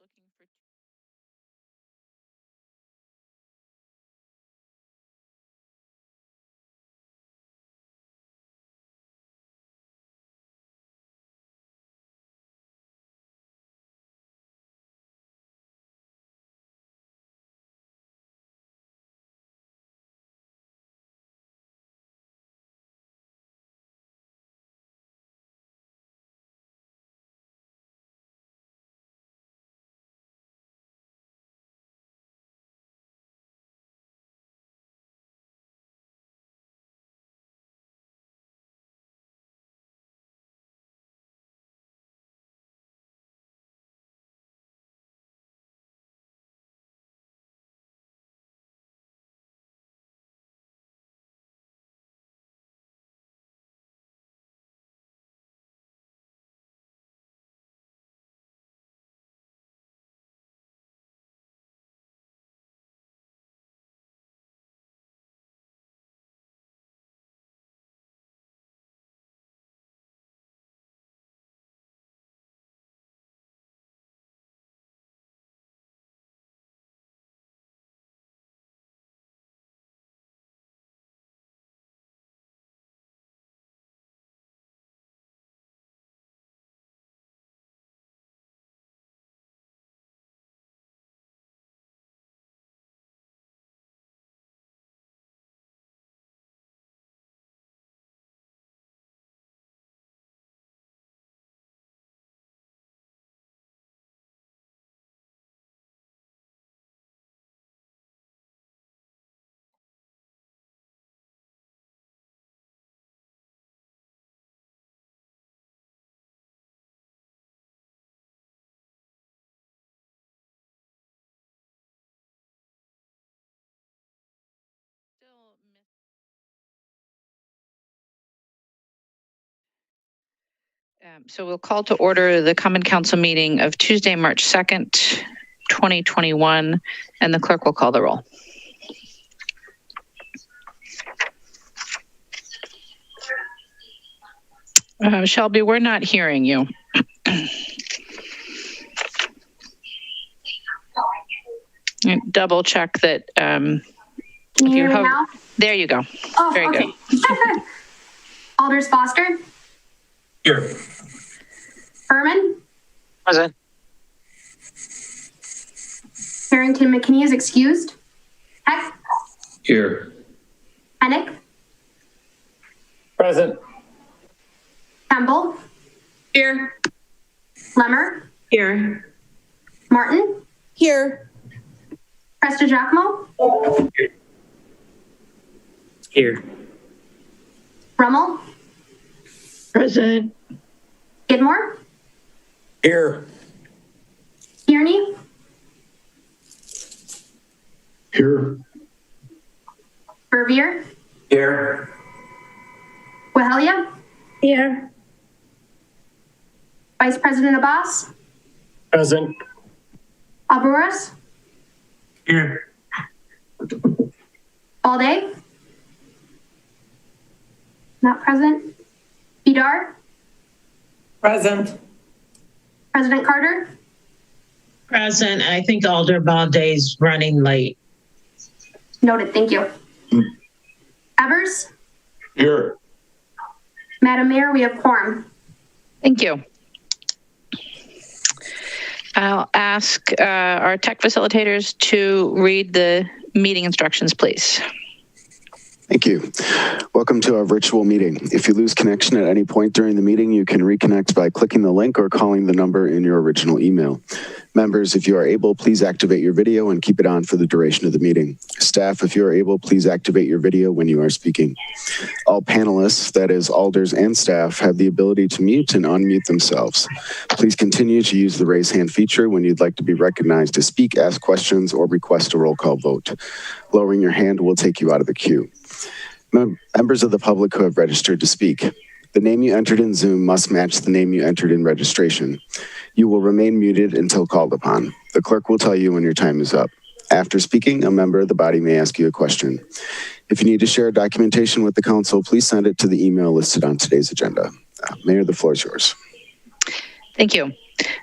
looking for. So we'll call to order the Common Council meeting of Tuesday, March 2nd, 2021, and the clerk will call the roll. Shelby, we're not hearing you. Double check that. Can you hear me now? There you go. Oh, very okay. good. Alders Foster. Here. Berman. Present. Harrington McKinney is excused. Heck. Here. Hennick. Present. Campbell. Here. Lemmer. Here. Martin. Here. Presta Giacomo. Here. Rummel. Present. Skidmore. Here. Kearney. Here. Vervier. Here. Wahelia. Here. Vice President Abbas. Present. Alvarez. Here. Balday. Not present. Vidar. Present. President Carter. Present. I think Alder Balday's running late. Noted. Thank you. Evers. Here. Madam Mayor, we have quorum. Thank you. I'll ask our tech facilitators to read the meeting instructions, please. Thank you. Welcome to our virtual meeting. If you lose connection at any point during the meeting, you can reconnect by clicking the link or calling the number in your original email. Members, if you are able, please activate your video and keep it on for the duration of the meeting. Staff, if you are able, please activate your video when you are speaking. All panelists, that is alders and staff, have the ability to mute and unmute themselves. Please continue to use the raise hand feature when you'd like to be recognized to speak, ask questions, or request a roll call vote. Lowering your hand will take you out of the queue. Members of the public who have registered to speak. The name you entered in Zoom must match the name you entered in registration. You will remain muted until called upon. The clerk will tell you when your time is up. After speaking, a member of the body may ask you a question. If you need to share documentation with the council, please send it to the email listed on today's agenda. Mayor, the floor is yours. Thank you.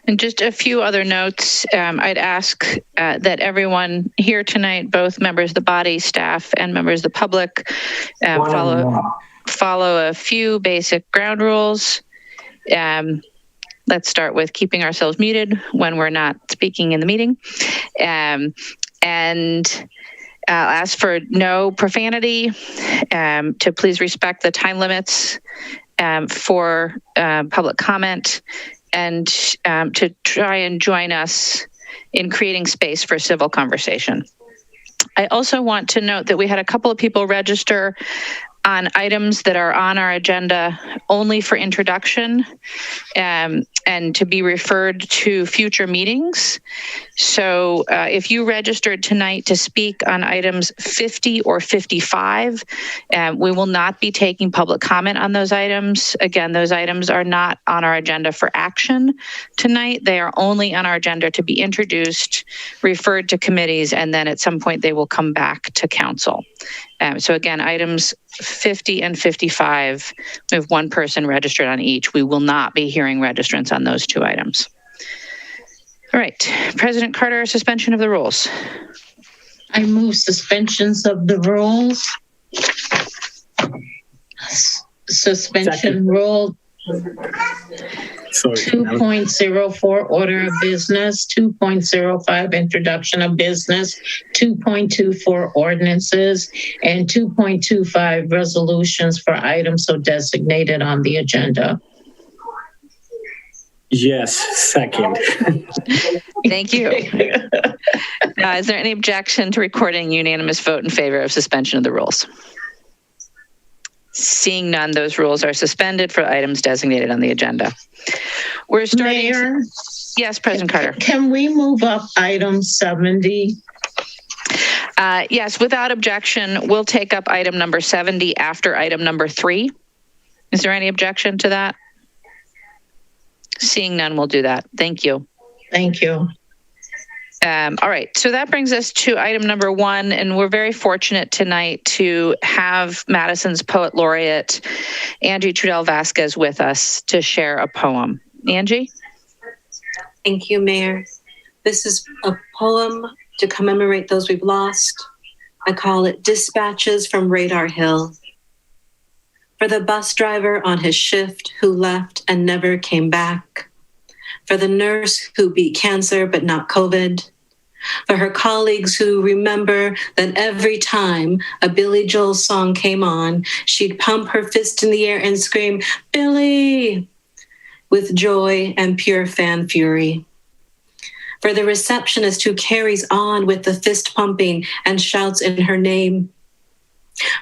And just a few other notes. I'd ask that everyone here tonight, both members of the body, staff, and members of the public, follow a few basic ground rules. Let's start with keeping ourselves muted when we're not speaking in the meeting. And I'll ask for no profanity, to please respect the time limits for public comment, and to try and join us in creating space for civil conversation. I also want to note that we had a couple of people register on items that are on our agenda only for introduction, and to be referred to future meetings. So if you registered tonight to speak on items 50 or 55, we will not be taking public comment on those items. Again, those items are not on our agenda for action tonight. They are only on our agenda to be introduced, referred to committees, and then at some point they will come back to council. So again, items 50 and 55, we have one person registered on each. We will not be hearing registrants on those two items. All right, President Carter, suspension of the rules. I move suspensions of the rules. Suspension rule 2.04 order of business, 2.05 introduction of business, 2.24 ordinances, and 2.25 resolutions for items so designated on the agenda. Yes, second. Thank you. Is there any objection to recording unanimous vote in favor of suspension of the rules? Seeing none, those rules are suspended for items designated on the agenda. We're starting. Mayor, yes, President Carter. Can we move up item 70? Yes, without objection, we'll take up item number 70 after item number 3. Is there any objection to that? Seeing none, we'll do that. Thank you. Thank you. All right, so that brings us to item number 1, and we're very fortunate tonight to have Madison's Poet Laureate, Angie Trudell Vasquez, with us to share a poem. Angie? Thank you, Mayor. This is a poem to commemorate those we've lost. I call it Dispatches from Radar Hill. For the bus driver on his shift who left and never came back. For the nurse who beat cancer but not COVID. For her colleagues who remember that every time a Billy Joel song came on, she'd pump her fist in the air and scream, "Billy!" with joy and pure fan fury. For the receptionist who carries on with the fist pumping and shouts in her name.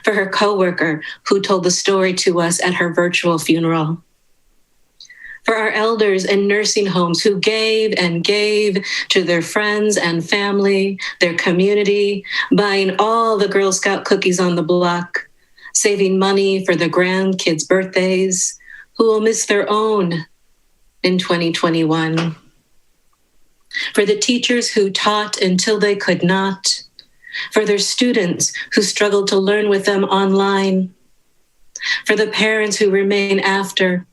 For her coworker who told the story to us at her virtual funeral. For our elders in nursing homes who gave and gave to their friends and family, their community, buying all the Girl Scout cookies on the block, saving money for the grandkids' birthdays, who will miss their own in 2021. For the teachers who taught until they could not, for their students who struggled to learn with them online, for the parents who remain after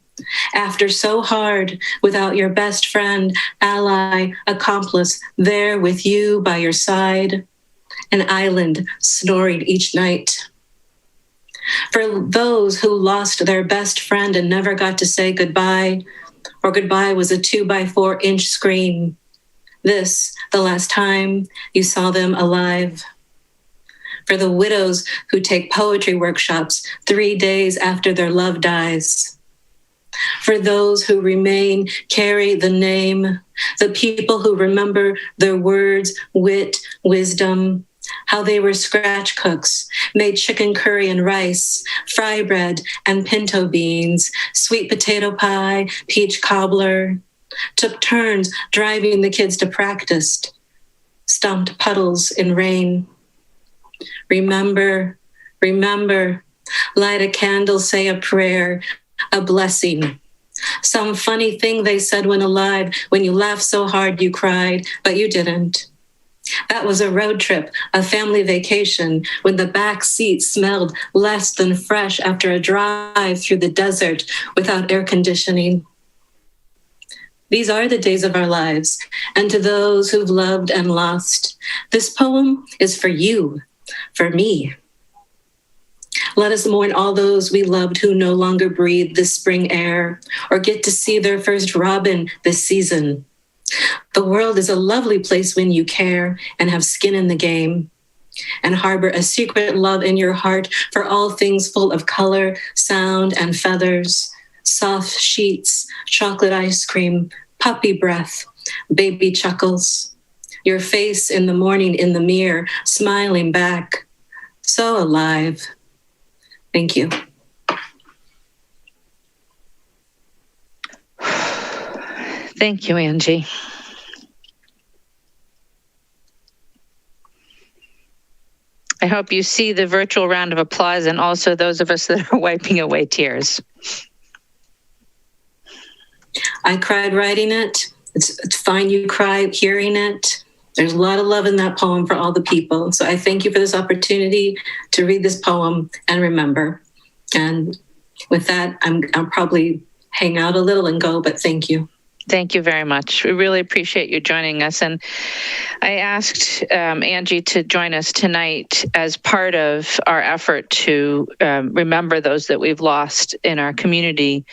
so hard without your best friend, ally, accomplice there with you by your side, an island snoring each night. For those who lost their best friend and never got to say goodbye, or goodbye was a 2x4-inch screen. This, the last time you saw them alive. For the widows who take poetry workshops 3 days after their love dies. For those who remain, carry the name, the people who remember their words, wit, wisdom, how they were scratch cooks, made chicken curry and rice, fry bread and pinto beans, sweet potato pie, peach cobbler, took turns driving the kids to practice, stomped puddles in rain. Remember, light a candle, say a prayer, a blessing. Some funny thing they said when alive, when you laughed so hard you cried, but you didn't. That was a road trip, a family vacation, when the back seat smelled less than fresh after a drive through the desert without air conditioning. These are the days of our lives. And to those who've loved and lost, this poem is for you, for me. Let us mourn all those we loved who no longer breathe this spring air or get to see their first robin this season. The world is a lovely place when you care and have skin in the game and harbor a secret love in your heart for all things full of color, sound, and feathers, soft sheets, chocolate ice cream, puppy breath, baby chuckles, your face in the morning in the mirror, smiling back, so alive. Thank you. Thank you, Angie. I hope you see the virtual round of applause and also those of us that are wiping away tears. I cried writing it. It's fine you cry hearing it. There's a lot of love in that poem for all the people. So I thank you for this opportunity to read this poem and remember. And with that, I'll probably hang out a little and go, but thank you. Thank you very much. We really appreciate you joining us. And I asked Angie to join us tonight as part of our effort to remember those that we've lost in our community,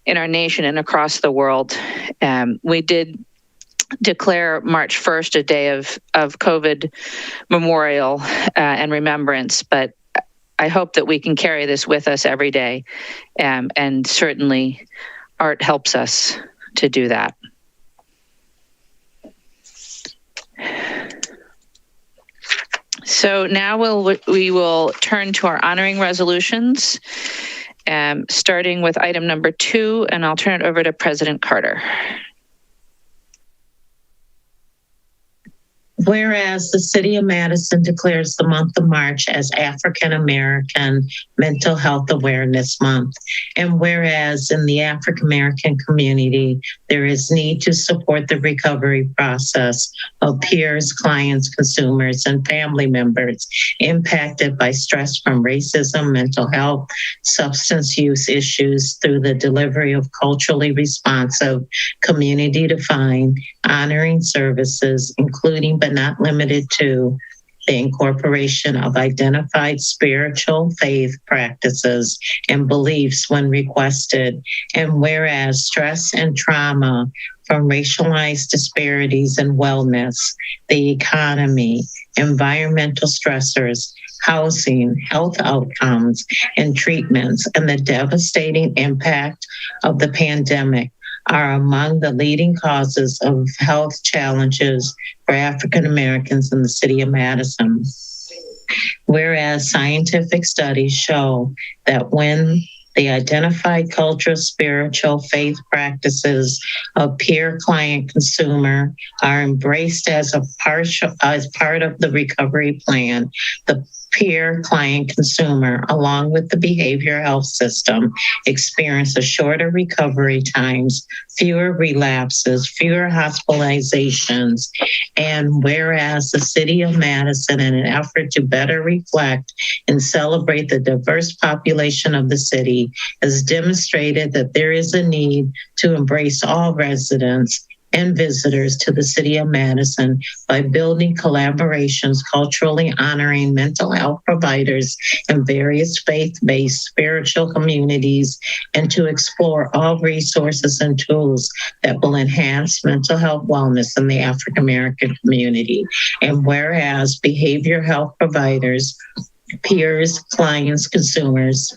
in our nation, and across the world. We did declare March 1st a day of COVID memorial and remembrance, but I hope that we can carry this with us every day. And certainly art helps us to do that. So now we will turn to our honoring resolutions, starting with item number 2, and I'll turn it over to President Carter. Whereas the City of Madison declares the month of March as African American Mental Health Awareness Month, and whereas in the African American community, there is need to support the recovery process of peers, clients, consumers, and family members impacted by stress from racism, mental health, substance use issues through the delivery of culturally responsive, community-defined, honoring services, including but not limited to the incorporation of identified spiritual faith practices and beliefs when requested. And whereas stress and trauma from racialized disparities in wellness, the economy, environmental stressors, housing, health outcomes, and treatments, and the devastating impact of the pandemic are among the leading causes of health challenges for African Americans in the City of Madison. Whereas scientific studies show that when the identified cultural, spiritual, faith practices of peer, client, consumer are embraced as part of the recovery plan, the peer, client, consumer, along with the behavioral health system, experience a shorter recovery times, fewer relapses, fewer hospitalizations. And whereas the City of Madison, in an effort to better reflect and celebrate the diverse population of the city, has demonstrated that there is a need to embrace all residents and visitors to the City of Madison by building collaborations culturally honoring mental health providers and various faith-based spiritual communities, and to explore all resources and tools that will enhance mental health wellness in the African American community. And whereas behavioral health providers, peers, clients, consumers,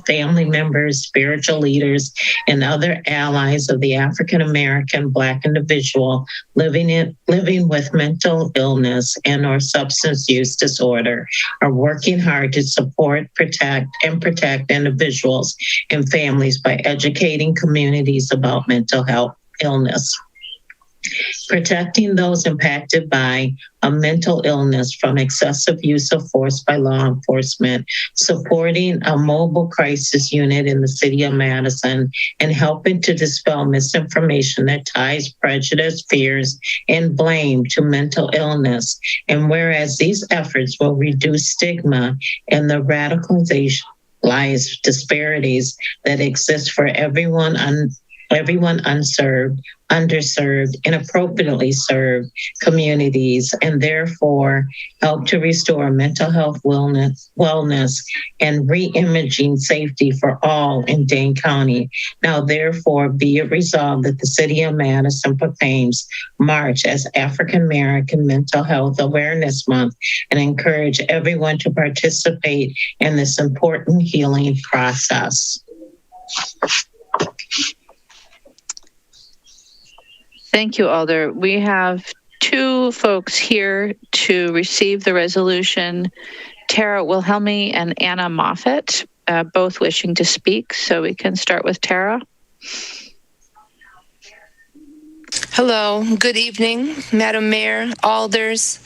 family members, spiritual leaders, and other allies of the African American Black individual living with mental illness and or substance use disorder are working hard to support, protect individuals and families by educating communities about mental health illness. Protecting those impacted by a mental illness from excessive use of force by law enforcement, supporting a mobile crisis unit in the City of Madison, and helping to dispel misinformation that ties prejudice, fears, and blame to mental illness. And whereas these efforts will reduce stigma and the radicalization disparities that exist for everyone everyone unserved, underserved, inappropriately served communities, and therefore help to restore mental health wellness and re-imaging safety for all in Dane County. Now, therefore, be it resolved that the City of Madison proclaims March as African American Mental Health Awareness Month and encourage everyone to participate in this important healing process. Thank you, Alder. We have two folks here to receive the resolution, Tara Wilhelmi and Anna Moffett, both wishing to speak. So we can start with Tara. Hello, good evening, Madam Mayor, Alders,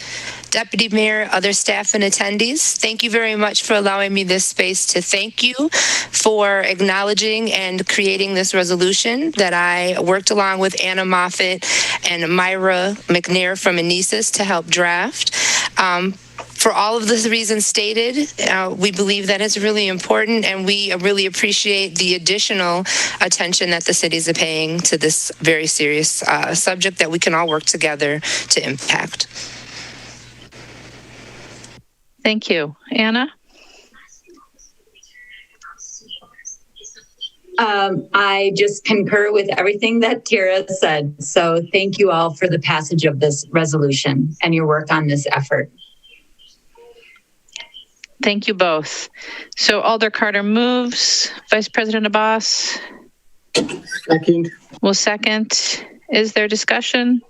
Deputy Mayor, other staff and attendees. Thank you very much for allowing me this space to thank you for acknowledging and creating this resolution that I worked along with Anna Moffett and Myra McNair from Anesis to help draft. For all of the reasons stated, we believe that it's really important, and we really appreciate the additional attention that the cities are paying to this very serious subject that we can all work together to impact. Thank you. Anna? I just concur with everything that Tara said. So thank you all for the passage of this resolution and your work on this effort. Thank you both. So Alder Carter moves. Vice President Abbas? Second. Will second. Is there discussion?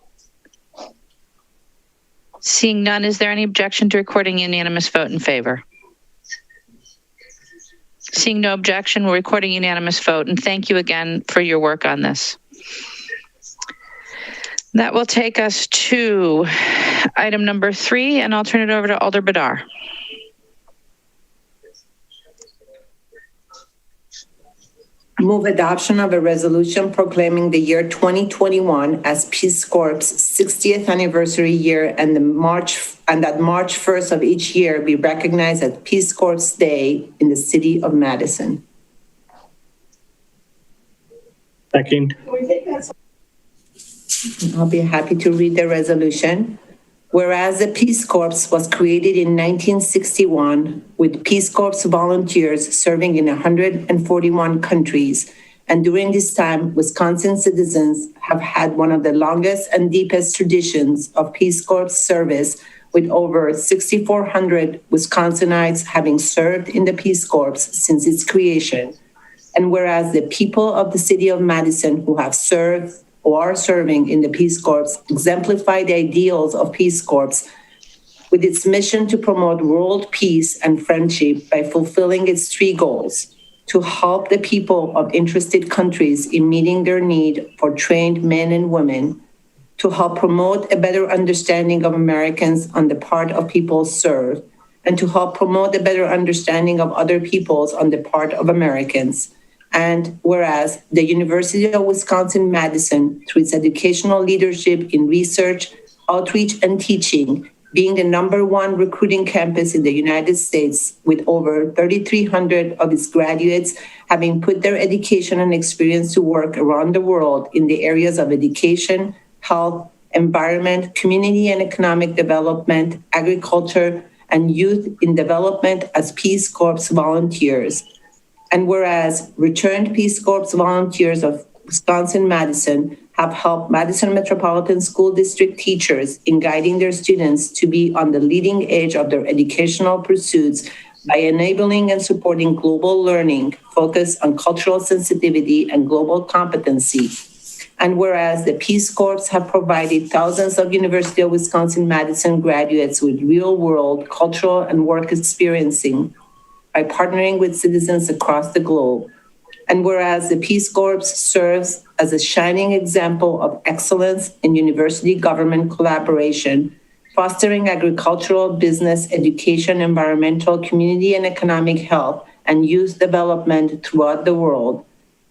Seeing none, is there any objection to recording unanimous vote in favor? Seeing no objection, we're recording unanimous vote, and thank you again for your work on this. That will take us to item number 3, and I'll turn it over to Alder Badar. Move adoption of a resolution proclaiming the year 2021 as Peace Corps' 60th anniversary year, and that March 1st of each year be recognized as Peace Corps Day in the city of Madison. Second. I'll be happy to read the resolution. Whereas the Peace Corps was created in 1961 with Peace Corps volunteers serving in 141 countries, and during this time, Wisconsin citizens have had one of the longest and deepest traditions of Peace Corps service, with over 6,400 Wisconsinites having served in the Peace Corps since its creation. And whereas the people of the city of Madison who have served or are serving in the Peace Corps exemplify the ideals of Peace Corps with its mission to promote world peace and friendship by fulfilling its 3 goals: to help the people of interested countries in meeting their need for trained men and women, to help promote a better understanding of Americans on the part of people served, and to help promote a better understanding of other peoples on the part of Americans. And whereas the University of Wisconsin-Madison, through its educational leadership in research, outreach, and teaching, being the #1 recruiting campus in the United States, with over 3,300 of its graduates having put their education and experience to work around the world in the areas of education, health, environment, community and economic development, agriculture, and youth in development as Peace Corps volunteers. And whereas returned Peace Corps volunteers of Wisconsin-Madison have helped Madison Metropolitan School District teachers in guiding their students to be on the leading edge of their educational pursuits by enabling and supporting global learning focused on cultural sensitivity and global competency. And whereas the Peace Corps have provided thousands of University of Wisconsin-Madison graduates with real-world cultural and work experiencing by partnering with citizens across the globe. And whereas the Peace Corps serves as a shining example of excellence in university government collaboration, fostering agricultural, business, education, environmental, community, and economic health, and youth development throughout the world.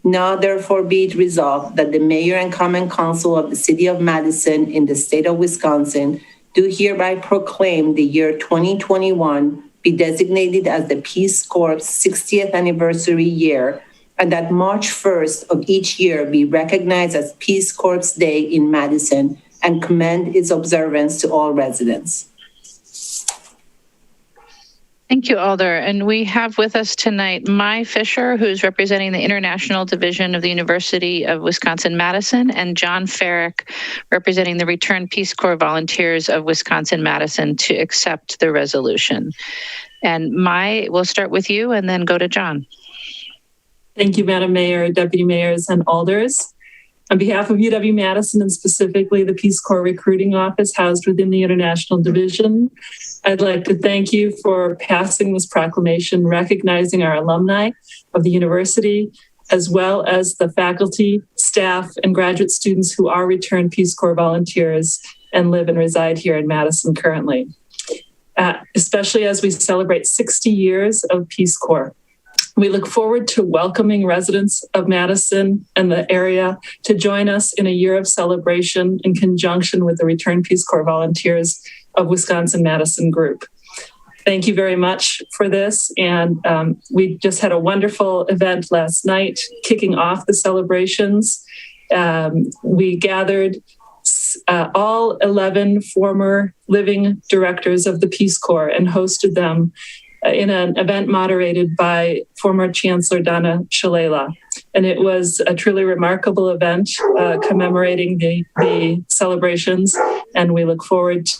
Now, therefore, be it resolved that the Mayor and Common Council of the City of Madison in the state of Wisconsin do hereby proclaim the year 2021 be designated as the Peace Corps' 60th anniversary year, and that March 1st of each year be recognized as Peace Corps Day in Madison and commend its observance to all residents. Thank you, Alder. And we have with us tonight Mai Fisher, who's representing the International Division of the University of Wisconsin-Madison, and John Farrick, representing the Return Peace Corps Volunteers of Wisconsin-Madison, to accept the resolution. And Mai, we'll start with you and then go to John. Thank you, Madam Mayor, Deputy Mayors, and Alders. On behalf of UW-Madison and specifically the Peace Corps Recruiting Office housed within the International Division, I'd like to thank you for passing this proclamation recognizing our alumni of the university, as well as the faculty, staff, and graduate students who are returned Peace Corps volunteers and live and reside here in Madison currently, especially as we celebrate 60 years of Peace Corps. We look forward to welcoming residents of Madison and the area to join us in a year of celebration in conjunction with the Return Peace Corps Volunteers of Wisconsin-Madison Group. Thank you very much for this. And we just had a wonderful event last night, kicking off the celebrations. We gathered all 11 former living directors of the Peace Corps and hosted them in an event moderated by former Chancellor Donna Shalala. And it was a truly remarkable event commemorating the celebrations, and we look forward to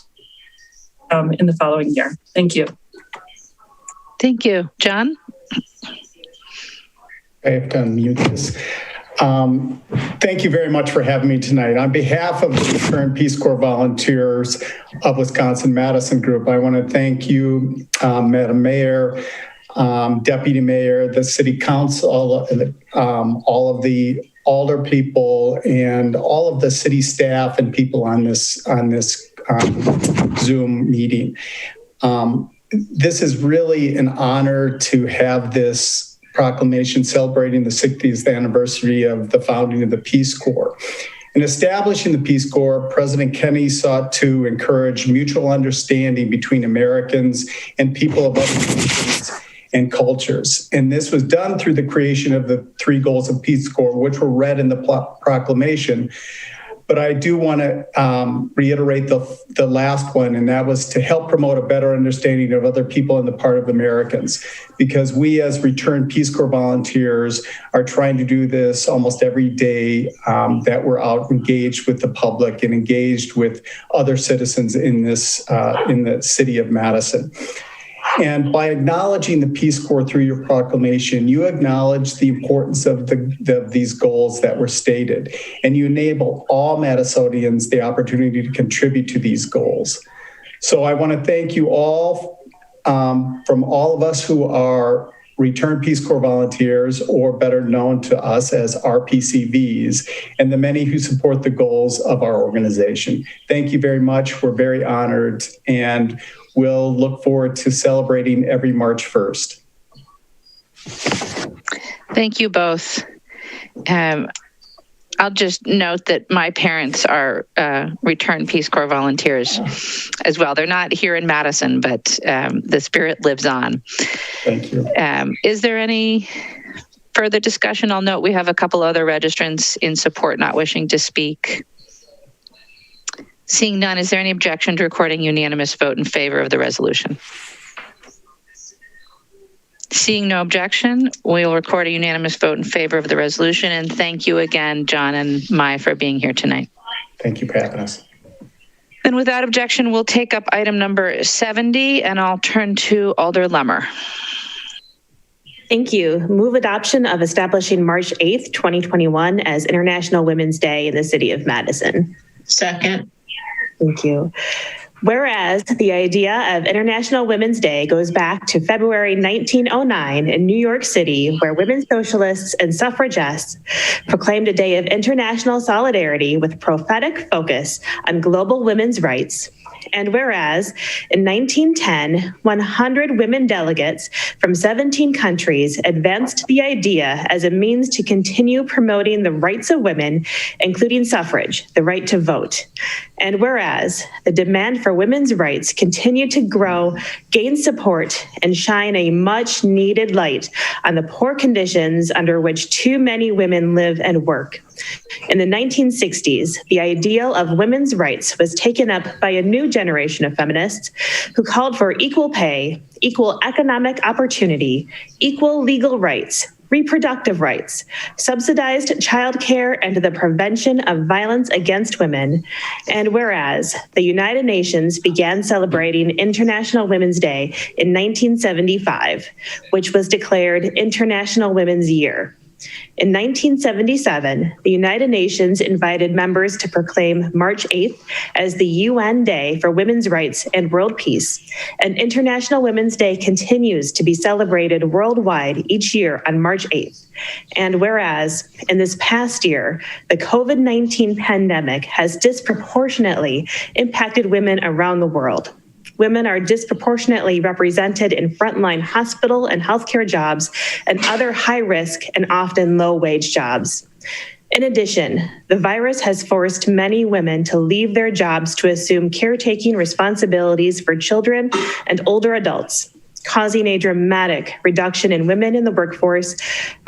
in the following year. Thank you. Thank you. John? I have to unmute this. Thank you very much for having me tonight. On behalf of the Return Peace Corps Volunteers of Wisconsin-Madison Group, I want to thank you, Madam Mayor, Deputy Mayor, the City Council, all of the Alder people, and all of the city staff and people on this Zoom meeting. This is really an honor to have this proclamation celebrating the 60th anniversary of the founding of the Peace Corps. In establishing the Peace Corps, President Kennedy sought to encourage mutual understanding between Americans and people of other nations and cultures. And this was done through the creation of the 3 goals of Peace Corps, which were read in the proclamation. But I do want to reiterate the last one, and that was to help promote a better understanding of other people on the part of Americans, because we as Return Peace Corps volunteers are trying to do this almost every day that we're out engaged with the public and engaged with other citizens in this in the city of Madison. And by acknowledging the Peace Corps through your proclamation, you acknowledge the importance of these goals that were stated, and you enable all Madisonians the opportunity to contribute to these goals. So I want to thank you all, from all of us who are Return Peace Corps volunteers, or better known to us as RPCVs, and the many who support the goals of our organization. Thank you very much. We're very honored, and we'll look forward to celebrating every March 1st. Thank you both. I'll just note that my parents are Return Peace Corps volunteers as well. They're not here in Madison, but the spirit lives on. Thank you. Is there any further discussion? I'll note we have a couple other registrants in support not wishing to speak. Seeing none, is there any objection to recording unanimous vote in favor of the resolution? Seeing no objection, we will record a unanimous vote in favor of the resolution. And thank you again, John and Mai, for being here tonight. Thank you for having us. Then without objection, we'll take up item number 70, and I'll turn to Alder Lemmer. Thank you. Move adoption of establishing March 8th, 2021 as International Women's Day in the city of Madison. Second. Thank you. Whereas the idea of International Women's Day goes back to February 1909 in New York City, where women socialists and suffragettes proclaimed a day of international solidarity with prophetic focus on global women's rights. And whereas in 1910, 100 women delegates from 17 countries advanced the idea as a means to continue promoting the rights of women, including suffrage, the right to vote. And whereas the demand for women's rights continued to grow, gain support, and shine a much needed light on the poor conditions under which too many women live and work. In the 1960s, the ideal of women's rights was taken up by a new generation of feminists who called for equal pay, equal economic opportunity, equal legal rights, reproductive rights, subsidized childcare, and the prevention of violence against women. And whereas the United Nations began celebrating International Women's Day in 1975, which was declared International Women's Year. In 1977, the United Nations invited members to proclaim March 8th as the UN Day for Women's Rights and World Peace, and International Women's Day continues to be celebrated worldwide each year on March 8th. And whereas in this past year, the COVID-19 pandemic has disproportionately impacted women around the world. Women are disproportionately represented in frontline hospital and healthcare jobs and other high-risk and often low-wage jobs. In addition, the virus has forced many women to leave their jobs to assume caretaking responsibilities for children and older adults, causing a dramatic reduction in women in the workforce,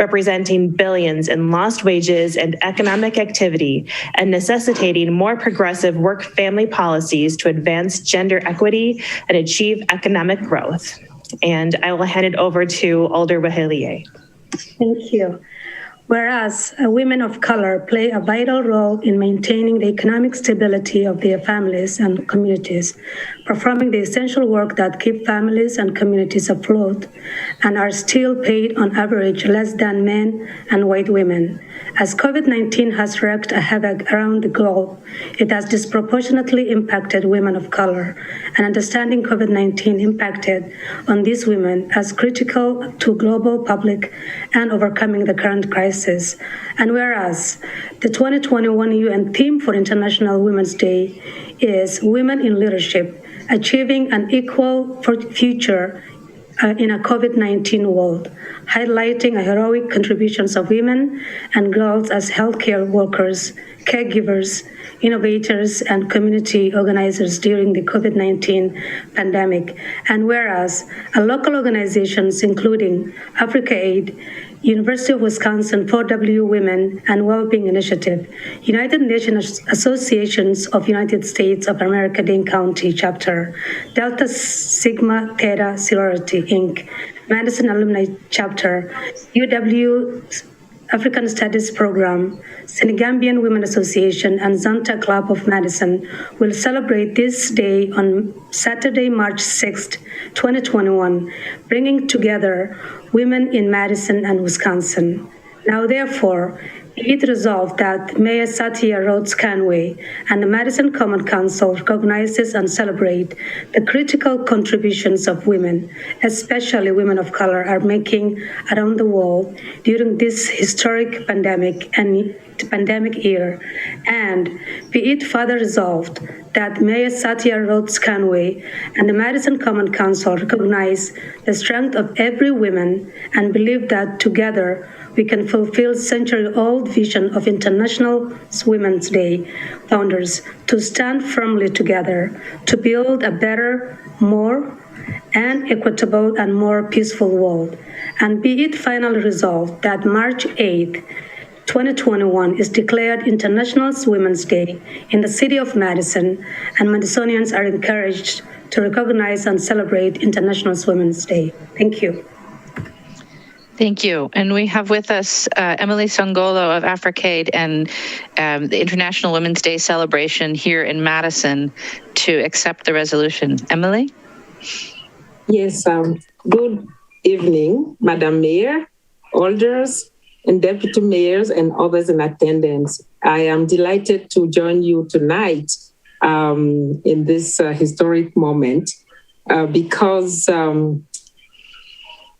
representing billions in lost wages and economic activity, and necessitating more progressive work-family policies to advance gender equity and achieve economic growth. And I will hand it over to Alder Wahelier. Thank you. Whereas women of color play a vital role in maintaining the economic stability of their families and communities, performing the essential work that keep families and communities afloat, and are still paid on average less than men and white women. As COVID-19 has wreaked a havoc around the globe, it has disproportionately impacted women of color, and understanding COVID-19 impacted on these women as critical to global public and overcoming the current crisis. And whereas the 2021 UN theme for International Women's Day is Women in Leadership, Achieving an Equal Future in a COVID-19 world, highlighting the heroic contributions of women and girls as healthcare workers, caregivers, innovators, and community organizers during the COVID-19 pandemic. And whereas local organizations, including Africa Aid, University of Wisconsin 4W Women and Wellbeing Initiative, United Nations Associations of United States of America Dane County Chapter, Delta Sigma Theta Sorority Inc., Madison Alumni Chapter, UW African Studies Program, Senegambian Women Association, and Zanta Club of Madison will celebrate this day on Saturday, March 6, 2021, bringing together women in Madison and Wisconsin. Now, therefore, be it resolved that Mayor Satya Rhodes Conway and the Madison Common Council recognizes and celebrate the critical contributions of women, especially women of color, are making around the world during this historic pandemic year. And be it further resolved that Mayor Satya Rhodes Conway and the Madison Common Council recognize the strength of every woman and believe that together we can fulfill century-old vision of International Women's Day founders to stand firmly together to build a better, more and equitable and more peaceful world. And be it finally resolved that March 8th, 2021 is declared International Women's Day in the city of Madison, and Madisonians are encouraged to recognize and celebrate International Women's Day. Thank you. Thank you. And we have with us Emily Songolo of Africaid and the International Women's Day celebration here in Madison to accept the resolution. Emily? Yes, good evening, Madam Mayor, alders, and deputy mayors and others in attendance. I am delighted to join you tonight in this historic moment because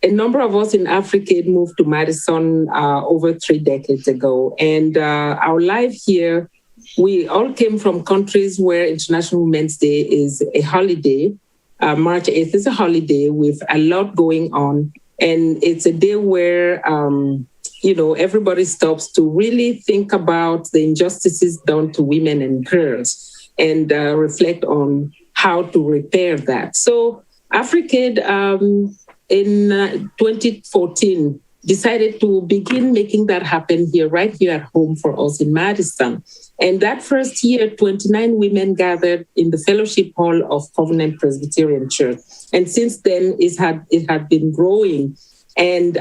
a number of us in Africaid moved to Madison over 3 decades ago. And our life here we all came from countries where International Women's Day is a holiday. March 8th is a holiday with a lot going on. And it's a day where, everybody stops to really think about the injustices done to women and girls and reflect on how to repair that. So AfriCAID in 2014 decided to begin making that happen right here at home for us in Madison. And that first year, 29 women gathered in the fellowship hall of Covenant Presbyterian Church. And since then, it had been growing, and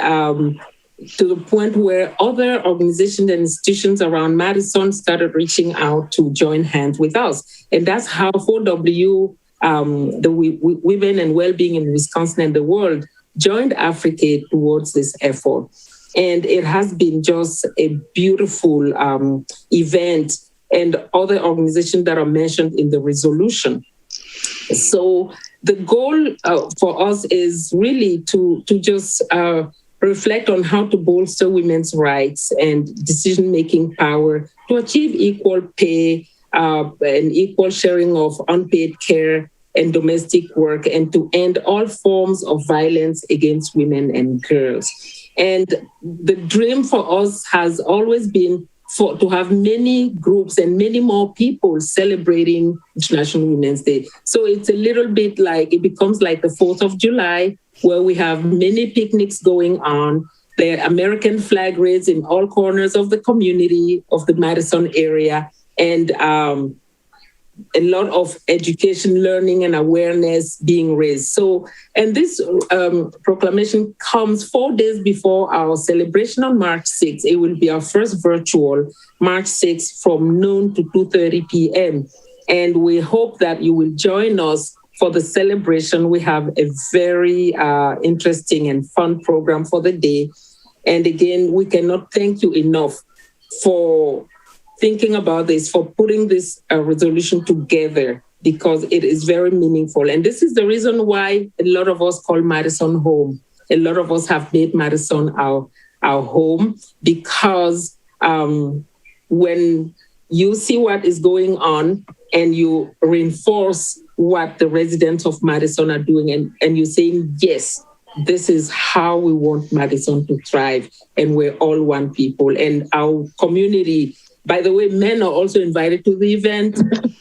to the point where other organizations and institutions around Madison started reaching out to join hands with us. And that's how 4W, the Women and Wellbeing in Wisconsin and the World, joined AfriCAID towards this effort. And it has been just a beautiful event, and other organizations that are mentioned in the resolution. So the goal for us is really to just reflect on how to bolster women's rights and decision-making power to achieve equal pay and equal sharing of unpaid care and domestic work, and to end all forms of violence against women and girls. And the dream for us has always been to have many groups and many more people celebrating International Women's Day. So it's a little bit like, it becomes like the 4th of July, where we have many picnics going on. There are American flag raised in all corners of the community of the Madison area, and a lot of education, learning, and awareness being raised. So, and this proclamation comes 4 days before our celebration on March 6th. It will be our first virtual March 6th from noon to 2:30 p.m. And we hope that you will join us for the celebration. We have a very interesting and fun program for the day. And again, we cannot thank you enough for thinking about this, for putting this resolution together, because it is very meaningful. And this is the reason why a lot of us call Madison home. A lot of us have made Madison our home, because when you see what is going on and you reinforce what the residents of Madison are doing, and you're saying, yes, this is how we want Madison to thrive, and we're all one people. And our community, by the way, men are also invited to the event.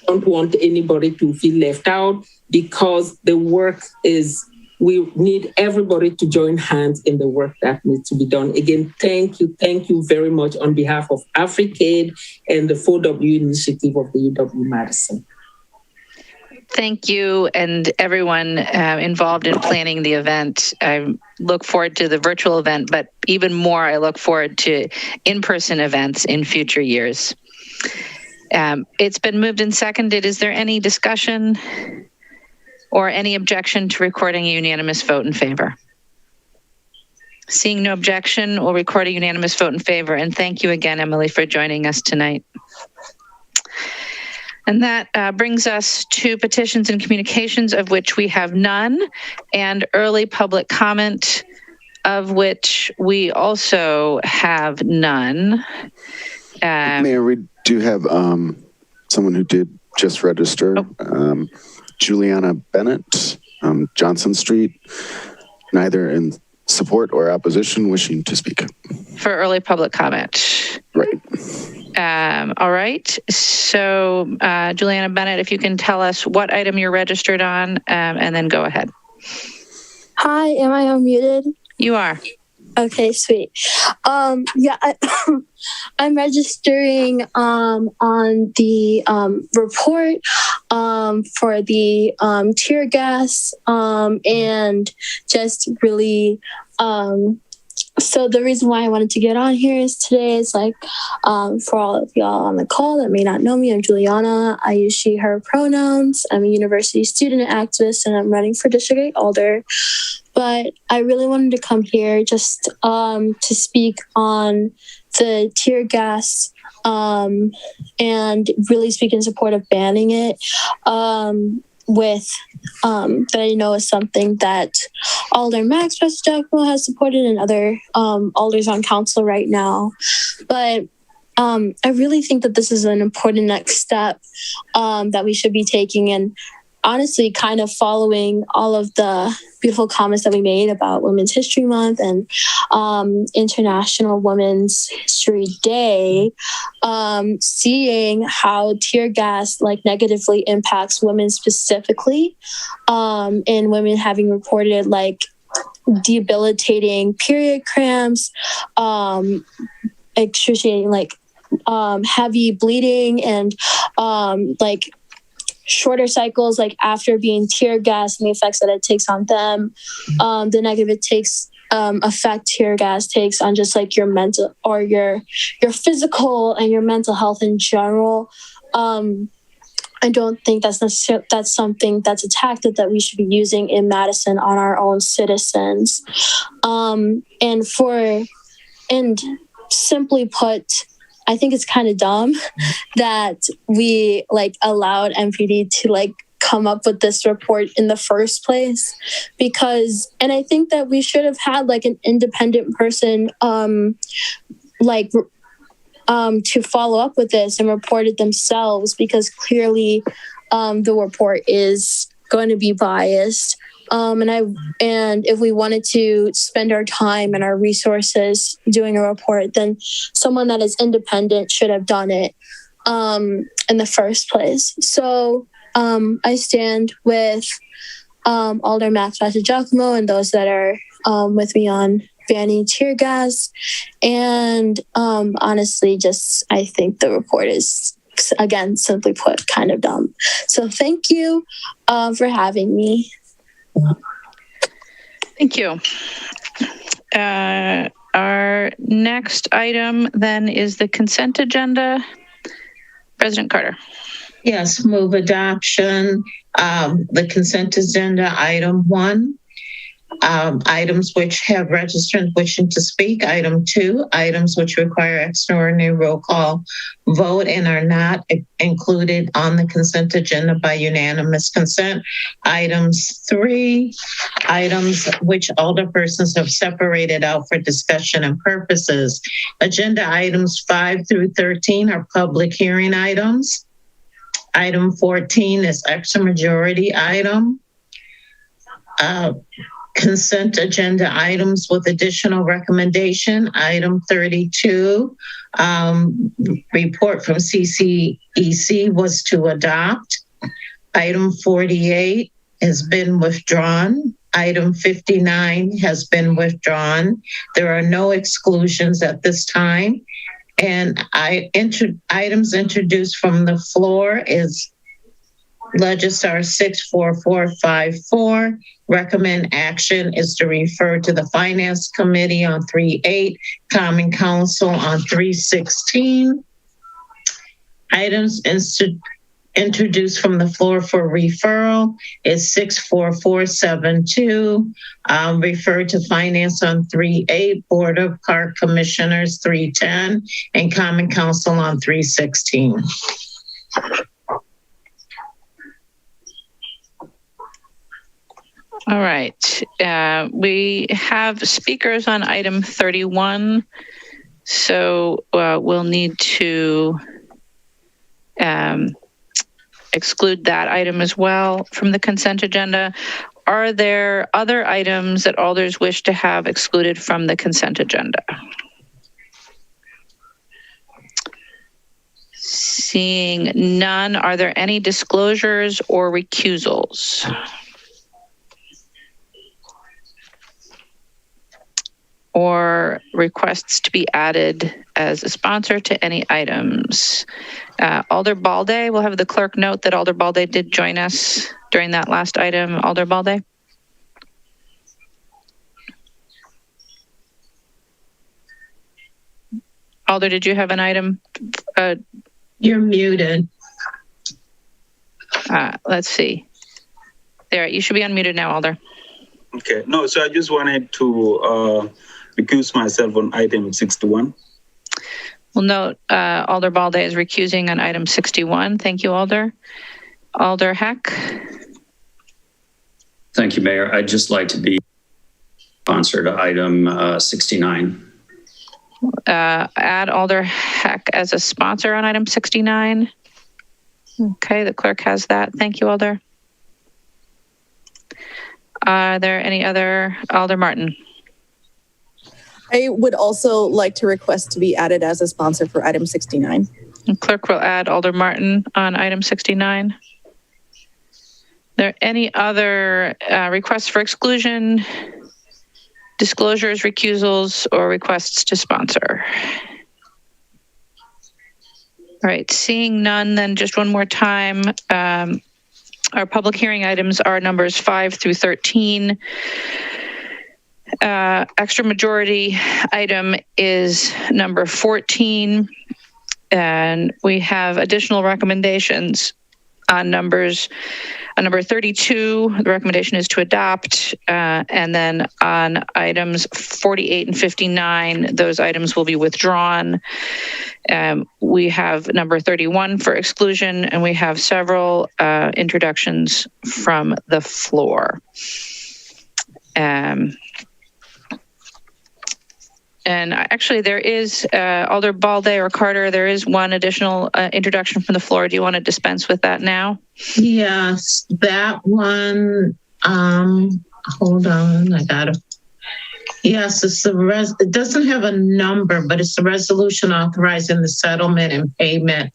Don't want anybody to feel left out, because the work is, we need everybody to join hands in the work that needs to be done. Again, thank you very much on behalf of AfriCAID and the 4W initiative of the UW-Madison. Thank you, and everyone involved in planning the event. I look forward to the virtual event, but even more, I look forward to in-person events in future years. It's been moved and seconded. Is there any discussion or any objection to recording a unanimous vote in favor? Seeing no objection, we'll record a unanimous vote in favor. And thank you again, Emily, for joining us tonight. And that brings us to petitions and communications, of which we have none, and early public comment, of which we also have none. Mayor, we do have someone who did just register, Juliana Bennett, Johnson Street, neither in support or opposition, wishing to speak. For early public comment. Right. All right. So, Juliana Bennett, if you can tell us what item you're registered on, and then go ahead. Hi, am I unmuted? You are. Okay, sweet. I'm registering on the report for the tear gas and just really so the reason why I wanted to get on here is today is like for all of y'all on the call that may not know me, I'm Juliana. I use she, her pronouns. I'm a university student activist, and I'm running for District 8 Alder. But I really wanted to come here just to speak on the tear gas and really speak in support of banning it. With that I know is something that Alder Max Preston has supported, and other alders on council right now. But I really think that this is an important next step that we should be taking, and honestly kind of following all of the beautiful comments that we made about Women's History Month and International Women's History Day, seeing how tear gas negatively impacts women specifically, and women having reported debilitating period cramps, excruciating heavy bleeding, and shorter cycles after being tear gassed and the effects that it takes on them, the negative effect tear gas takes on just your mental or your physical and your mental health in general. I don't think that's something that's a tactic that we should be using in Madison on our own citizens. And simply put, I think it's kind of dumb that we allowed MPD to come up with this report in the first place, and I think that we should have had an independent person to follow up with this and report it themselves, because clearly the report is going to be biased. And if we wanted to spend our time and our resources doing a report, then someone that is independent should have done it in the first place. So I stand with Alder Max Giacomo and those that are with me on banning tear gas. And honestly, I think the report is, again, simply put, kind of dumb. So thank you for having me. Thank you. Our next item then is the consent agenda. President Carter. Yes, move adoption. The consent agenda, item 1. Items which have registrants wishing to speak. Item 2, items which require extraordinary roll call vote and are not included on the consent agenda by unanimous consent. Items 3, items which alderpersons have separated out for discussion and purposes. Agenda items 5 through 13 are public hearing items. Item 14 is extra majority item. Consent agenda items with additional recommendation. Item 32, report from CCEC was to adopt. Item 48 has been withdrawn. Item 59 has been withdrawn. There are no exclusions at this time. And items introduced from the floor is Legistar 64454. Recommend action is to refer to the Finance Committee on 3/8, Common Council on 3/16. Items introduced from the floor for referral is 64472. Refer to Finance on 3/8, Board of Park Commissioners 310, and Common Council on 3/16. All right. We have speakers on item 31, so we'll need to exclude that item as well from the consent agenda. Are there other items that alders wish to have excluded from the consent agenda? Seeing none, are there any disclosures or recusals? Or requests to be added as a sponsor to any items? Alder Balde, we'll have the clerk note that Alder Balde did join us during that last item. Alder Balde. Alder, did you have an item? You're muted. Let's see. There, you should be unmuted now, Alder. Okay, no, so I just wanted to recuse myself on item 61. Well, note, Alder Balde is recusing on item 61. Thank you, Alder. Alder Heck. Thank you, Mayor. I'd just like to be sponsor to item 69. add Alder Heck as a sponsor on item 69. Okay, the clerk has that. Thank you, Alder. Are there any other? Alder Martin. I would also like to request to be added as a sponsor for item 69. And clerk will add Alder Martin on item 69. Are there any other requests for exclusion, disclosures, recusals, or requests to sponsor? All right, seeing none, then just one more time. Our public hearing items are numbers 5 through 13. Extra majority item is number 14. And we have additional recommendations on number 32, the recommendation is to adopt. And then on items 48 and 59, those items will be withdrawn. We have number 31 for exclusion, and we have several introductions from the floor. And actually, there is Alder Balde or Carter. There is one additional introduction from the floor. Do you want to dispense with that now? Yes, that one. Hold on, I got it. Yes, it's it doesn't have a number, but it's a resolution authorizing the settlement and payment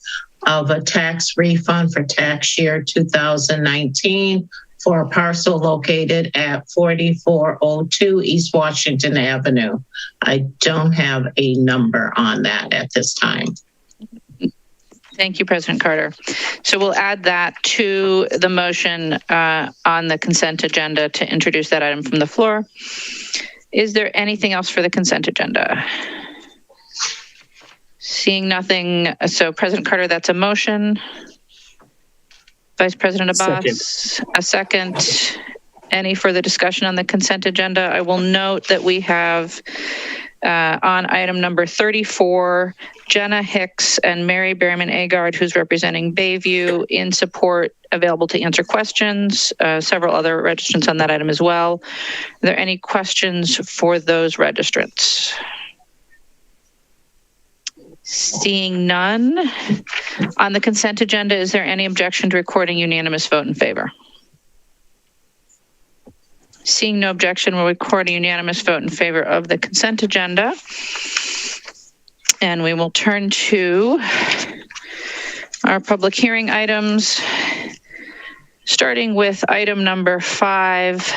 of a tax refund for tax year 2019 for a parcel located at 4402 East Washington Avenue. I don't have a number on that at this time. Thank you, President Carter. So we'll add that to the motion on the consent agenda to introduce that item from the floor. Is there anything else for the consent agenda? Seeing nothing. So President Carter, that's a motion. Vice President Abbas, a second. Any further discussion on the consent agenda? I will note that we have on item number 34, Jenna Hicks and Mary Berryman Agard, who's representing Bayview, in support, available to answer questions. Several other registrants on that item as well. Are there any questions for those registrants? Seeing none. On the consent agenda, is there any objection to recording unanimous vote in favor? Seeing no objection, we'll record a unanimous vote in favor of the consent agenda. And we will turn to our public hearing items, starting with item number 5,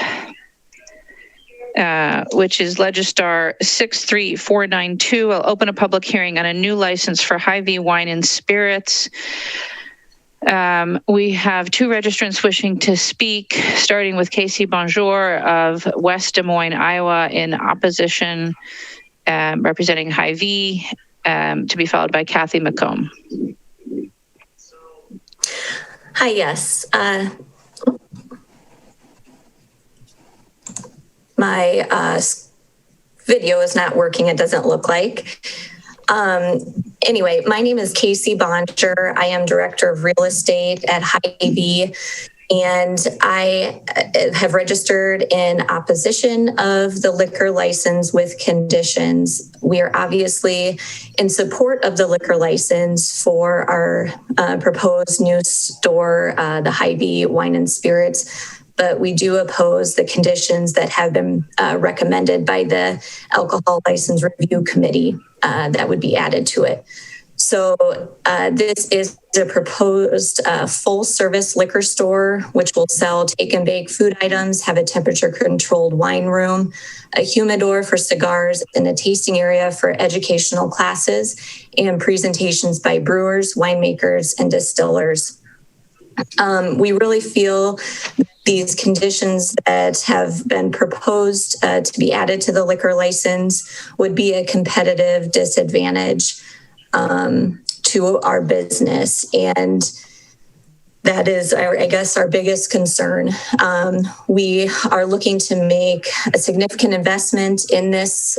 which is Legistar 63492. I'll open a public hearing on a new license for Hy-Vee Wine and Spirits. We have 2 registrants wishing to speak, starting with Casey Bonjour of West Des Moines, Iowa, in opposition, representing Hy-Vee, to be followed by Kathy McComb. Hi, yes. My video is not working, it doesn't look like. Anyway, my name is Casey Bonjour. I am Director of Real Estate at Hy-Vee, and I have registered in opposition of the liquor license with conditions. We are obviously in support of the liquor license for our proposed new store, the Hy-Vee Wine and Spirits, but we do oppose the conditions that have been recommended by the Alcohol License Review Committee that would be added to it. So this is a proposed full service liquor store, which will sell take and bake food items, have a temperature controlled wine room, a humidor for cigars, and a tasting area for educational classes and presentations by brewers, winemakers, and distillers. We really feel these conditions that have been proposed to be added to the liquor license would be a competitive disadvantage to our business. And that is, I guess, our biggest concern. We are looking to make a significant investment in this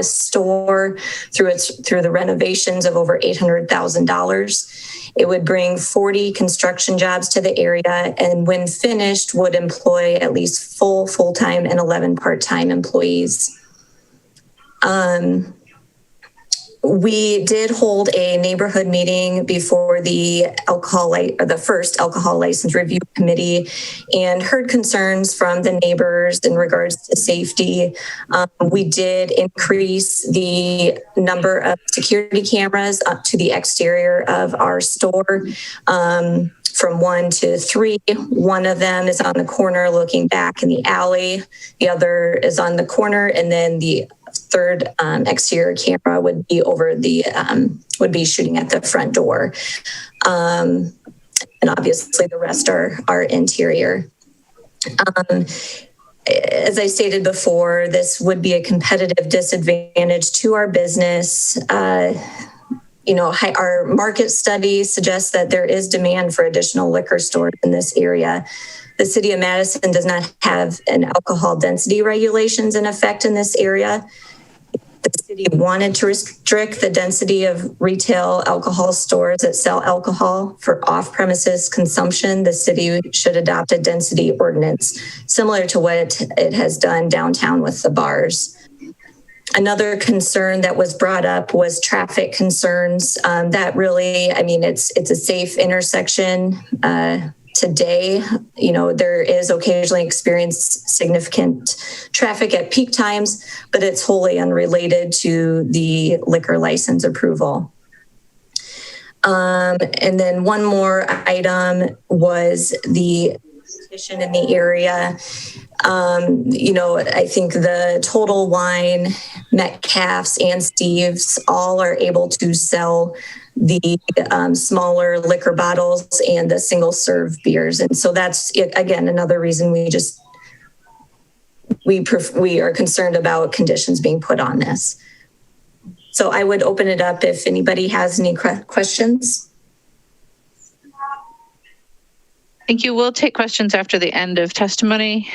store through the renovations of over $800,000. It would bring 40 construction jobs to the area, and when finished, would employ at least full-time and 11 part-time employees. we did hold a neighborhood meeting before the first alcohol license review committee and heard concerns from the neighbors in regards to safety. We did increase the number of security cameras up to the exterior of our store from 1 to 3. One of them is on the corner looking back in the alley. The other is on the corner, and then the third exterior camera would be would be shooting at the front door. And obviously the rest are interior. As I stated before, this would be a competitive disadvantage to our business. Our market study suggests that there is demand for additional liquor stores in this area. The city of Madison does not have an alcohol density regulations in effect in this area. The city wanted to restrict the density of retail alcohol stores that sell alcohol for off-premises consumption. The city should adopt a density ordinance similar to what it has done downtown with the bars. Another concern that was brought up was traffic concerns. That really, it's a safe intersection. Today, there is occasionally experienced significant traffic at peak times, but it's wholly unrelated to the liquor license approval. And then one more item was the competition in the area. I think the Total Wine, Metcalf's, and Steve's all are able to sell the smaller liquor bottles and the single serve beers. And so that's, again, another reason we are concerned about conditions being put on this. So I would open it up if anybody has any questions. Thank you. We'll take questions after the end of testimony.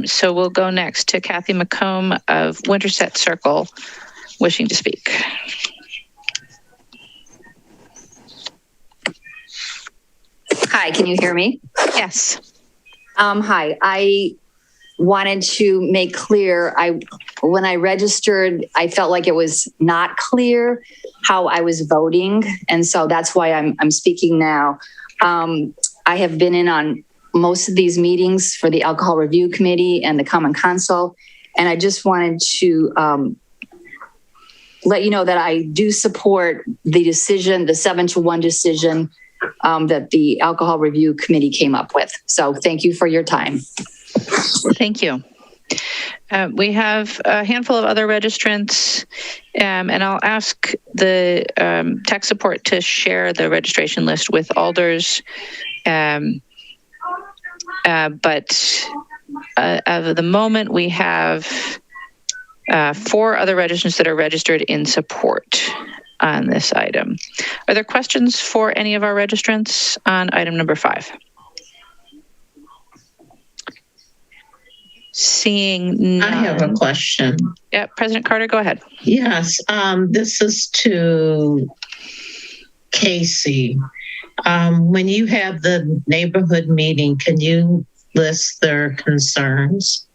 So we'll go next to Kathy McComb of Winterset Circle, wishing to speak. Hi, can you hear me? Yes. Hi, I wanted to make clear, when I registered, I felt like it was not clear how I was voting. And so that's why I'm speaking now. I have been in on most of these meetings for the Alcohol Review Committee and the Common Council. And I just wanted to let you know that I do support the decision, the 7-1 decision that the Alcohol Review Committee came up with. So thank you for your time. Thank you. We have a handful of other registrants, and I'll ask the tech support to share the registration list with alders. But at the moment, we have 4 other registrants that are registered in support on this item. Are there questions for any of our registrants on item number 5? Seeing none. I have a question. Yeah, President Carter, go ahead. Yes, this is to Casey. When you have the neighborhood meeting, can you list their concerns?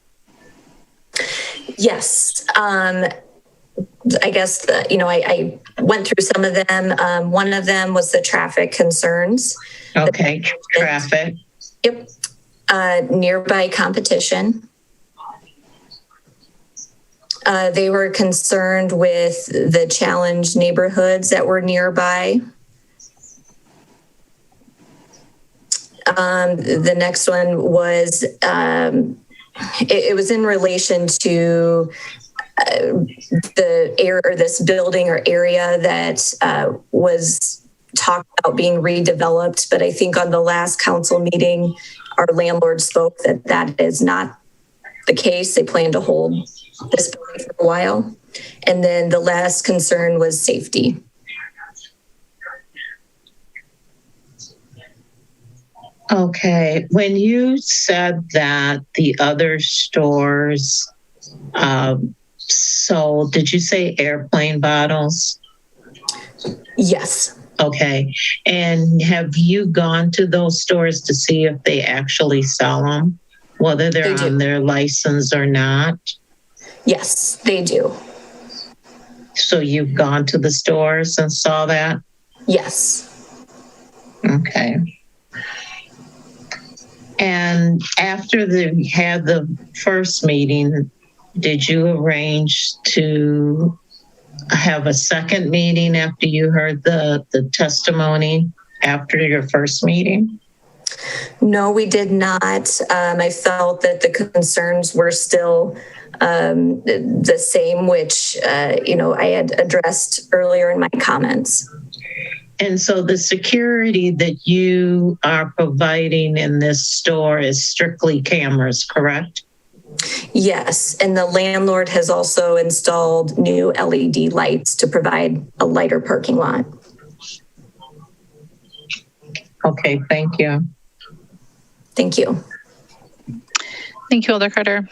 Yes. I guess, I went through some of them. One of them was the traffic concerns. Okay, traffic. Yep. Nearby competition. They were concerned with the challenged neighborhoods that were nearby. The next one was, it was in relation to this building or area that was talked about being redeveloped. But I think on the last council meeting, our landlord spoke that is not the case. They plan to hold this building for a while. And then the last concern was safety. Okay, when you said that the other stores sold, did you say airplane bottles? Yes. Okay, and have you gone to those stores to see if they actually sell them, whether they're on their license or not? Yes, they do. So you've gone to the stores and saw that? Yes. Okay. And after they had the first meeting, did you arrange to have a second meeting after you heard the testimony after your first meeting? No, we did not. I felt that the concerns were still the same, which, I had addressed earlier in my comments. And so the security that you are providing in this store is strictly cameras, correct? Yes, and the landlord has also installed new LED lights to provide a lighter parking lot. Okay, thank you. Thank you. Thank you, Alder Carter.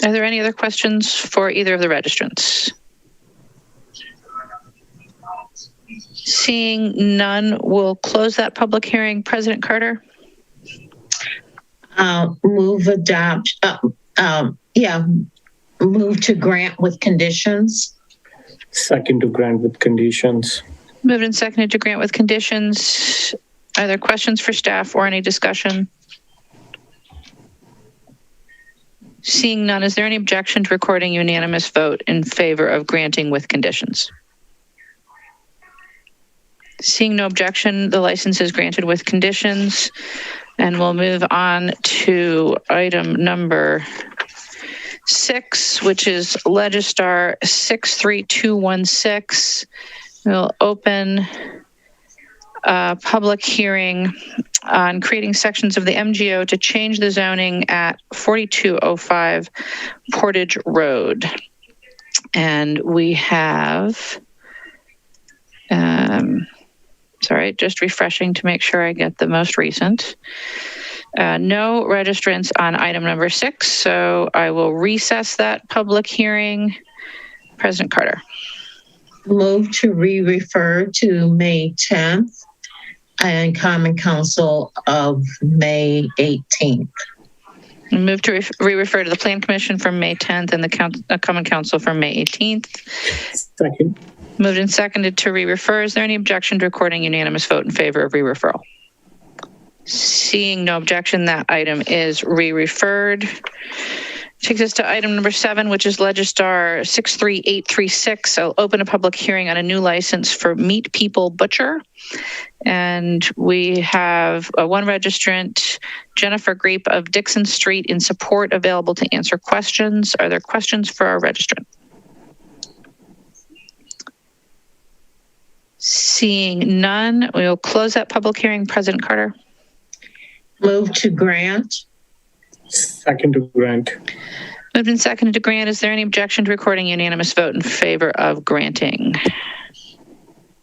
Are there any other questions for either of the registrants? Seeing none, we'll close that public hearing. President Carter? Move to grant with conditions. Second to grant with conditions. Moved and seconded to grant with conditions. Are there questions for staff or any discussion? Seeing none, is there any objection to recording unanimous vote in favor of granting with conditions? Seeing no objection, the license is granted with conditions, and we'll move on to item number 6, which is Legistar 63216. We'll open a public hearing on creating sections of the MGO to change the zoning at 4205 Portage Road. And we have, sorry, just refreshing to make sure I get the most recent. No registrants on item number 6, so I will recess that public hearing. President Carter. Move to re-refer to May 10th and Common Council of May 18th. Move to re-refer to the Plan Commission from May 10th and the Common Council from May 18th. Second. Moved and seconded to re-refer. Is there any objection to recording unanimous vote in favor of re-referral? Seeing no objection, that item is re-referred. Takes us to item number 7, which is Legistar 63836. I'll open a public hearing on a new license for Meat People Butcher. And we have one registrant, Jennifer Grape of Dixon Street, in support, available to answer questions. Are there questions for our registrant? Seeing none, we will close that public hearing. President Carter. Move to grant. Second to grant. Moved and seconded to grant. Is there any objection to recording unanimous vote in favor of granting?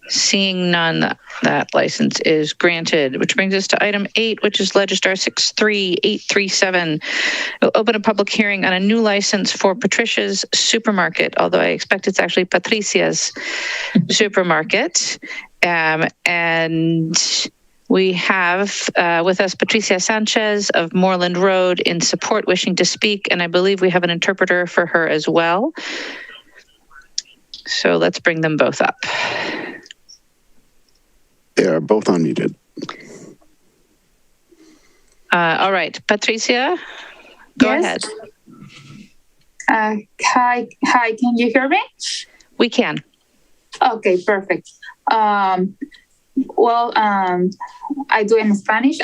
Seeing none, that license is granted, which brings us to item 8, which is Legistar 63837. We'll open a public hearing on a new license for Patricia's Supermarket, although I expect it's actually Patricia's Supermarket. And we have with us Patricia Sanchez of Moreland Road in support, wishing to speak, and I believe we have an interpreter for her as well. So let's bring them both up. They are both unmuted. All right, Patricia, go ahead. Hi, can you hear me? We can. Okay, perfect. I do in Spanish.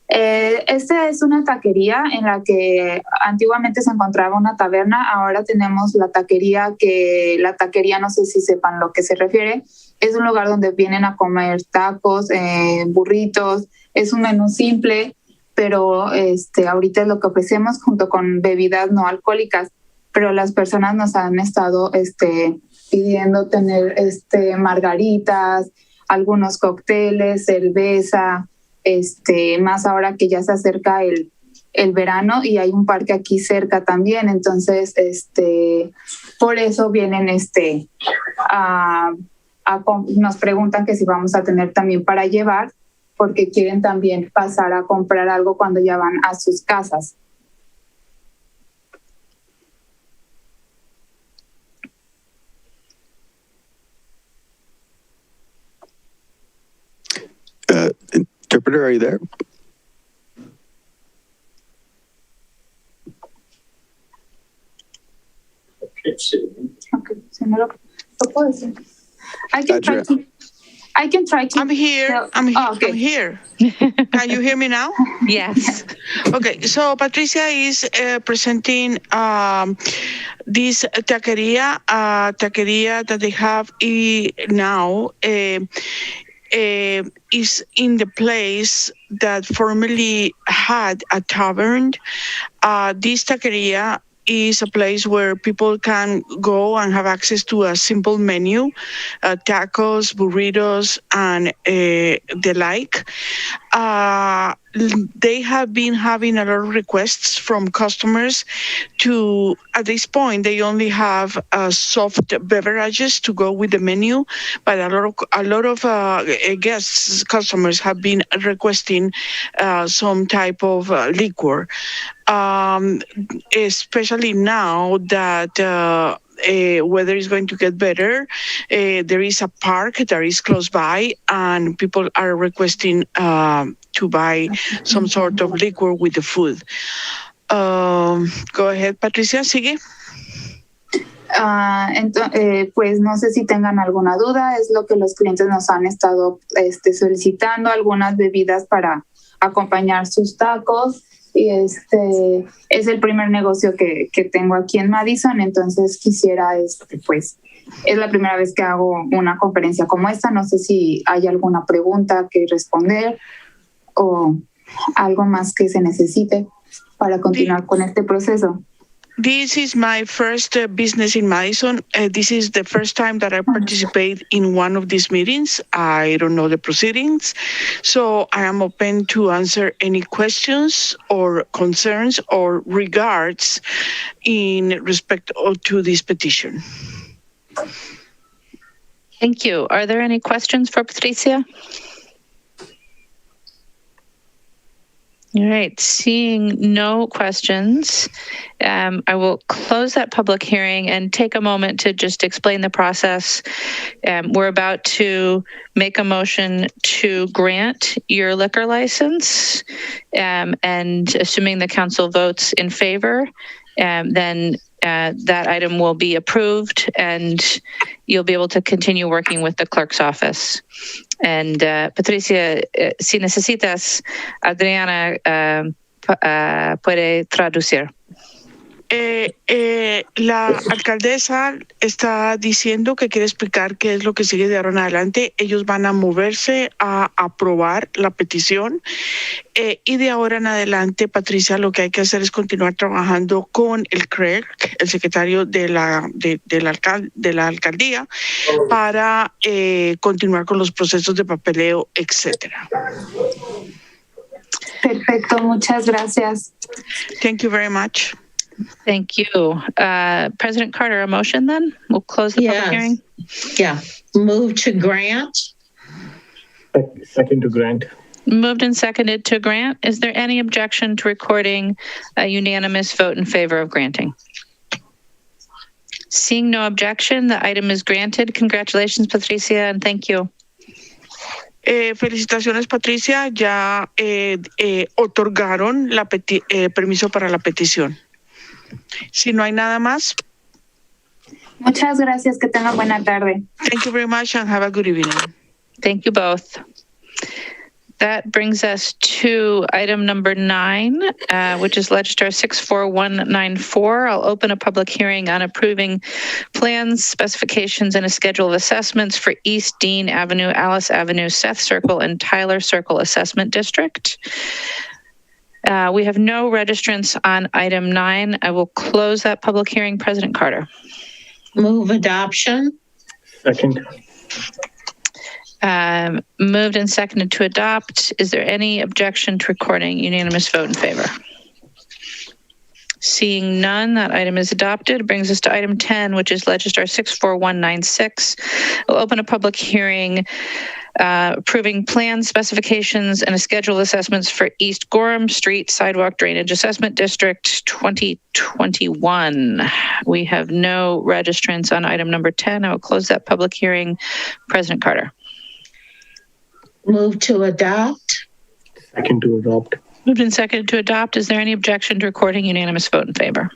Esta es una taquería en la que antiguamente se encontraba una taberna. Ahora tenemos la taquería, que la taquería, no sé si sepan lo que se refiere. Es un lugar donde vienen a comer tacos, burritos. Es un menú simple, pero ahorita es lo que ofrecemos junto con bebidas no alcohólicas. Pero las personas nos han estado pidiendo tener margaritas, algunos cócteles, cerveza, más ahora que ya se acerca el verano y hay un parque aquí cerca también. Entonces, por eso vienen nos preguntan que si vamos a tener también para llevar, porque quieren también pasar a comprar algo cuando ya van a sus casas. Interpreter, are you there? I can try to. I'm here. I'm here. Can you hear me now? Yes. Okay, so Patricia is presenting this taqueria that they have now. Is in the place that formerly had a tavern. This taqueria is a place where people can go and have access to a simple menu, tacos, burritos, and the like. They have been having a lot of requests from customers to, at this point, they only have soft beverages to go with the menu, but a lot of guests, customers have been requesting some type of liquor. Especially now that weather is going to get better, there is a park that is close by, and people are requesting to buy some sort of liquor with the food. Go ahead, Patricia, sigue. Pues no sé si tengan alguna duda, es lo que los clientes nos han estado solicitando, algunas bebidas para acompañar sus tacos. Y es el primer negocio que tengo aquí en Madison, entonces quisiera, pues, es la primera vez que hago una conferencia como esta, no sé si hay alguna pregunta que responder o algo más que se necesite para continuar con este proceso. This is my first business in Madison. This is the first time that I participate in one of these meetings. I don't know the proceedings, so I am open to answer any questions or concerns or regards in respect to this petition. Thank you. Are there any questions for Patricia? All right, seeing no questions, I will close that public hearing and take a moment to just explain the process. We're about to make a motion to grant your liquor license, and assuming the council votes in favor, then that item will be approved and you'll be able to continue working with the clerk's office. And Patricia, si necesitas, Adriana puede traducir. La alcaldesa está diciendo que quiere explicar qué es lo que sigue de ahora en adelante. Ellos van a moverse a aprobar la petición y de ahora en adelante, Patricia, lo que hay que hacer es continuar trabajando con el CREC, el secretario de la alcaldía, para continuar con los procesos de papeleo, etcétera. Perfecto, muchas gracias. Thank you very much. Thank you. President Carter, a motion then? We'll close the public hearing. Yeah. Move to grant. Second to grant. Moved and seconded to grant. Is there any objection to recording a unanimous vote in favor of granting? Seeing no objection, the item is granted. Congratulations, Patricia, and thank you. Felicitaciones, Patricia. Ya otorgaron permiso para la petición. Si no hay nada más. Muchas gracias. Que tengan buena tarde. Thank you very much and have a good evening. Thank you both. That brings us to item number 9, which is Legislature 64194. I'll open a public hearing on approving plans, specifications, and a schedule of assessments for East Dean Avenue, Alice Avenue, Seth Circle, and Tyler Circle Assessment District. We have no registrants on item 9. I will close that public hearing. President Carter. Move adoption. Second. Moved and seconded to adopt. Is there any objection to recording unanimous vote in favor? Seeing none, that item is adopted. It brings us to item 10, which is Legislature 64196. We'll open a public hearing approving plans, specifications, and a schedule of assessments for East Gorham Street Sidewalk Drainage Assessment District 2021. We have no registrants on item number 10. I will close that public hearing. President Carter. Move to adopt. Second to adopt. Moved and seconded to adopt. Is there any objection to recording unanimous vote in favor?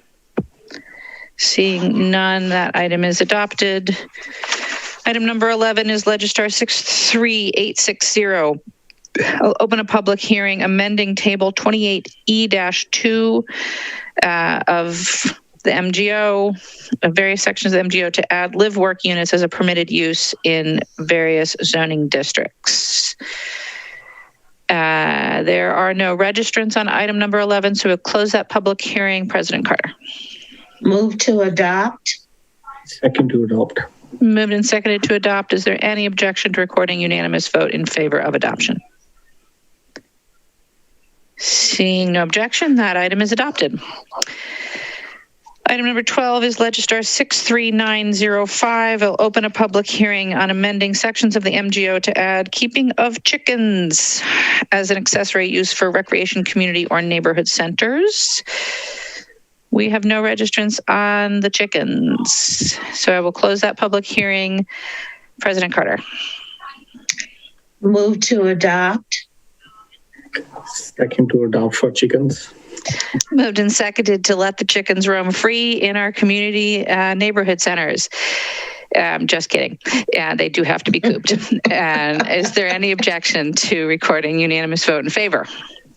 Seeing none, that item is adopted. Item number 11 is Legistar 63860. I'll open a public hearing amending Table 28E-2 of the MGO, of various sections of the MGO to add live work units as a permitted use in various zoning districts. There are no registrants on item number 11, so we'll close that public hearing. President Carter. Move to adopt. Second to adopt. Moved and seconded to adopt. Is there any objection to recording unanimous vote in favor of adoption? Seeing no objection, that item is adopted. Item number 12 is Legistar 63905. I'll open a public hearing on amending sections of the MGO to add keeping of chickens as an accessory use for recreation, community, or neighborhood centers. We have no registrants on the chickens, so I will close that public hearing. President Carter. Move to adopt. Second to adopt for chickens. Moved and seconded to let the chickens roam free in our community neighborhood centers. Just kidding. They do have to be cooped. And is there any objection to recording unanimous vote in favor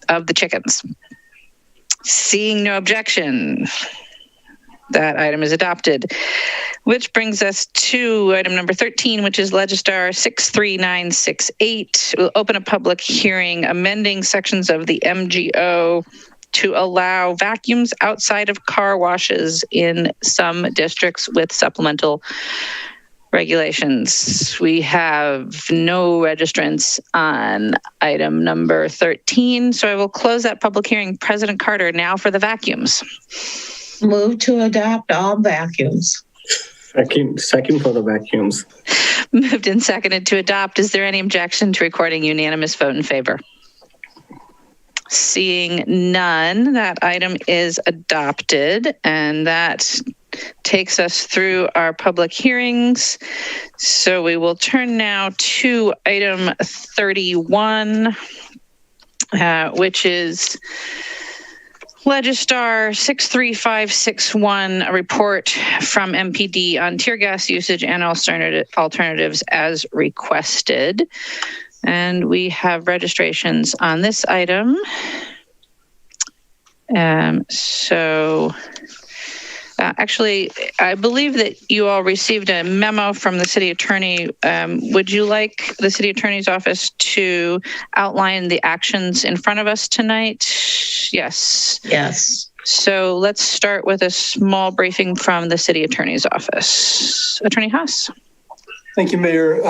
of the chickens? Seeing no objection, that item is adopted. Which brings us to item number 13, which is Legistar 63968. We'll open a public hearing amending sections of the MGO to allow vacuums outside of car washes in some districts with supplemental regulations. We have no registrants on item number 13, so I will close that public hearing. President Carter, now for the vacuums. Move to adopt all vacuums. Second for the vacuums. Moved and seconded to adopt. Is there any objection to recording unanimous vote in favor? Seeing none, that item is adopted, and that takes us through our public hearings. So we will turn now to item 31, which is Legistar 63561, a report from MPD on tear gas usage and alternatives as requested. And we have registrations on this item. Actually, I believe that you all received a memo from the city attorney. Would you like the city attorney's office to outline the actions in front of us tonight? Yes. Yes. So let's start with a small briefing from the city attorney's office. Attorney Haas. Thank you, Mayor.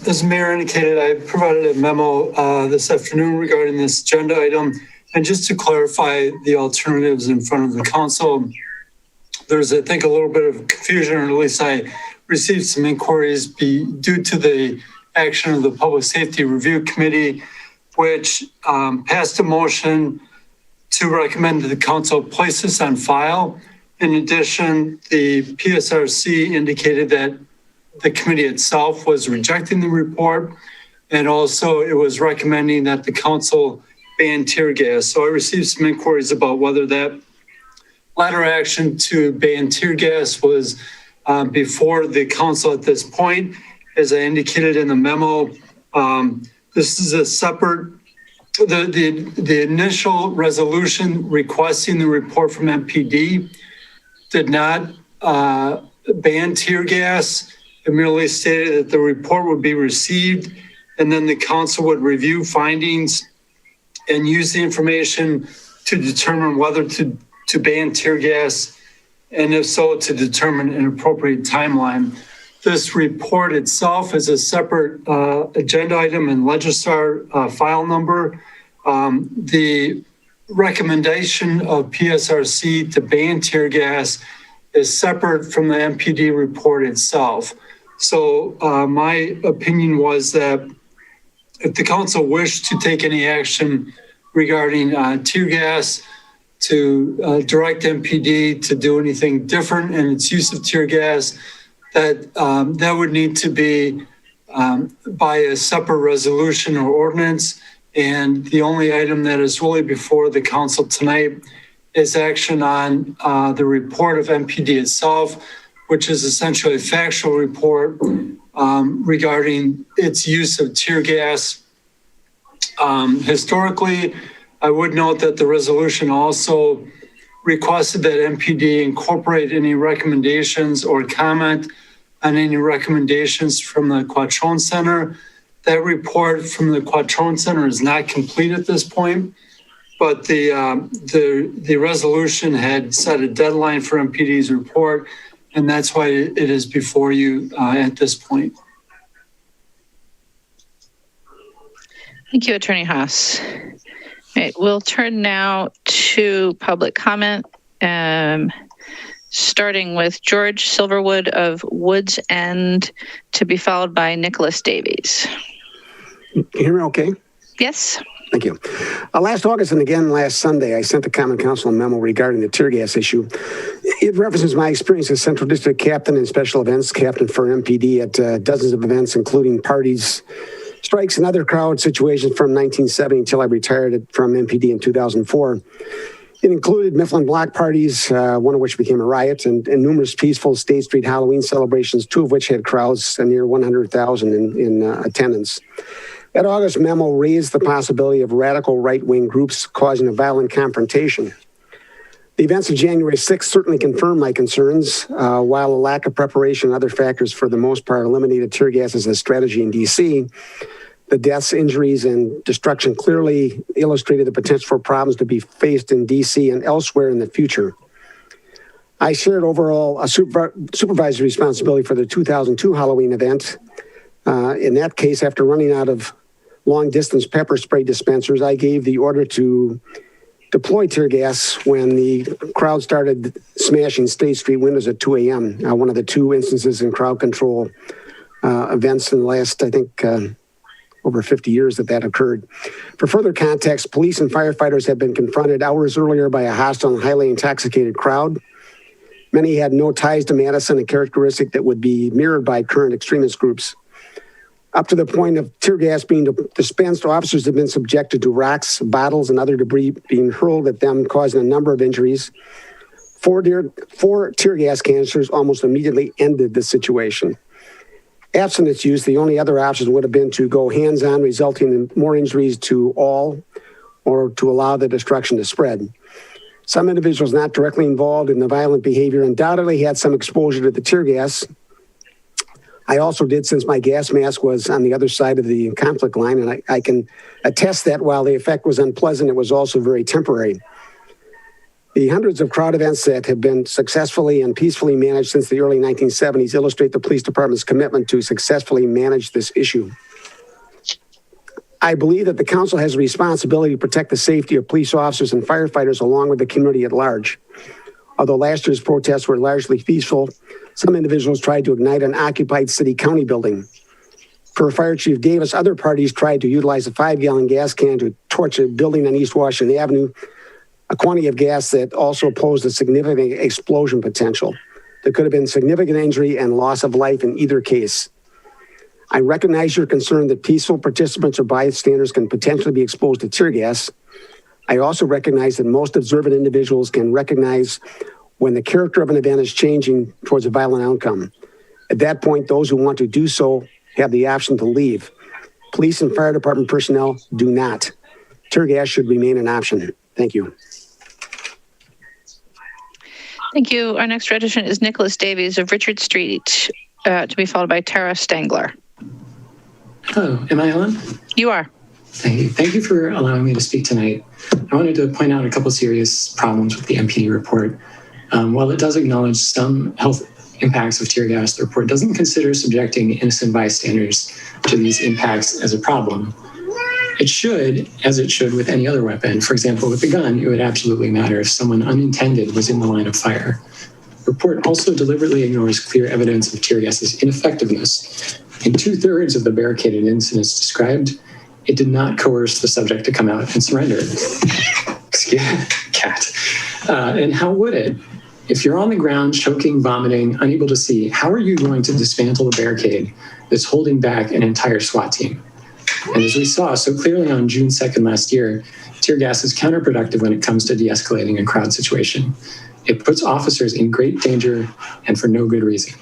As the Mayor indicated, I provided a memo this afternoon regarding this agenda item. And just to clarify the alternatives in front of the council, there's, I think, a little bit of confusion, or at least I received some inquiries due to the action of the Public Safety Review Committee, which passed a motion to recommend that the council place this on file. In addition, the PSRC indicated that the committee itself was rejecting the report, and also it was recommending that the council ban tear gas. So I received some inquiries about whether that latter action to ban tear gas was before the council at this point. As I indicated in the memo, this is a separate, the initial resolution requesting the report from MPD did not ban tear gas. It merely stated that the report would be received and then the council would review findings and use the information to determine whether to ban tear gas, and if so, to determine an appropriate timeline. This report itself is a separate agenda item and Legistar file number. The recommendation of PSRC to ban tear gas is separate from the MPD report itself. So my opinion was that if the council wished to take any action regarding tear gas, to direct MPD to do anything different in its use of tear gas, that would need to be by a separate resolution or ordinance. And the only item that is really before the council tonight is action on the report of MPD itself, which is essentially a factual report regarding its use of tear gas. Historically, I would note that the resolution also requested that MPD incorporate any recommendations or comment on any recommendations from the Quattrone Center. That report from the Quattrone Center is not complete at this point, but the resolution had set a deadline for MPD's report, and that's why it is before you at this point. Thank you, Attorney Haas. All right, we'll turn now to public comment, starting with George Silverwood of Woods End, to be followed by Nicholas Davies. Can you hear me okay? Yes. Thank you. Last August and again last Sunday, I sent the Common Council a memo regarding the tear gas issue. It references my experience as Central District Captain and Special Events Captain for MPD at dozens of events, including parties, strikes, and other crowd situations from 1970 until I retired from MPD in 2004. It included Mifflin block parties, one of which became a riot, and numerous peaceful State Street Halloween celebrations, two of which had crowds near 100,000 in attendance. That August memo raised the possibility of radical right-wing groups causing a violent confrontation. The events of January 6th certainly confirmed my concerns, while a lack of preparation and other factors for the most part eliminated tear gas as a strategy in D.C. The deaths, injuries, and destruction clearly illustrated the potential for problems to be faced in D.C. and elsewhere in the future. I shared overall a supervisory responsibility for the 2002 Halloween event. In that case, after running out of long-distance pepper spray dispensers, I gave the order to deploy tear gas when the crowd started smashing State Street windows at 2 a.m., one of the two instances in crowd control events in the last, I think, over 50 years that occurred. For further context, police and firefighters had been confronted hours earlier by a hostile and highly intoxicated crowd. Many had no ties to Madison, a characteristic that would be mirrored by current extremist groups. Up to the point of tear gas being dispensed, officers have been subjected to rocks, bottles, and other debris being hurled at them, causing a number of injuries. Four tear gas canisters almost immediately ended the situation. Absent its use, the only other option would have been to go hands-on, resulting in more injuries to all, or to allow the destruction to spread. Some individuals not directly involved in the violent behavior undoubtedly had some exposure to the tear gas. I also did, since my gas mask was on the other side of the conflict line, and I can attest that while the effect was unpleasant, it was also very temporary. The hundreds of crowd events that have been successfully and peacefully managed since the early 1970s illustrate the police department's commitment to successfully manage this issue. I believe that the council has a responsibility to protect the safety of police officers and firefighters along with the community at large. Although last year's protests were largely peaceful, some individuals tried to ignite an occupied city-county building. Per Fire Chief Davis, other parties tried to utilize a 5-gallon gas can to torch a building on East Washington Avenue, a quantity of gas that also posed a significant explosion potential. There could have been significant injury and loss of life in either case. I recognize your concern that peaceful participants or bystanders can potentially be exposed to tear gas. I also recognize that most observant individuals can recognize when the character of an event is changing towards a violent outcome. At that point, those who want to do so have the option to leave. Police and fire department personnel do not. Tear gas should remain an option. Thank you. Thank you. Our next registrant is Nicholas Davies of Richard Street, to be followed by Tara Stangler. Hello, am I on? You are. Thank you for allowing me to speak tonight. I wanted to point out a couple serious problems with the MPD report. While it does acknowledge some health impacts of tear gas, the report doesn't consider subjecting innocent bystanders to these impacts as a problem. It should, as it should with any other weapon. For example, with a gun, it would absolutely matter if someone unintended was in the line of fire. The report also deliberately ignores clear evidence of tear gas's ineffectiveness. In 2/3 of the barricaded incidents described, it did not coerce the subject to come out and surrender. Excuse me, cat. And how would it? If you're on the ground, choking, vomiting, unable to see, how are you going to dismantle a barricade that's holding back an entire SWAT team? And as we saw so clearly on June 2nd last year, tear gas is counterproductive when it comes to de-escalating a crowd situation. It puts officers in great danger and for no good reason.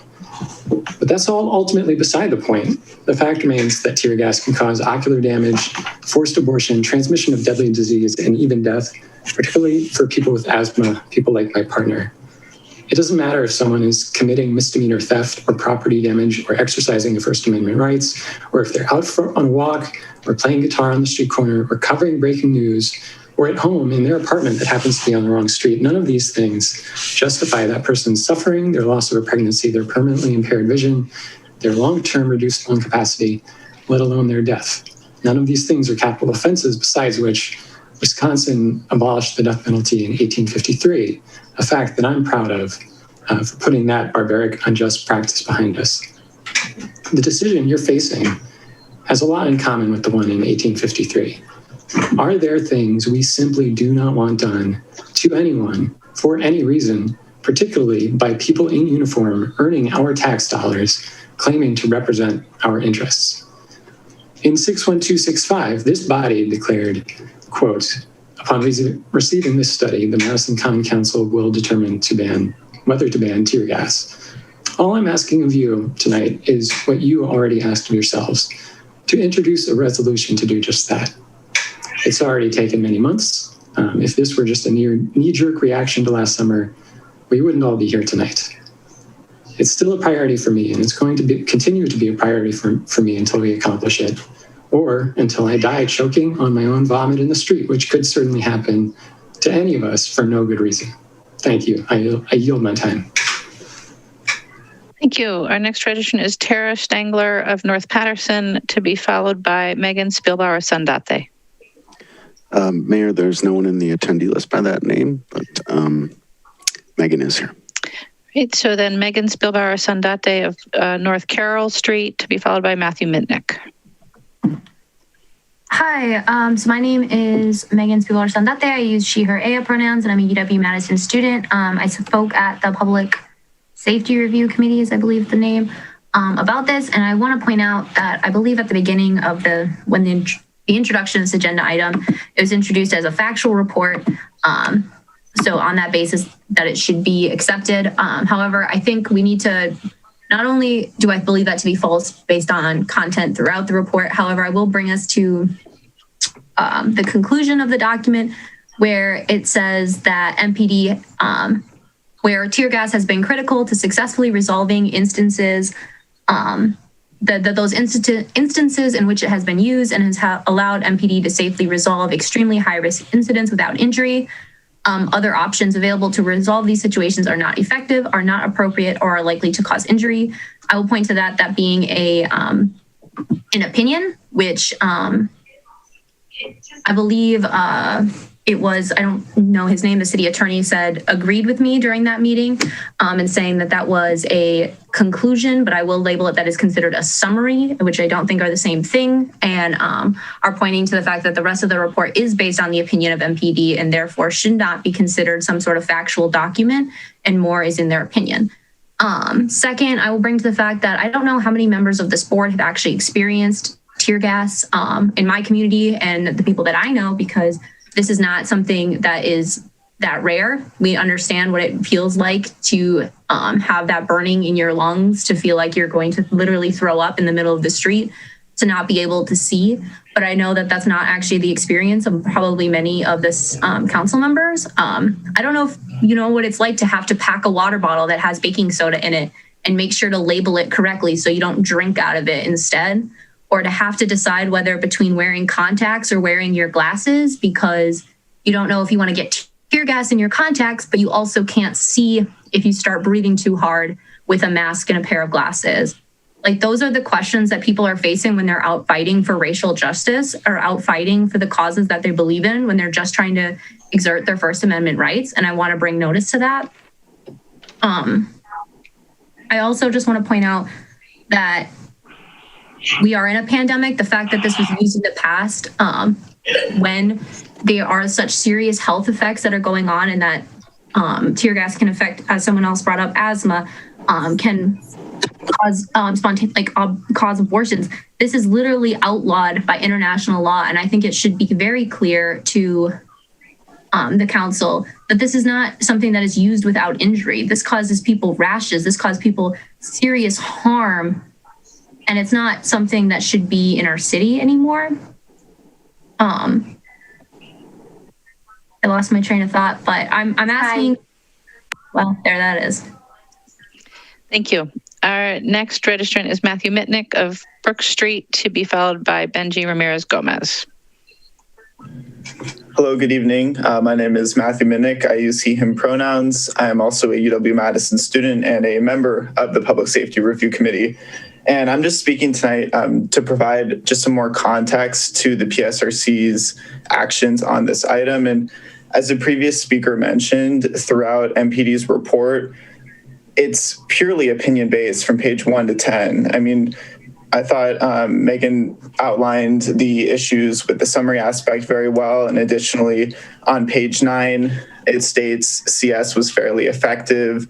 But that's all ultimately beside the point. The fact remains that tear gas can cause ocular damage, forced abortion, transmission of deadly disease, and even death, particularly for people with asthma, people like my partner. It doesn't matter if someone is committing misdemeanor theft or property damage or exercising the First Amendment rights, or if they're out on a walk or playing guitar on the street corner or covering breaking news, or at home in their apartment that happens to be on the wrong street. None of these things justify that person's suffering, their loss of a pregnancy, their permanently impaired vision, their long-term reduced lung capacity, let alone their death. None of these things are capital offenses, besides which Wisconsin abolished the death penalty in 1853, a fact that I'm proud of for putting that barbaric, unjust practice behind us. The decision you're facing has a lot in common with the one in 1853. Are there things we simply do not want done to anyone for any reason, particularly by people in uniform earning our tax dollars, claiming to represent our interests? In 61265, this body declared, quote, upon receiving this study, the Madison County Council will determine whether to ban tear gas. All I'm asking of you tonight is what you already asked of yourselves, to introduce a resolution to do just that. It's already taken many months. If this were just a knee-jerk reaction to last summer, we wouldn't all be here tonight. It's still a priority for me, and it's going to continue to be a priority for me until we accomplish it, or until I die choking on my own vomit in the street, which could certainly happen to any of us for no good reason. Thank you. I yield my time. Thank you. Our next registrant is Tara Stangler of North Patterson, to be followed by Megan Spielbauer Sandate. Mayor, there's no one in the attendee list by that name, but Megan is here. Right, so then Megan Spielbauer Sandate of North Carroll Street, to be followed by Matthew Mitnick. Hi, so my name is Megan Spielbauer Sandate. I use she, her, aya pronouns, and I'm a UW-Madison student. I spoke at the Public Safety Review Committee, is I believe the name, about this, and I want to point out that I believe at the beginning of when the introduction of this agenda item, it was introduced as a factual report. So on that basis that it should be accepted. However, I think we need to, not only do I believe that to be false based on content throughout the report, however, I will bring us to the conclusion of the document where it says that MPD, where tear gas has been critical to successfully resolving instances, those instances in which it has been used and has allowed MPD to safely resolve extremely high-risk incidents without injury. Other options available to resolve these situations are not effective, are not appropriate, or are likely to cause injury. I will point to that being an opinion, which I believe it was, I don't know his name, the city attorney said, agreed with me during that meeting and saying that was a conclusion, but I will label it that is considered a summary, which I don't think are the same thing, and are pointing to the fact that the rest of the report is based on the opinion of MPD and therefore should not be considered some sort of factual document, and more is in their opinion. Second, I will bring to the fact that I don't know how many members of this board have actually experienced tear gas in my community and the people that I know, because this is not something that is that rare. We understand what it feels like to have that burning in your lungs, to feel like you're going to literally throw up in the middle of the street, to not be able to see. But I know that that's not actually the experience of probably many of this council members. I don't know if you know what it's like to have to pack a water bottle that has baking soda in it and make sure to label it correctly so you don't drink out of it instead, or to have to decide whether between wearing contacts or wearing your glasses because you don't know if you want to get tear gas in your contacts, but you also can't see if you start breathing too hard with a mask and a pair of glasses. Like, those are the questions that people are facing when they're out fighting for racial justice or out fighting for the causes that they believe in, when they're just trying to exert their First Amendment rights. And I want to bring notice to that. I also just want to point out that we are in a pandemic. The fact that this was used in the past, when there are such serious health effects that are going on, and that tear gas can affect, as someone else brought up, asthma, can cause cause abortions. This is literally outlawed by international law, and I think it should be very clear to the council that this is not something that is used without injury. This causes people rashes. This causes people serious harm, and it's not something that should be in our city anymore. I lost my train of thought, but I'm asking. Well, there that is. Thank you. Our next registrant is Matthew Mitnick of Brook Street, to be followed by Benji Ramirez Gomez. Hello, good evening. My name is Matthew Mitnick. I use he, him pronouns. I am also a UW-Madison student and a member of the Public Safety Review Committee. And I'm just speaking tonight to provide just some more context to the PSRC's actions on this item. And as the previous speaker mentioned, throughout MPD's report, it's purely opinion-based from page 1 to 10. I mean, I thought Megan outlined the issues with the summary aspect very well. And additionally, on page 9, it states CS was fairly effective.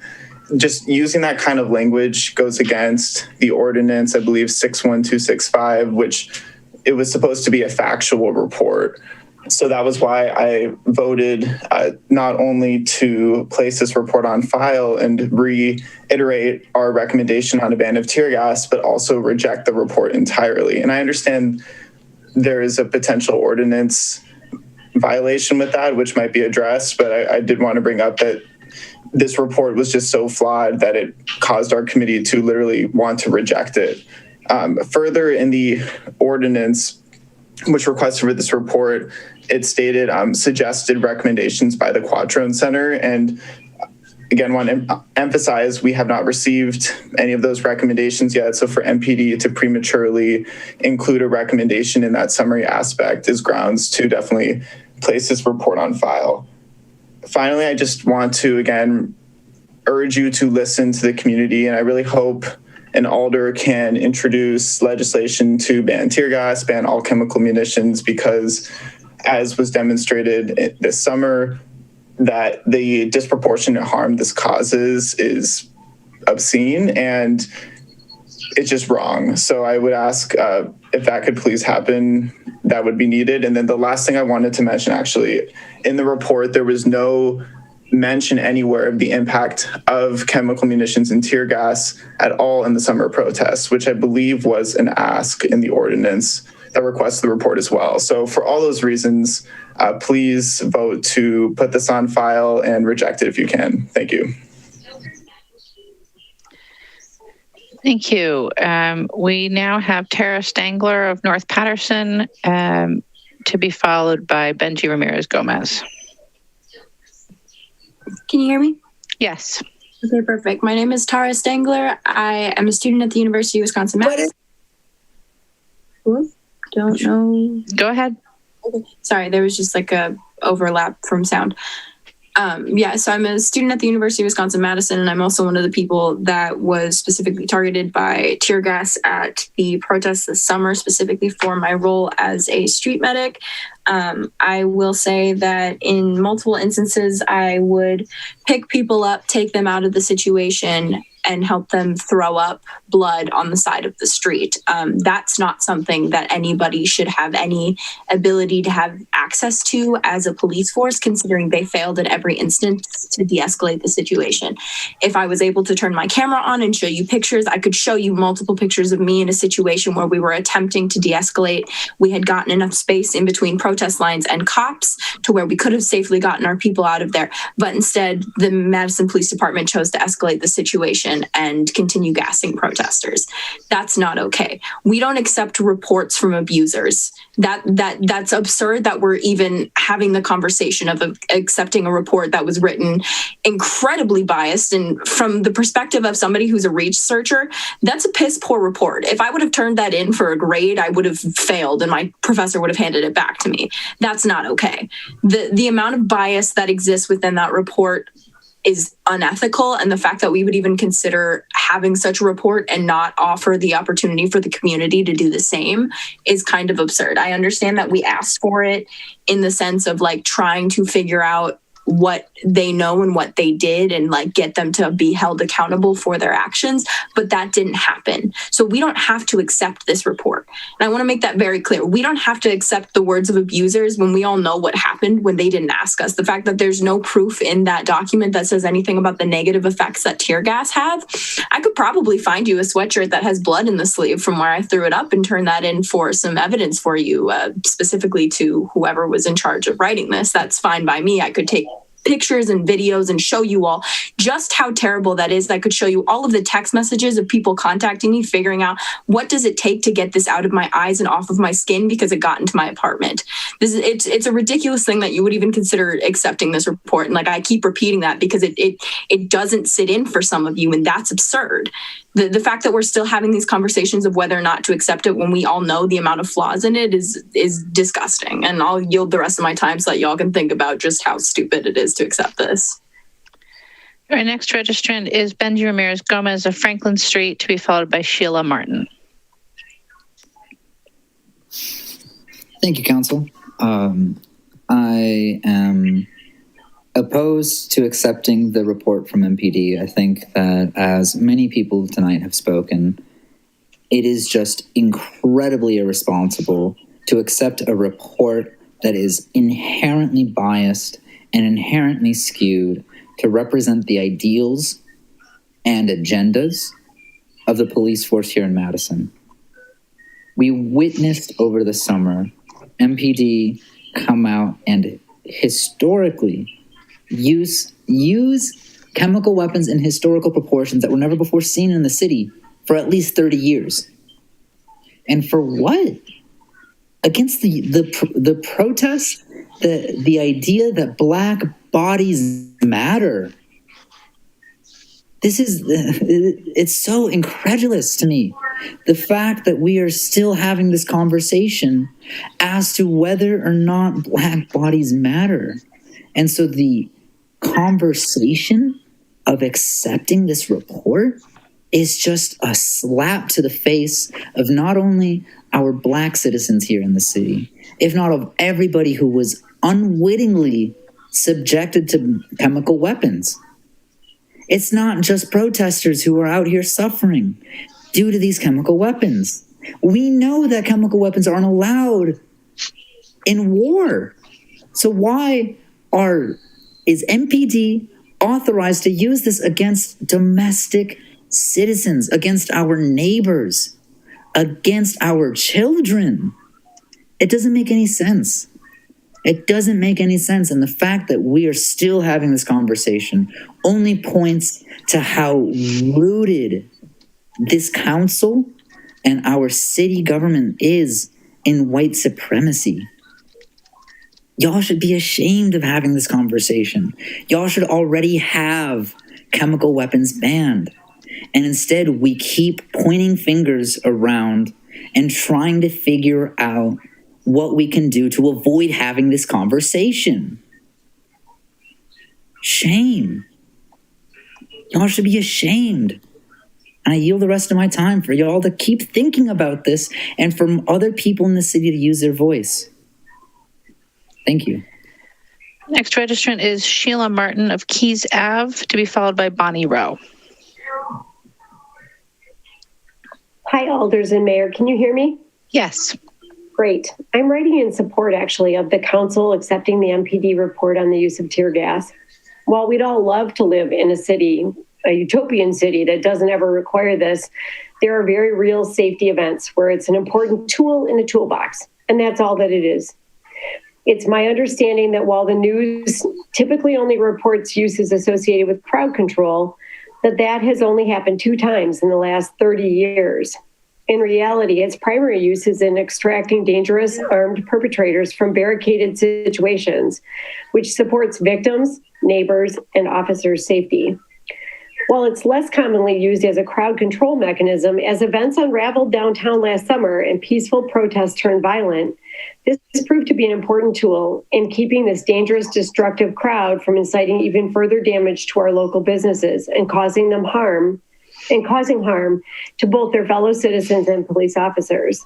Just using that kind of language goes against the ordinance, I believe 61265, which it was supposed to be a factual report. So that was why I voted not only to place this report on file and reiterate our recommendation on a ban of tear gas, but also reject the report entirely. And I understand there is a potential ordinance violation with that, which might be addressed, but I did want to bring up that this report was just so flawed that it caused our committee to literally want to reject it. Further in the ordinance, which requested for this report, it stated suggested recommendations by the Quattrone Center. And again, want to emphasize, we have not received any of those recommendations yet. So for MPD to prematurely include a recommendation in that summary aspect is grounds to definitely place this report on file. Finally, I just want to, again, urge you to listen to the community. And I really hope an alder can introduce legislation to ban tear gas, ban all chemical munitions, because as was demonstrated this summer, that the disproportionate harm this causes is obscene and it's just wrong. So I would ask if that could please happen, that would be needed. And then the last thing I wanted to mention, actually, in the report, there was no mention anywhere of the impact of chemical munitions and tear gas at all in the summer protests, which I believe was an ask in the ordinance that requests the report as well. So for all those reasons, please vote to put this on file and reject it if you can. Thank you. Thank you. We now have Tara Stangler of North Patterson to be followed by Benji Ramirez Gomez. Can you hear me? Yes. Okay, perfect. My name is Tara Stangler. I am a student at the University of Wisconsin-Madison. Don't know. Go ahead. Okay. Sorry, there was just like a overlap from sound. So I'm a student at the University of Wisconsin-Madison, and I'm also one of the people that was specifically targeted by tear gas at the protests this summer, specifically for my role as a street medic. I will say that in multiple instances, I would pick people up, take them out of the situation, and help them throw up blood on the side of the street. That's not something that anybody should have any ability to have access to as a police force, considering they failed at every instance to de-escalate the situation. If I was able to turn my camera on and show you pictures, I could show you multiple pictures of me in a situation where we were attempting to de-escalate. We had gotten enough space in between protest lines and cops to where we could have safely gotten our people out of there. But instead, the Madison Police Department chose to escalate the situation and continue gassing protesters. That's not okay. We don't accept reports from abusers. That's absurd that we're even having the conversation of accepting a report that was written incredibly biased. And from the perspective of somebody who's a researcher, that's a piss poor report. If I would have turned that in for a grade, I would have failed and my professor would have handed it back to me. That's not okay. The amount of bias that exists within that report is unethical. And the fact that we would even consider having such a report and not offer the opportunity for the community to do the same is kind of absurd. I understand that we asked for it in the sense of like trying to figure out what they know and what they did and like get them to be held accountable for their actions. But that didn't happen. So we don't have to accept this report. And I want to make that very clear. We don't have to accept the words of abusers when we all know what happened when they didn't ask us. The fact that there's no proof in that document that says anything about the negative effects that tear gas have. I could probably find you a sweatshirt that has blood in the sleeve from where I threw it up and turn that in for some evidence for you, specifically to whoever was in charge of writing this. That's fine by me. I could take pictures and videos and show you all just how terrible that is. I could show you all of the text messages of people contacting me, figuring out what does it take to get this out of my eyes and off of my skin because it got into my apartment. It's a ridiculous thing that you would even consider accepting this report. And like I keep repeating that because it doesn't sit in for some of you, and that's absurd. The fact that we're still having these conversations of whether or not to accept it when we all know the amount of flaws in it is disgusting. And I'll yield the rest of my time so that y'all can think about just how stupid it is to accept this. Our next registrant is Benji Ramirez Gomez of Franklin Street, to be followed by Sheila Martin. Thank you, Council. I am opposed to accepting the report from MPD. I think that, as many people tonight have spoken, it is just incredibly irresponsible to accept a report that is inherently biased and inherently skewed to represent the ideals and agendas of the police force here in Madison. We witnessed over the summer MPD come out and historically use chemical weapons in historical proportions that were never before seen in the city for at least 30 years. And for what? Against the protests, the idea that Black bodies matter. It's so incredulous to me. The fact that we are still having this conversation as to whether or not Black bodies matter. And so the conversation of accepting this report is just a slap to the face of not only our Black citizens here in the city, if not of everybody who was unwittingly subjected to chemical weapons. It's not just protesters who are out here suffering due to these chemical weapons. We know that chemical weapons aren't allowed in war. So why is MPD authorized to use this against domestic citizens, against our neighbors, against our children? It doesn't make any sense. It doesn't make any sense. And the fact that we are still having this conversation only points to how rooted this council and our city government is in white supremacy. Y'all should be ashamed of having this conversation. Y'all should already have chemical weapons banned. And instead, we keep pointing fingers around and trying to figure out what we can do to avoid having this conversation. Shame. Y'all should be ashamed. And I yield the rest of my time for y'all to keep thinking about this and for other people in the city to use their voice. Thank you. Next registrant is Sheila Martin of Keys Ave, to be followed by Bonnie Rowe. Hi, Alders and Mayor. Can you hear me? Yes. Great. I'm writing in support, actually, of the council accepting the MPD report on the use of tear gas. While we'd all love to live in a city, a utopian city that doesn't ever require this, there are very real safety events where it's an important tool in a toolbox, and that's all that it is. It's my understanding that while the news typically only reports uses associated with crowd control, that has only happened 2 times in the last 30 years. In reality, its primary use is in extracting dangerous armed perpetrators from barricaded situations, which supports victims, neighbors, and officers' safety. While it's less commonly used as a crowd control mechanism, as events unraveled downtown last summer and peaceful protests turned violent, this proved to be an important tool in keeping this dangerous, destructive crowd from inciting even further damage to our local businesses and causing harm to both their fellow citizens and police officers.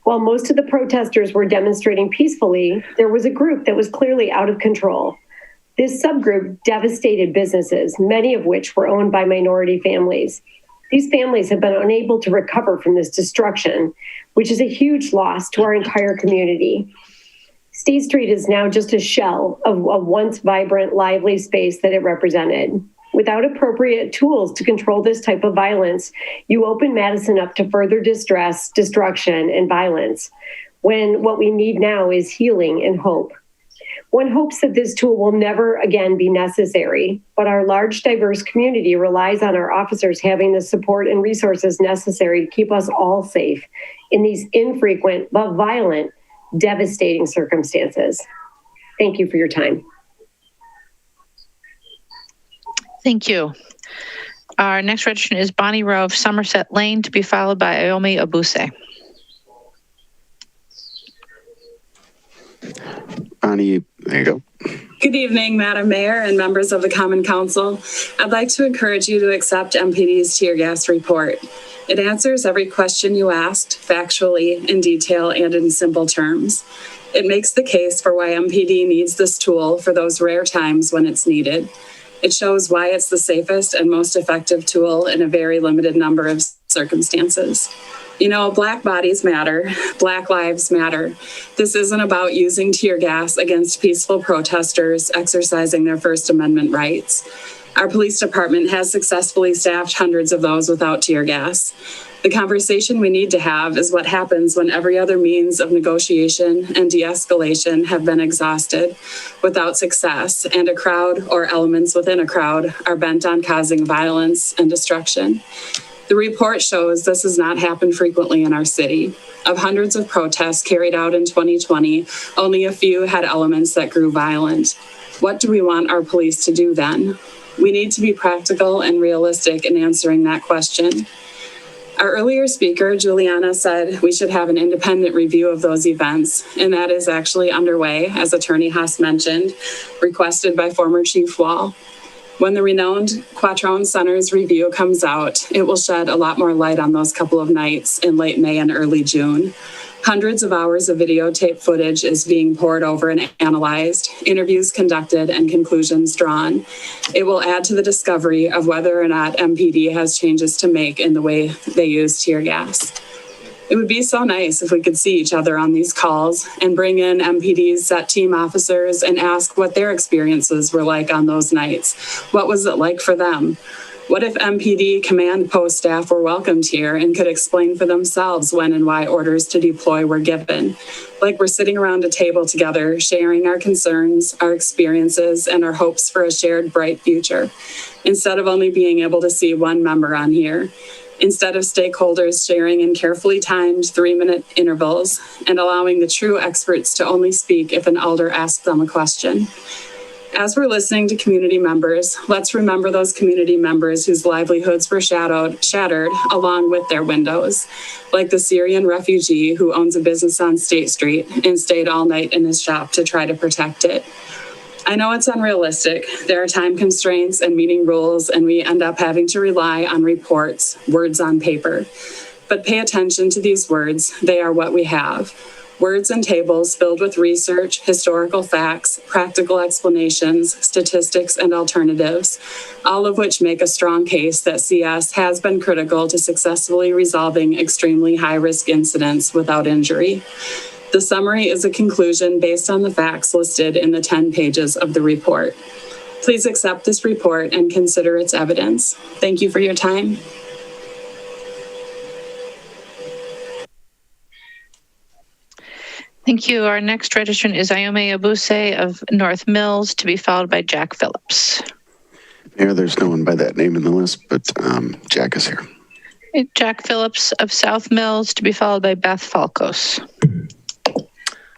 While most of the protesters were demonstrating peacefully, there was a group that was clearly out of control. This subgroup devastated businesses, many of which were owned by minority families. These families have been unable to recover from this destruction, which is a huge loss to our entire community. State Street is now just a shell of a once vibrant, lively space that it represented. Without appropriate tools to control this type of violence, you open Madison up to further distress, destruction, and violence, when what we need now is healing and hope. One hopes that this tool will never again be necessary, but our large, diverse community relies on our officers having the support and resources necessary to keep us all safe in these infrequent but violent, devastating circumstances. Thank you for your time. Thank you. Our next registrant is Bonnie Rowe of Somerset Lane, to be followed by Ayomi Abuse. Bonnie, there you go. Good evening, Madam Mayor and members of the Common Council. I'd like to encourage you to accept MPD's tear gas report. It answers every question you asked, factually, in detail, and in simple terms. It makes the case for why MPD needs this tool for those rare times when it's needed. It shows why it's the safest and most effective tool in a very limited number of circumstances. You know, Black bodies matter. Black lives matter. This isn't about using tear gas against peaceful protesters exercising their First Amendment rights. Our police department has successfully staffed hundreds of those without tear gas. The conversation we need to have is what happens when every other means of negotiation and de-escalation have been exhausted without success, and a crowd or elements within a crowd are bent on causing violence and destruction. The report shows this has not happened frequently in our city. Of hundreds of protests carried out in 2020, only a few had elements that grew violent. What do we want our police to do then? We need to be practical and realistic in answering that question. Our earlier speaker, Juliana, said we should have an independent review of those events, and that is actually underway, as Attorney Haas mentioned, requested by former Chief Wall. When the renowned Quattrone Center's review comes out, it will shed a lot more light on those couple of nights in late May and early June. Hundreds of hours of videotape footage is being poured over and analyzed, interviews conducted, and conclusions drawn. It will add to the discovery of whether or not MPD has changes to make in the way they use tear gas. It would be so nice if we could see each other on these calls and bring in MPD's set team officers and ask what their experiences were like on those nights. What was it like for them? What if MPD command post staff were welcomed here and could explain for themselves when and why orders to deploy were given? Like we're sitting around a table together, sharing our concerns, our experiences, and our hopes for a shared bright future, instead of only being able to see one member on here. Instead of stakeholders sharing in carefully timed 3-minute intervals and allowing the true experts to only speak if an elder asks them a question. As we're listening to community members, let's remember those community members whose livelihoods were shattered along with their windows, like the Syrian refugee who owns a business on State Street and stayed all night in his shop to try to protect it. I know it's unrealistic. There are time constraints and meeting rules, and we end up having to rely on reports, words on paper. But pay attention to these words. They are what we have. Words and tables filled with research, historical facts, practical explanations, statistics, and alternatives, all of which make a strong case that CS has been critical to successfully resolving extremely high-risk incidents without injury. The summary is a conclusion based on the facts listed in the 10 pages of the report. Please accept this report and consider its evidence. Thank you for your time. Thank you. Our next registrant is Ayomi Abuse of North Mills, to be followed by Jack Phillips. Mayor, there's no one by that name in the list, but Jack is here. Jack Phillips of South Mills, to be followed by Beth Falcos.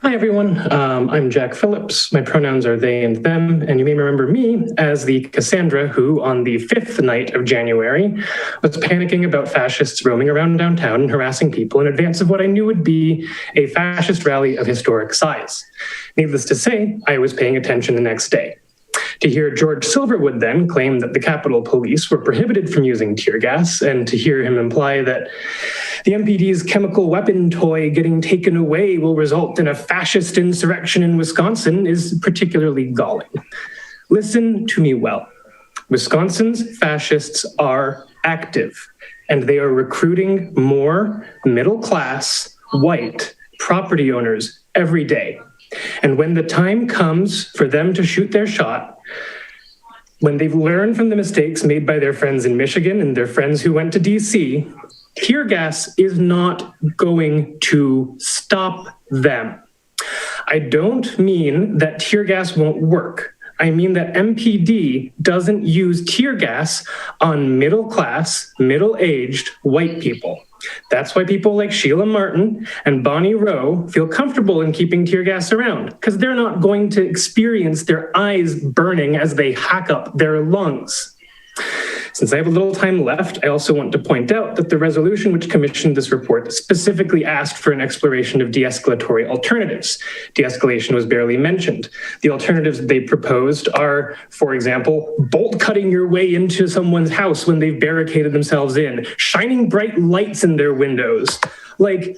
Hi, everyone. I'm Jack Phillips. My pronouns are they and them, and you may remember me as the Cassandra who, on the 5th night of January, was panicking about fascists roaming around downtown and harassing people in advance of what I knew would be a fascist rally of historic size. Needless to say, I was paying attention the next day. To hear George Silverwood then claim that the Capitol Police were prohibited from using tear gas, and to hear him imply that the MPD's chemical weapon toy getting taken away will result in a fascist insurrection in Wisconsin is particularly galling. Listen to me well. Wisconsin's fascists are active, and they are recruiting more middle-class, white property owners every day. And when the time comes for them to shoot their shot, when they've learned from the mistakes made by their friends in Michigan and their friends who went to DC, tear gas is not going to stop them. I don't mean that tear gas won't work. I mean that MPD doesn't use tear gas on middle-class, middle-aged white people. That's why people like Sheila Martin and Bonnie Rowe feel comfortable in keeping tear gas around, because they're not going to experience their eyes burning as they hack up their lungs. Since I have a little time left, I also want to point out that the resolution which commissioned this report specifically asked for an exploration of de-escalatory alternatives. De-escalation was barely mentioned. The alternatives they proposed are, for example, bolt cutting your way into someone's house when they've barricaded themselves in, shining bright lights in their windows. Like,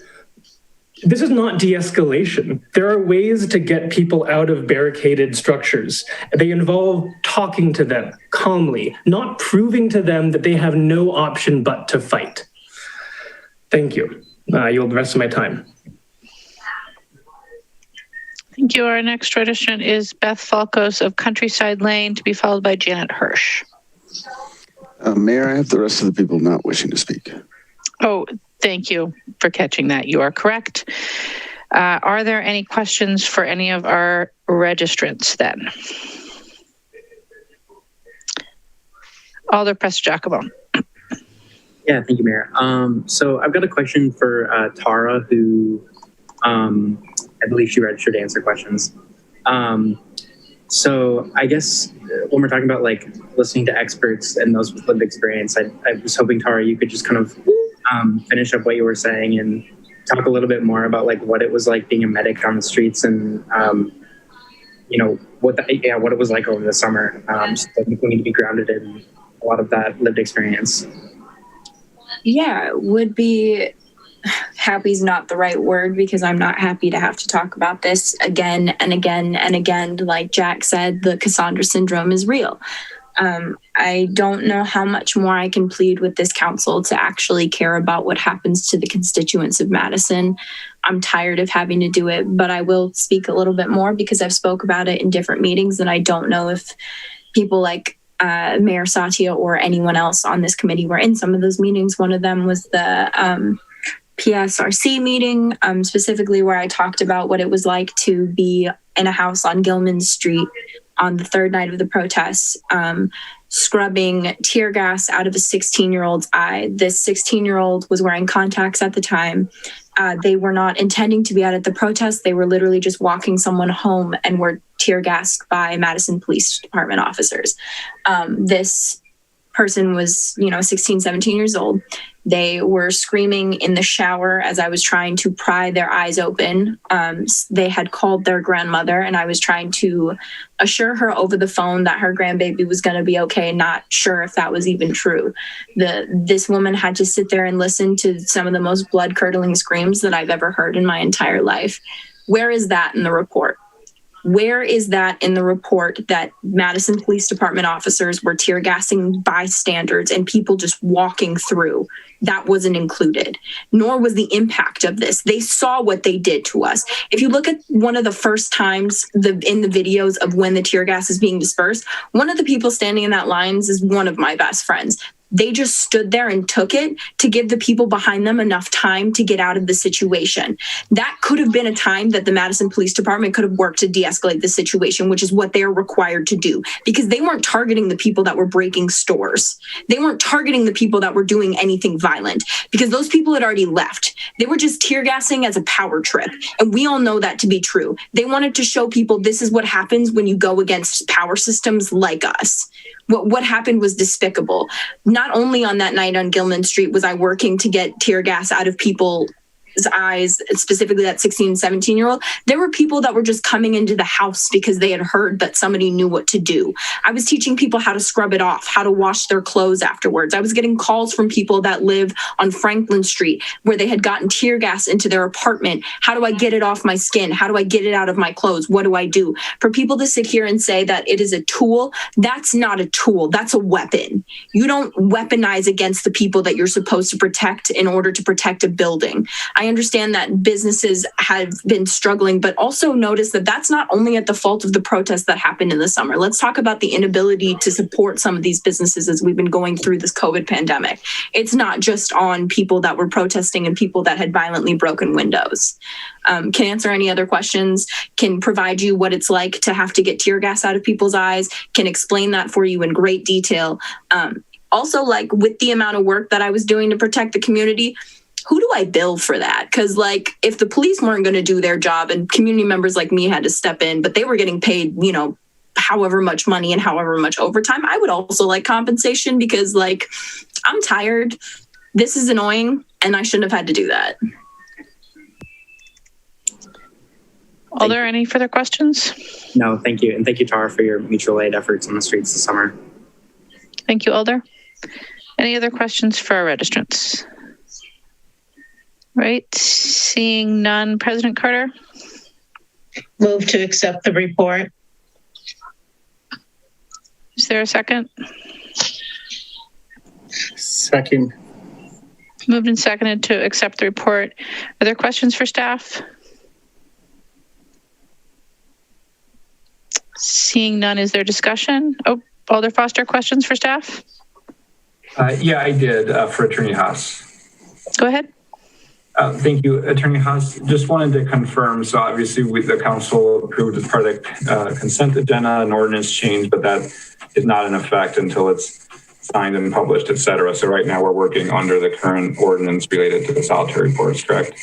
this is not de-escalation. There are ways to get people out of barricaded structures. They involve talking to them calmly, not proving to them that they have no option but to fight. Thank you. I yield the rest of my time. Thank you. Our next registrant is Beth Falkos of Countryside Lane, to be followed by Janet Hirsch. Mayor, I have the rest of the people not wishing to speak. Oh, thank you for catching that. You are correct. Are there any questions for any of our registrants then? Alder Prestigiacomo. Yeah, thank you, Mayor. So I've got a question for Tara, who I believe she registered to answer questions. So I guess when we're talking about like listening to experts and those with lived experience, I was hoping, Tara, you could just kind of finish up what you were saying and talk a little bit more about like what it was like being a medic on the streets and you know what it was like over the summer. So I think we need to be grounded in a lot of that lived experience. Yeah, would be happy is not the right word, because I'm not happy to have to talk about this again and again and again. Like Jack said, the Cassandra syndrome is real. I don't know how much more I can plead with this council to actually care about what happens to the constituents of Madison. I'm tired of having to do it, but I will speak a little bit more because I've spoke about it in different meetings, and I don't know if people like Mayor Satya or anyone else on this committee were in some of those meetings. One of them was the PSRC meeting, specifically where I talked about what it was like to be in a house on Gilman Street on the third night of the protests, scrubbing tear gas out of a 16-year-old's eye. This 16-year-old was wearing contacts at the time. They were not intending to be out at the protest. They were literally just walking someone home and were tear gassed by Madison Police Department officers. This person was, 16, 17 years old. They were screaming in the shower as I was trying to pry their eyes open. They had called their grandmother, and I was trying to assure her over the phone that her grandbaby was going to be okay, not sure if that was even true. This woman had to sit there and listen to some of the most blood-curdling screams that I've ever heard in my entire life. Where is that in the report? Where is that in the report that Madison Police Department officers were tear gassing bystanders and people just walking through? That wasn't included, nor was the impact of this. They saw what they did to us. If you look at one of the first times in the videos of when the tear gas is being dispersed, one of the people standing in that lines is one of my best friends. They just stood there and took it to give the people behind them enough time to get out of the situation. That could have been a time that the Madison Police Department could have worked to de-escalate the situation, which is what they are required to do, because they weren't targeting the people that were breaking stores. They weren't targeting the people that were doing anything violent, because those people had already left. They were just tear gassing as a power trip. And we all know that to be true. They wanted to show people this is what happens when you go against power systems like us. What happened was despicable. Not only on that night on Gilman Street was I working to get tear gas out of people eyes, specifically that 16, 17-year-old, there were people that were just coming into the house because they had heard that somebody knew what to do. I was teaching people how to scrub it off, how to wash their clothes afterwards. I was getting calls from people that live on Franklin Street where they had gotten tear gas into their apartment. How do I get it off my skin? How do I get it out of my clothes? What do I do? For people to sit here and say that it is a tool, that's not a tool. That's a weapon. You don't weaponize against the people that you're supposed to protect in order to protect a building. I understand that businesses have been struggling, but also notice that that's not only at the fault of the protests that happened in the summer. Let's talk about the inability to support some of these businesses as we've been going through this COVID pandemic. It's not just on people that were protesting and people that had violently broken windows. Can answer any other questions, can provide you what it's like to have to get tear gas out of people's eyes, can explain that for you in great detail. Also, like with the amount of work that I was doing to protect the community, who do I bill for that? Because like if the police weren't going to do their job and community members like me had to step in, but they were getting paid, you know, however much money and however much overtime, I would also like compensation because like I'm tired. This is annoying and I shouldn't have had to do that. Are there any further questions? No, thank you. And thank you, Tara, for your mutual aid efforts on the streets this summer. Thank you, Alder. Any other questions for our registrants? Right, seeing none. President Carter? Move to accept the report. Is there a second? Second. Moved and seconded to accept the report. Are there questions for staff? Seeing none, is there discussion? Oh, Alder Foster, questions for staff? Yeah, I did for Attorney Haas. Go ahead. Thank you, Attorney Haas. Just wanted to confirm, so obviously the council approved as part of the consent agenda an ordinance change, but that is not in effect until it's signed and published, et cetera. So right now we're working under the current ordinance related to the solitary reports, correct?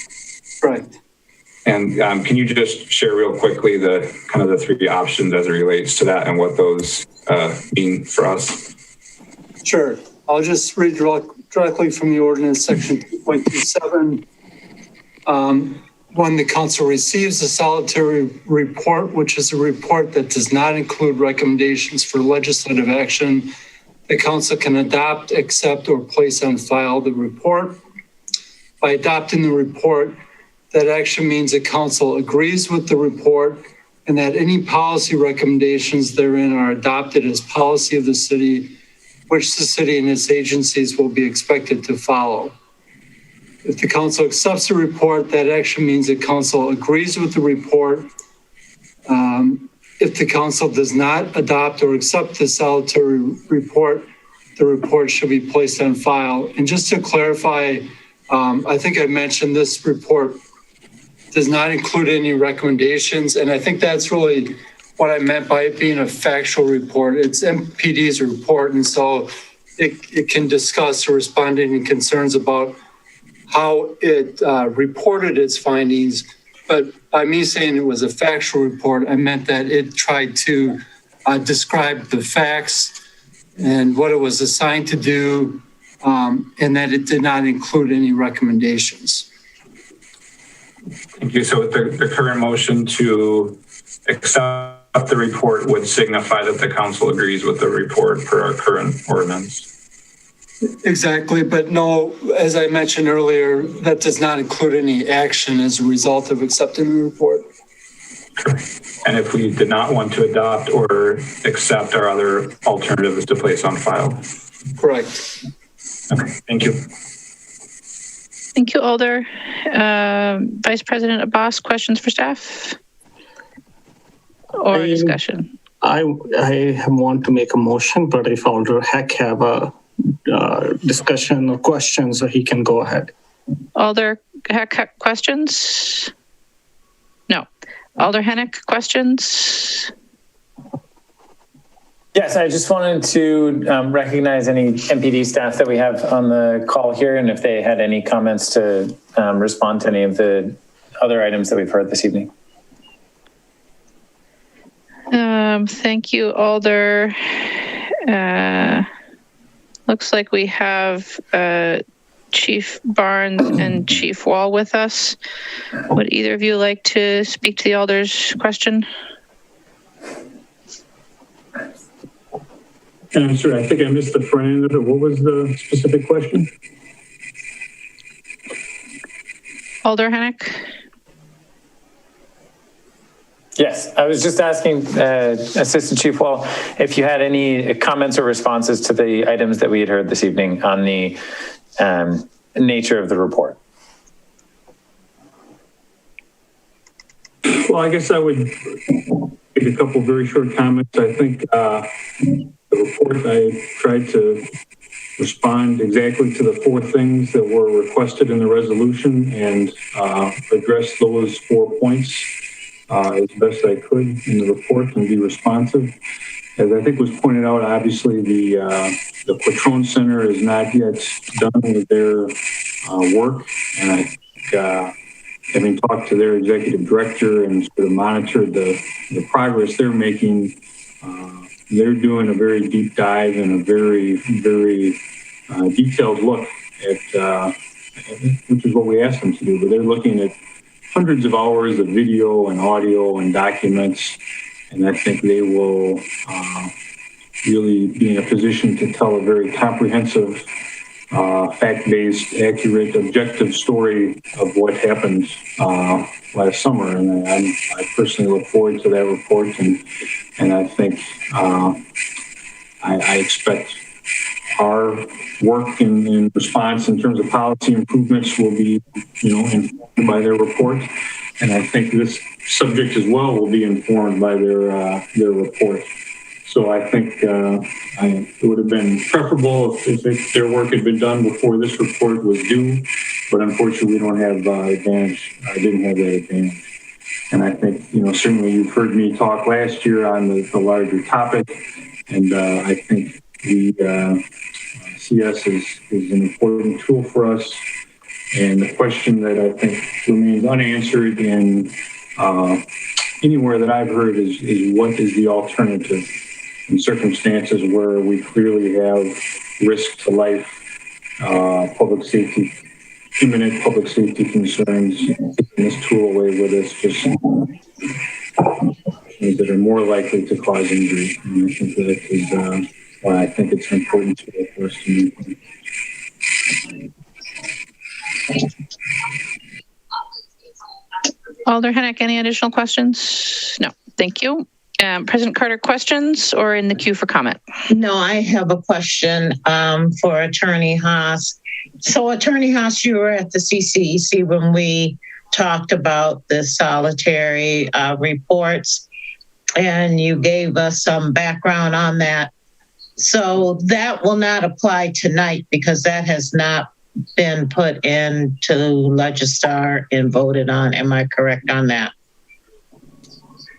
Correct. And can you just share real quickly the kind of the three options as it relates to that and what those mean for us? Sure. I'll just read directly from the ordinance, section 2.27. When the council receives a solitary report, which is a report that does not include recommendations for legislative action, the council can adopt, accept, or place on file the report. By adopting the report, that action means the council agrees with the report and that any policy recommendations therein are adopted as policy of the city, which the city and its agencies will be expected to follow. If the council accepts the report, that action means the council agrees with the report. If the council does not adopt or accept the solitary report, the report should be placed on file. And just to clarify, I think I mentioned this report does not include any recommendations. And I think that's really what I meant by it being a factual report. It's MPD's report. And so it can discuss or respond to any concerns about how it reported its findings. But by me saying it was a factual report, I meant that it tried to describe the facts and what it was assigned to do, and that it did not include any recommendations. Thank you. So the current motion to accept the report would signify that the council agrees with the report per our current ordinance. Exactly. But no, as I mentioned earlier, that does not include any action as a result of accepting the report. Correct. And if we did not want to adopt or accept, our other alternatives to place on file. Correct. Okay. Thank you. Thank you, Alder. Vice President Abbas, questions for staff or discussion? I want to make a motion, but if Alder Heck have a discussion or questions, so he can go ahead. Alder Heck, questions? No. Alder Hennick, questions? Yes, I just wanted to recognize any MPD staff that we have on the call here, and if they had any comments to respond to any of the other items that we've heard this evening. Thank you, Alder. Looks like we have Chief Barnes and Chief Wall with us. Would either of you like to speak to the Alder's question? I'm sorry, I think I missed the front end of it. What was the specific question? Alder Hennick? Yes, I was just asking Assistant Chief Wall if you had any comments or responses to the items that we had heard this evening on the nature of the report. Well, I guess I would make a couple very short comments. I think the report, I tried to respond exactly to the 4 things that were requested in the resolution and address those 4 points as best I could in the report and be responsive. As I think was pointed out, obviously the Quattrone Center is not yet done with their work, and I think having talked to their executive director and sort of monitored the progress they're making, they're doing a very deep dive and a very, very detailed look at, which is what we asked them to do, but they're looking at hundreds of hours of video and audio and documents, and I think they will really be in a position to tell a very comprehensive, fact-based, accurate, objective story of what happened last summer. And I personally look forward to that report, and I think I expect our work in response in terms of policy improvements will be, informed by their report. And I think this subject as well will be informed by their report. So I think it would have been preferable if their work had been done before this report was due, but unfortunately we don't have advantage. I didn't have that advantage. And I think, certainly you've heard me talk last year on the larger topic, and I think the CS is an important tool for us. And the question that I think remains unanswered in anywhere that I've heard is what is the alternative in circumstances where we clearly have risk to life, public safety, imminent public safety concerns, taking this tool away with us just that are more likely to cause injury. And I think that is why I think it's an important tool for us to use. Alder Hennick, any additional questions? No, thank you. President Carter, questions or in the queue for comment? No, I have a question for Attorney Haas. So Attorney Haas, you were at the CCEC when we talked about the solitary reports, and you gave us some background on that. So that will not apply tonight because that has not been put into Legistar and voted on. Am I correct on that?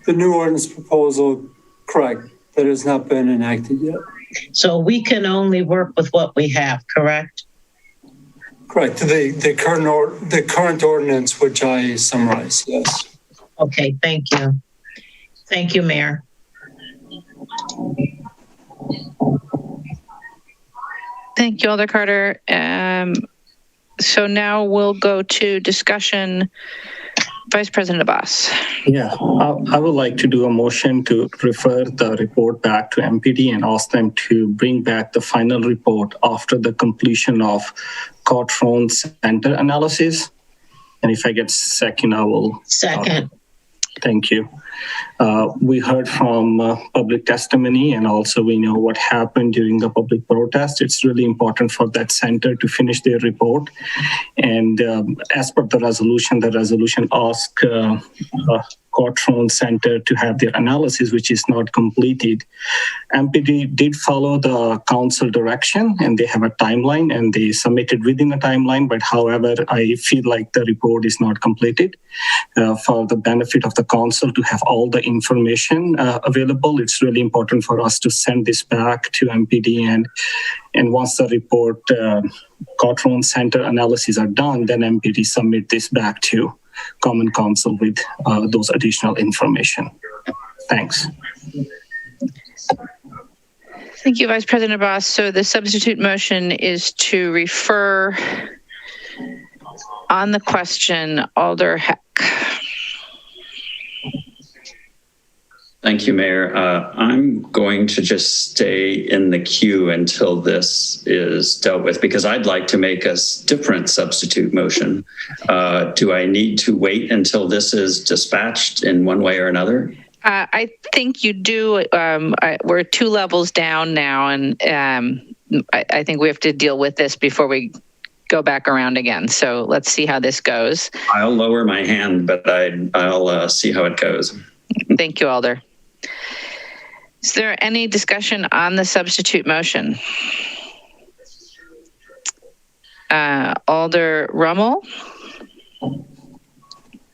The new ordinance proposal, correct, that has not been enacted yet. So we can only work with what we have, correct? Correct. The current ordinance, which I summarized, yes. Okay, thank you. Thank you, Mayor. Thank you, Alder Carter. So now we'll go to discussion. Vice President Abbas. Yeah, I would like to do a motion to refer the report back to MPD and ask them to bring back the final report after the completion of Quattrone Center analysis. And if I get second, I will. Second. Thank you. We heard from public testimony, and also we know what happened during the public protest. It's really important for that center to finish their report. And as per the resolution asks Quattrone Center to have their analysis, which is not completed. MPD did follow the council direction, and they have a timeline, and they submitted within a timeline. But however, I feel like the report is not completed. For the benefit of the council to have all the information available, it's really important for us to send this back to MPD, and once the report Quattrone Center analysis are done, then MPD submit this back to Common Council with those additional information. Thanks. Thank you, Vice President Abbas. So the substitute motion is to refer On the question, Alder Heck. Thank you, Mayor. I'm going to just stay in the queue until this is dealt with because I'd like to make a different substitute motion. Do I need to wait until this is dispatched in one way or another? I think you do. We're 2 levels down now, and I think we have to deal with this before we go back around again. So let's see how this goes. I'll lower my hand, but I'll see how it goes. Thank you, Alder. Is there any discussion on the substitute motion? Alder Rummel.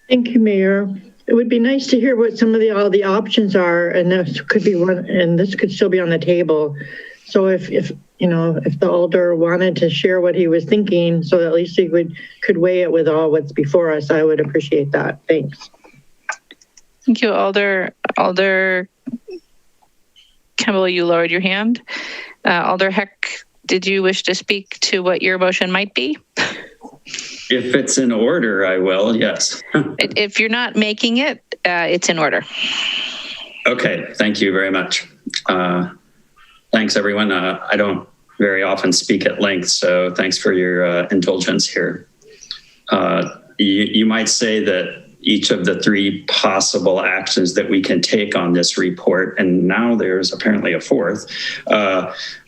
Thank you, Mayor. It would be nice to hear what some of all the options are, and this could be one, and this could still be on the table. So if the alder wanted to share what he was thinking, so that at least he could weigh it with all what's before us, I would appreciate that. Thanks. Thank you, Alder. Alder Campbell, you lowered your hand. Alder Heck, did you wish to speak to what your motion might be? If it's in order, I will, yes. If you're not making it, it's in order. Okay, thank you very much. Thanks, everyone. I don't very often speak at length, so thanks for your indulgence here. You might say that each of the 3 possible actions that we can take on this report, and now there's apparently a 4th,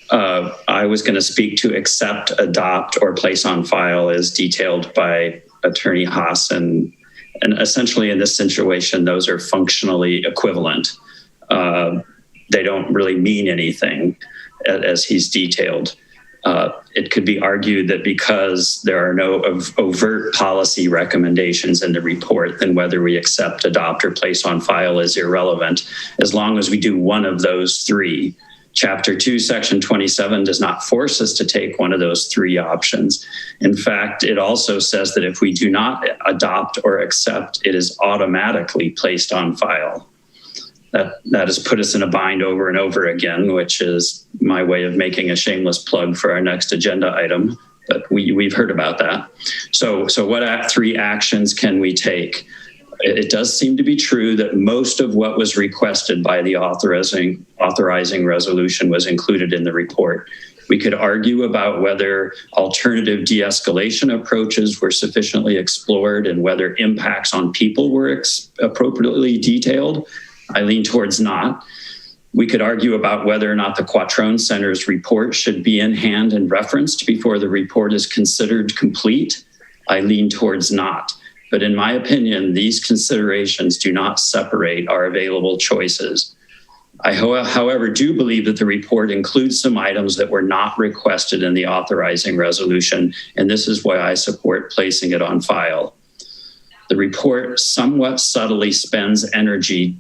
I was going to speak to accept, adopt, or place on file as detailed by Attorney Haas. And essentially in this situation, those are functionally equivalent. They don't really mean anything as he's detailed. It could be argued that because there are no overt policy recommendations in the report, then whether we accept, adopt, or place on file is irrelevant, as long as we do one of those 3. Chapter 2, Section 27 does not force us to take one of those 3 options. In fact, it also says that if we do not adopt or accept, it is automatically placed on file. That has put us in a bind over and over again, which is my way of making a shameless plug for our next agenda item. But we've heard about that. So what 3 actions can we take? It does seem to be true that most of what was requested by the authorizing resolution was included in the report. We could argue about whether alternative de-escalation approaches were sufficiently explored and whether impacts on people were appropriately detailed. I lean towards not. We could argue about whether or not the Quattrone Center's report should be in hand and referenced before the report is considered complete. I lean towards not. But in my opinion, these considerations do not separate our available choices. I, however, do believe that the report includes some items that were not requested in the authorizing resolution, and this is why I support placing it on file. The report somewhat subtly spends energy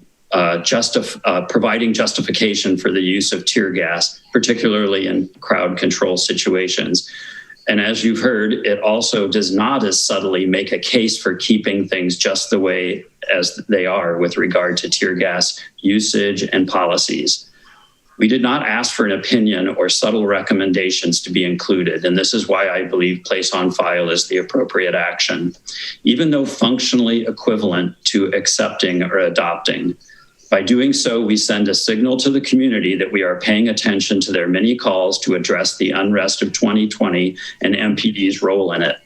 providing justification for the use of tear gas, particularly in crowd control situations. And as you've heard, it also does not as subtly make a case for keeping things just the way as they are with regard to tear gas usage and policies. We did not ask for an opinion or subtle recommendations to be included, and this is why I believe place on file is the appropriate action, even though functionally equivalent to accepting or adopting. By doing so, we send a signal to the community that we are paying attention to their many calls to address the unrest of 2020 and MPD's role in it.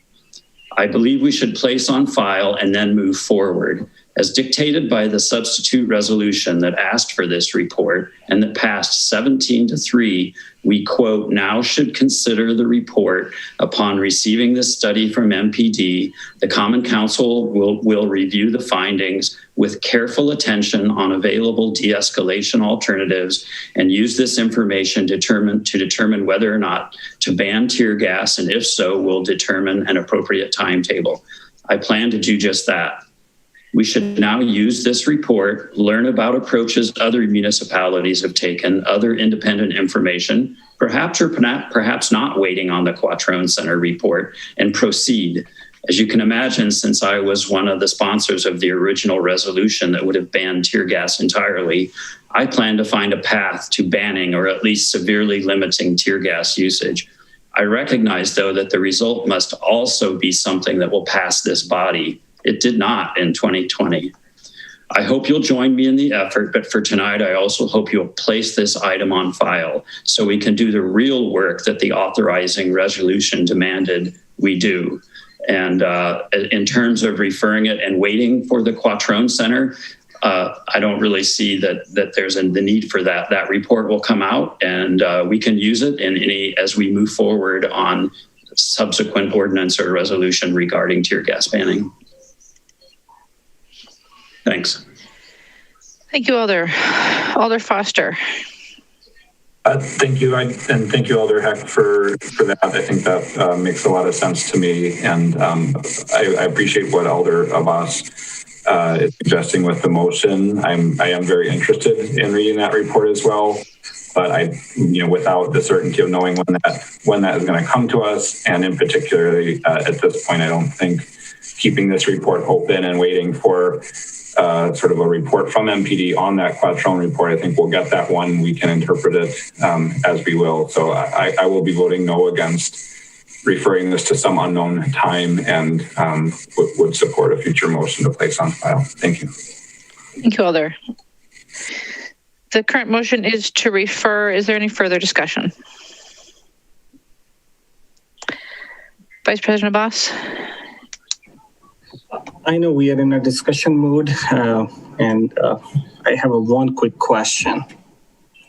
I believe we should place on file and then move forward. As dictated by the substitute resolution that asked for this report and that passed 17-3, we quote, now should consider the report upon receiving this study from MPD. The Common Council will review the findings with careful attention on available de-escalation alternatives and use this information to determine whether or not to ban tear gas, and if so, will determine an appropriate timetable. I plan to do just that. We should now use this report, learn about approaches other municipalities have taken, other independent information, perhaps or perhaps not waiting on the Quattrone Center report, and proceed. As you can imagine, since I was one of the sponsors of the original resolution that would have banned tear gas entirely, I plan to find a path to banning or at least severely limiting tear gas usage. I recognize, though, that the result must also be something that will pass this body. It did not in 2020. I hope you'll join me in the effort, but for tonight, I also hope you'll place this item on file so we can do the real work that the authorizing resolution demanded we do. And in terms of referring it and waiting for the Quattrone Center, I don't really see that there's the need for that. That report will come out, and we can use it as we move forward on subsequent ordinance or resolution regarding tear gas banning. Thanks. Thank you, Alder. Alder Foster. Thank you, and thank you, Alder Heck, for that. I think that makes a lot of sense to me, and I appreciate what Alder Abbas is suggesting with the motion. I am very interested in reading that report as well, but without the certainty of knowing when that is going to come to us, and in particular at this point, I don't think keeping this report open and waiting for sort of a report from MPD on that Quattrone report. I think we'll get that one. We can interpret it as we will. So I will be voting no against referring this to some unknown time, and would support a future motion to place on file. Thank you. Thank you, Alder. The current motion is to refer. Is there any further discussion? Vice President Abbas? I know we are in a discussion mode, and I have one quick question.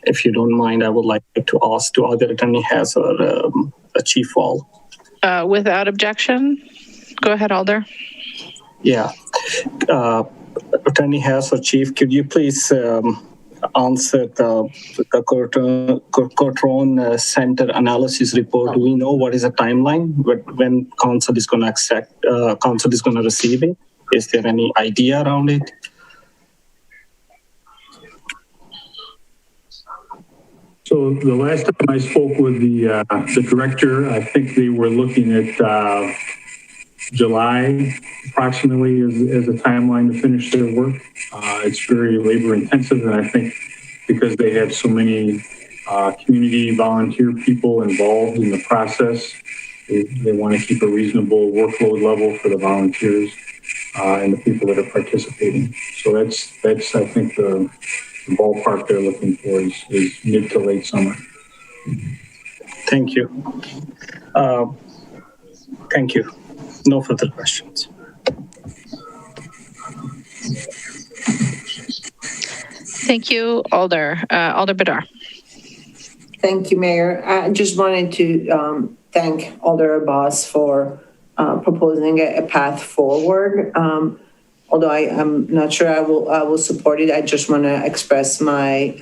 If you don't mind, I would like to ask to either Attorney Hess or Chief Wall. Without objection, go ahead, Alder. Yeah. Attorney Hess or Chief, could you please answer the Quattrone Center analysis report? Do we know what is the timeline when council is going to accept, council is going to receive it? Is there any idea around it? So the last time I spoke with the director, I think they were looking at July approximately as a timeline to finish their work. It's very labor intensive, and I think because they have so many community volunteer people involved in the process, they want to keep a reasonable workload level for the volunteers and the people that are participating. So that's I think the ballpark they're looking for is mid to late summer. Thank you. Thank you. No further questions. Thank you, Alder. Alder Badar. Thank you, Mayor. I just wanted to thank Alder Abbas for proposing a path forward. Although I am not sure I will support it, I just want to express my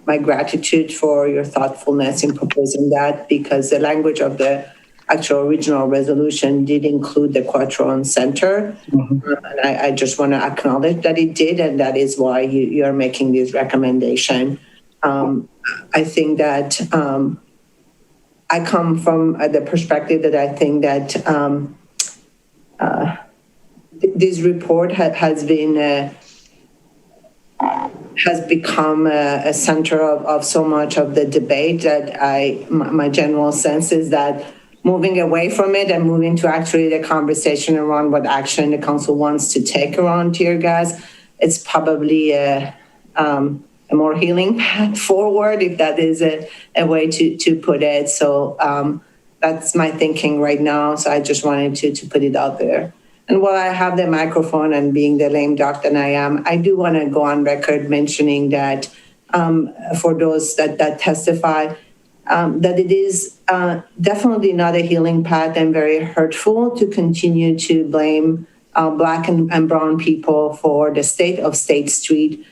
my gratitude for your thoughtfulness in proposing that, because the language of the actual original resolution did include the Quattrone Center. Mm-hmm. And I just want to acknowledge that it did, and that is why you are making this recommendation. I think that I come from the perspective that I think that this report has become a center of so much of the debate that my general sense is that moving away from it and moving to actually the conversation around what action the council wants to take around tear gas, it's probably a more healing path forward, if that is a way to put it. So that's my thinking right now. So I just wanted to put it out there. And while I have the microphone and being the lame duck that I am, I do want to go on record mentioning that for those that testify, that it is definitely not a healing path and very hurtful to continue to blame Black and Brown people for the state of State Street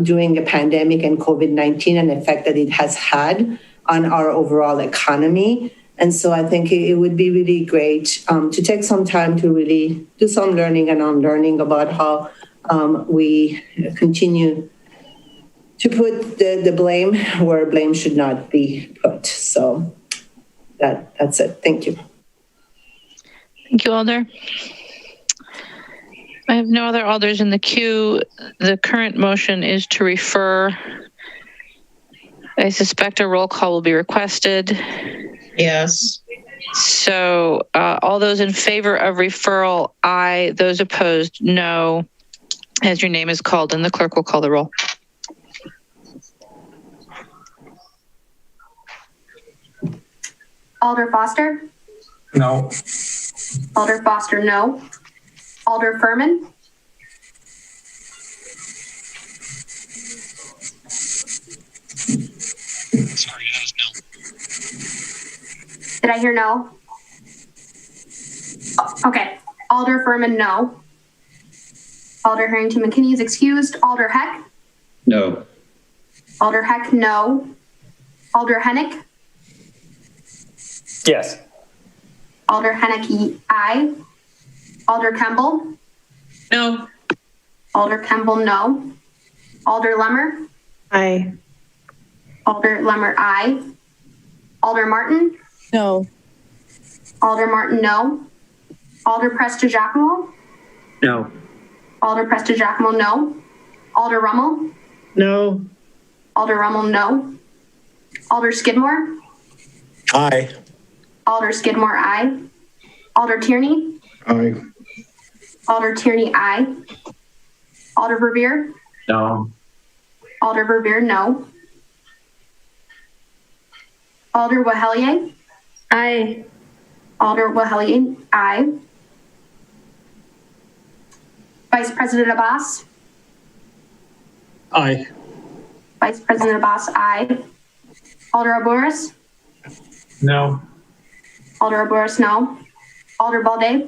during the pandemic and COVID-19 and the effect that it has had on our overall economy. And so I think it would be really great to take some time to really do some learning and unlearning about how we continue to put the blame where blame should not be put. So that's it. Thank you. Thank you, Alder. I have no other alders in the queue. The current motion is to refer. I suspect a roll call will be requested. Yes. So all those in favor of referral, aye. Those opposed, no. As your name is called, and the clerk will call the roll. Alder Foster? No. Alder Foster, no. Alder Furman? Sorry, that was no. Did I hear no? Okay. Alder Furman, no. Alder Harrington McKinney is excused. Alder Heck? No. Alder Heck, no. Alder Hennick? Yes. Alder Hennick, aye. Alder Kemble? No. Alder Kemble, no. Alder Lemmer? Aye. Alder Lemmer, aye. Alder Martin? No. Alder Martin, no. Alder Presta-Giacomo? No. Alder Presta-Giacomo, no. Alder Rummel? No. Alder Rummel, no. Alder Skidmore? Aye. Alder Skidmore, aye. Alder Tierney? Aye. Alder Tierney, aye. Alder Verveer? No. Alder Verveer, no. Alder Wahelier? Aye. Alder Wahelier, aye. Vice President Abbas? Aye. Vice President Abbas, aye. Alder Aburis? No. Alder Aburis, no. Alder Balde?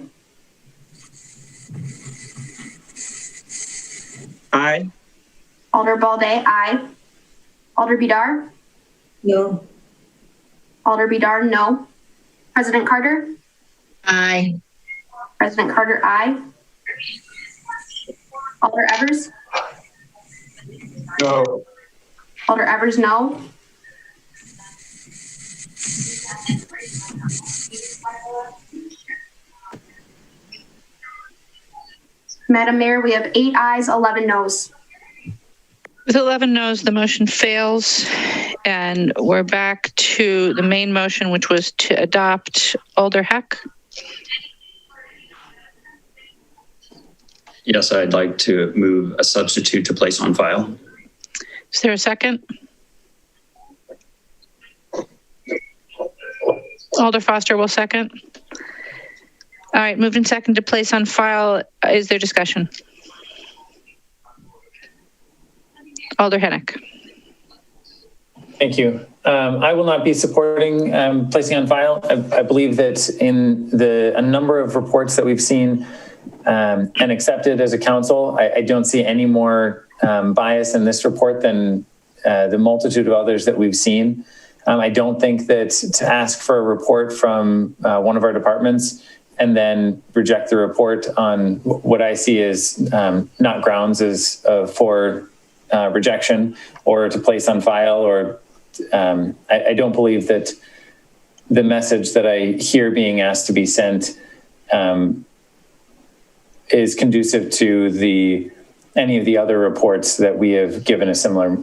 Aye. Alder Balde, aye. Alder Bidar? No. Alder Bidar, no. President Carter? Aye. President Carter, aye. Alder Evers? No. Alder Evers, no. Madam Mayor, we have 8 ayes, 11 noes. With 11 noes, the motion fails. And we're back to the main motion, which was to adopt. Alder Heck. Yes, I'd like to move a substitute to place on file. Is there a second? Alder Foster will second. All right, moved and second to place on file. Is there discussion? Alder Hennick. Thank you. I will not be supporting placing on file. I believe that in a number of reports that we've seen and accepted as a council, I don't see any more bias in this report than the multitude of others that we've seen. I don't think that to ask for a report from one of our departments and then reject the report on what I see as not grounds for rejection or to place on file, or I don't believe that the message that I hear being asked to be sent is conducive to any of the other reports that we have given a similar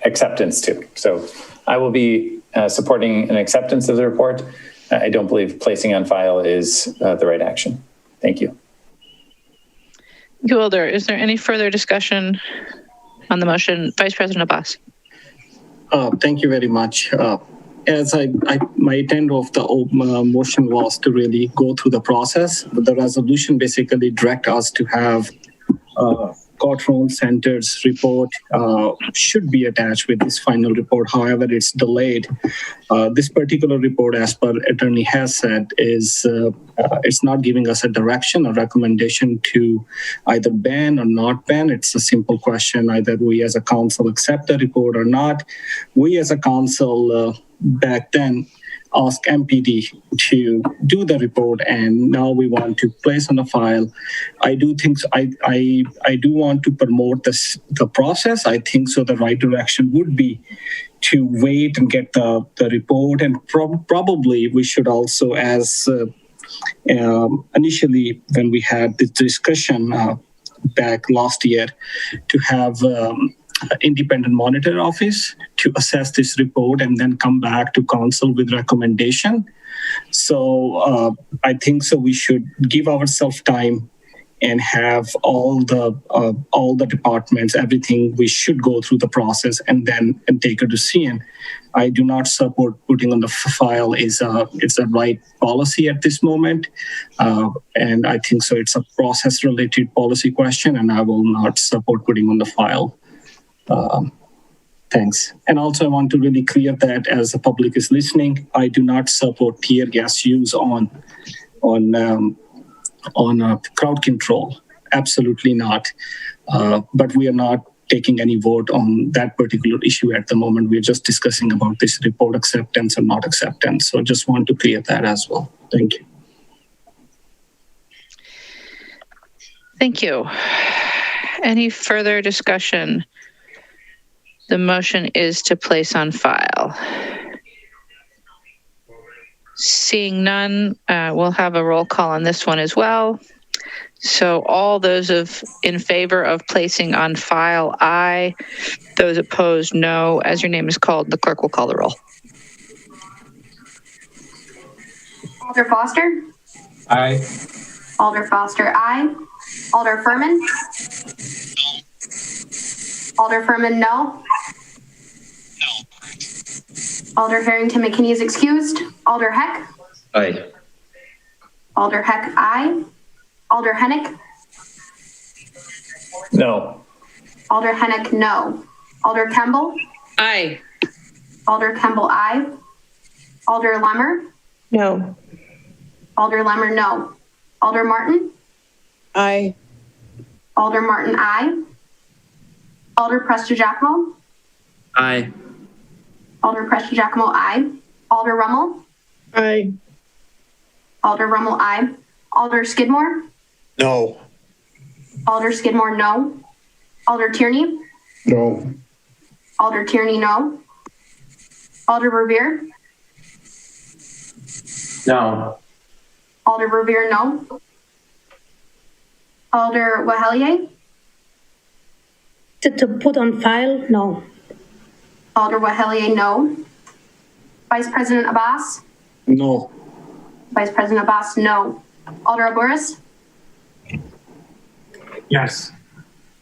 acceptance to. So I will be supporting an acceptance of the report. I don't believe placing on file is the right action. Thank you. Alder, is there any further discussion on the motion? Vice President Abbas. Thank you very much. As my intent of the motion was to really go through the process, but the resolution basically direct us to have courtroom centers report should be attached with this final report. However, it's delayed. This particular report, as per attorney has said, is it's not giving us a direction, a recommendation to either ban or not ban. It's a simple question, either we as a council accept the report or not. We as a council back then ask MPD to do the report, and now we want to place on the file. I do think so. I do want to promote the process. I think so. The right direction would be to wait and get the report, and probably we should also, as initially when we had this discussion back last year, to have independent monitor office to assess this report and then come back to council with recommendation. So I think so we should give ourselves time and have all the departments, everything. We should go through the process and take a decision. I do not support putting on the file it's a right policy at this moment, and I think so. It's a process-related policy question, and I will not support putting on the file. Thanks. And also, I want to really clear that as the public is listening, I do not support tear gas use on crowd control. Absolutely not. But we are not taking any vote on that particular issue at the moment. We're just discussing about this report acceptance or not acceptance. So just want to clear that as well. Thank you. Thank you. Any further discussion? The motion is to place on file. Seeing none, we'll have a roll call on this one as well. So all those in favor of placing on file, aye. Those opposed, no. As your name is called, the clerk will call the roll. Alder Foster? Aye. Alder Foster, aye. Alder Furman? Alder Furman, no. Alder Harrington McKinney is excused. Alder Heck? Aye. Alder Heck, aye. Alder Hennick? No. Alder Hennick, no. Alder Kemble? Aye. Alder Kemble, aye. Alder Lemmer? No. Alder Lemmer, no. Alder Martin? Aye. Alder Martin, aye. Alder Prestigiacomo? Aye. Alder Prestigiacomo, aye. Alder Rummel? Aye. Alder Rummel, aye. Alder Skidmore? No. Alder Skidmore, no. Alder Tierney? No. Alder Tierney, no. Alder Revere? No. Alder Revere, no. Alder Wahelier? To put on file? No. Alder Wahelier, no. Vice President Abbas? No. Vice President Abbas, no. Alder Alboris? Yes.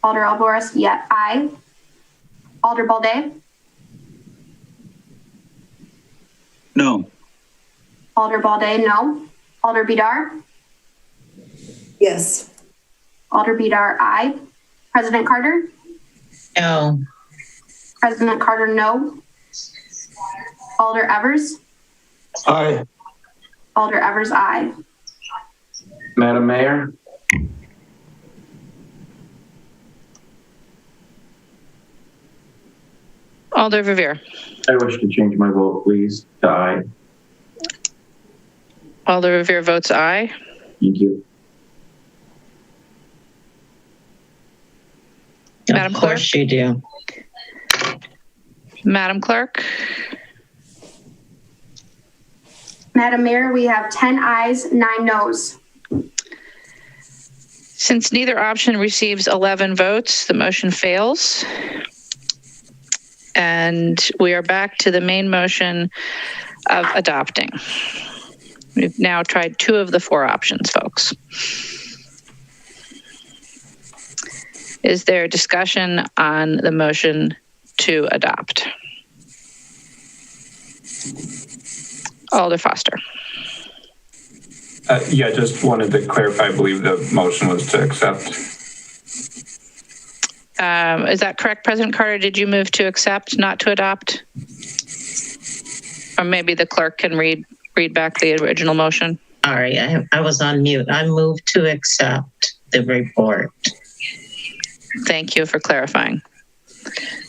Alder Alboris, yeah, aye. Alder Balde? No. Alder Balde, no. Alder Bidar? Yes. Alder Bidar, aye. President Carter? No. President Carter, no. Alder Evers? Aye. Alder Evers, aye. Madam Mayor? Alder Revere. I wish to change my vote, please, to aye. Alder Revere votes aye. Thank you. Madam Clerk? Of course you do. Madam Clerk? Madam Mayor, we have 10 ayes, 9 noes. Since neither option receives 11 votes, the motion fails. And we are back to the main motion of adopting. We've now tried 2 of the 4 options, folks. Is there discussion on the motion to adopt? Alder Foster. Yeah, just wanted to clarify. I believe the motion was to accept. Is that correct, President Carter? Did you move to accept, not to adopt? Or maybe the clerk can read back the original motion. Sorry, I was on mute. I moved to accept the report. Thank you for clarifying.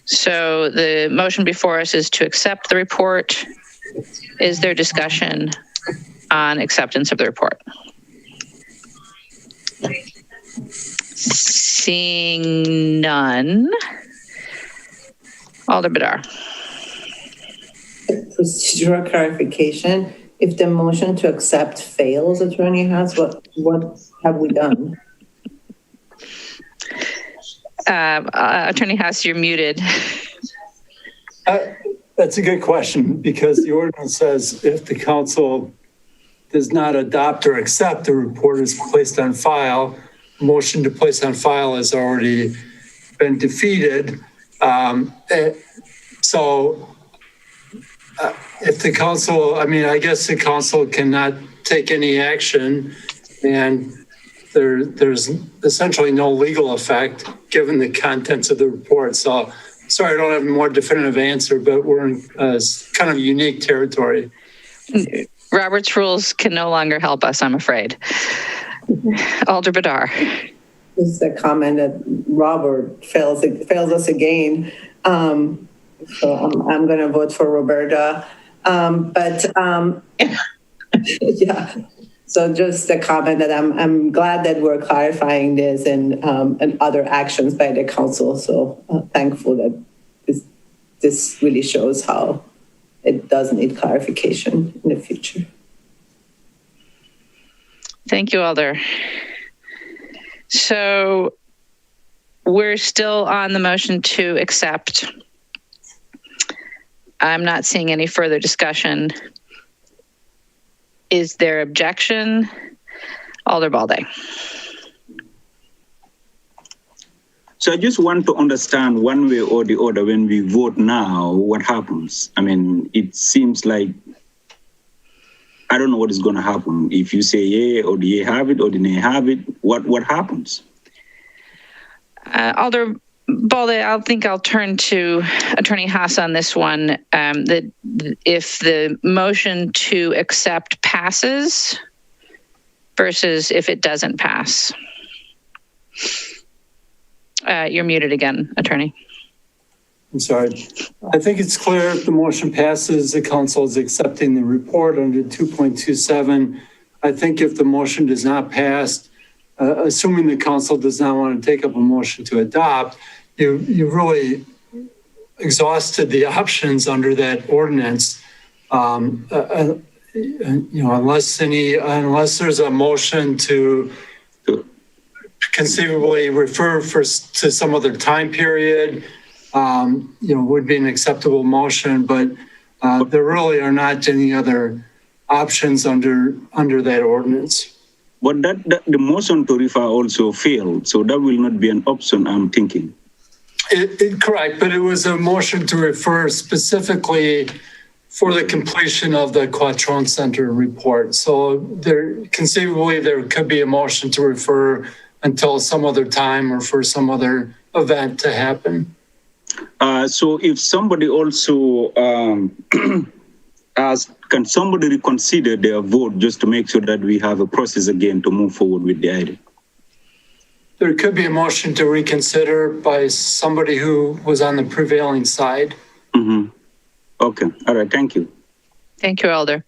So the motion before us is to accept the report. Is there discussion on acceptance of the report? Seeing none. Alder Bidar. Procedural clarification. If the motion to accept fails, Attorney Haas, what have we done? Attorney Haas, you're muted. That's a good question, because the ordinance says if the council does not adopt or accept the report is placed on file, motion to place on file has already been defeated. So if the council, I guess the council cannot take any action, and there's essentially no legal effect given the contents of the report. So sorry, I don't have a more definitive answer, but we're in kind of unique territory. Robert's rules can no longer help us, I'm afraid. Alder Badar. This is a comment that Robert fails us again. So I'm going to vote for Roberta. Yeah. So just a comment that I'm glad that we're clarifying this and other actions by the council. So thankful that this really shows how it does need clarification in the future. Thank you, Alder. So we're still on the motion to accept. I'm not seeing any further discussion. Is there objection? Alder Balde. So I just want to understand one way or the other when we vote now, what happens? It seems like, I don't know what is going to happen. If you say yay or the yay have it or the nay have it, what happens? Alder Balde, I think I'll turn to Attorney Haas on this one. That if the motion to accept passes versus if it doesn't pass. You're muted again, Attorney. I'm sorry. I think it's clear if the motion passes, the council is accepting the report under 2.27. I think if the motion does not pass, assuming the council does not want to take up a motion to adopt, you really exhausted the options under that ordinance. Unless there's a motion to conceivably refer to some other time period, would be an acceptable motion, but there really are not any other options under that ordinance. But the motion to refer also failed, so that will not be an option, I'm thinking. Correct, but it was a motion to refer specifically for the completion of the Quattrone Center report. So conceivably there could be a motion to refer until some other time or for some other event to happen. So if somebody also can somebody reconsider their vote just to make sure that we have a process again to move forward with the item? There could be a motion to reconsider by somebody who was on the prevailing side. Mm-hmm. Okay. All right. Thank you. Thank you, Alder.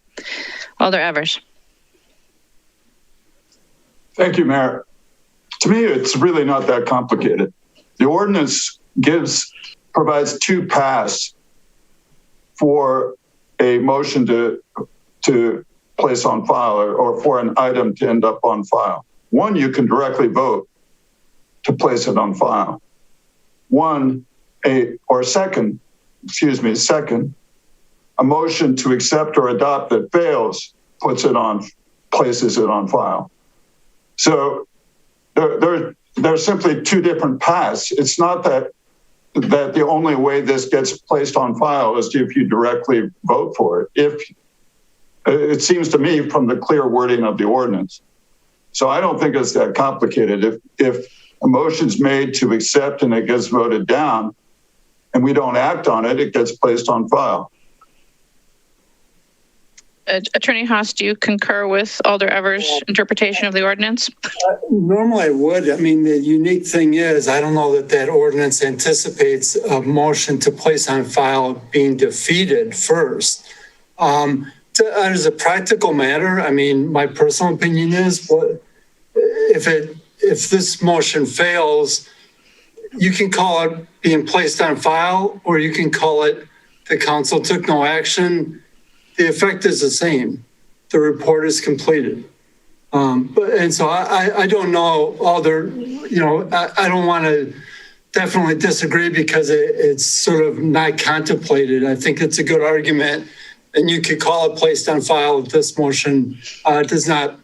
Alder Evers. Thank you, Mayor. To me, it's really not that complicated. The ordinance provides two paths for a motion to place on file or for an item to end up on file. One, you can directly vote to place it on file. Second, a motion to accept or adopt that fails places it on file. So there are simply two different paths. It's not that the only way this gets placed on file is if you directly vote for it. It seems to me from the clear wording of the ordinance. So I don't think it's that complicated. If a motion's made to accept and it gets voted down and we don't act on it, it gets placed on file. Attorney Haas, do you concur with Alder Evers' interpretation of the ordinance? Normally I would. The unique thing is, I don't know that ordinance anticipates a motion to place on file being defeated first. As a practical matter, my personal opinion is, if this motion fails, you can call it being placed on file, or you can call it the council took no action. The effect is the same. The report is completed. So I don't know, Alder, I don't want to definitely disagree because it's sort of not contemplated. I think it's a good argument, and you could call it placed on file if this motion does not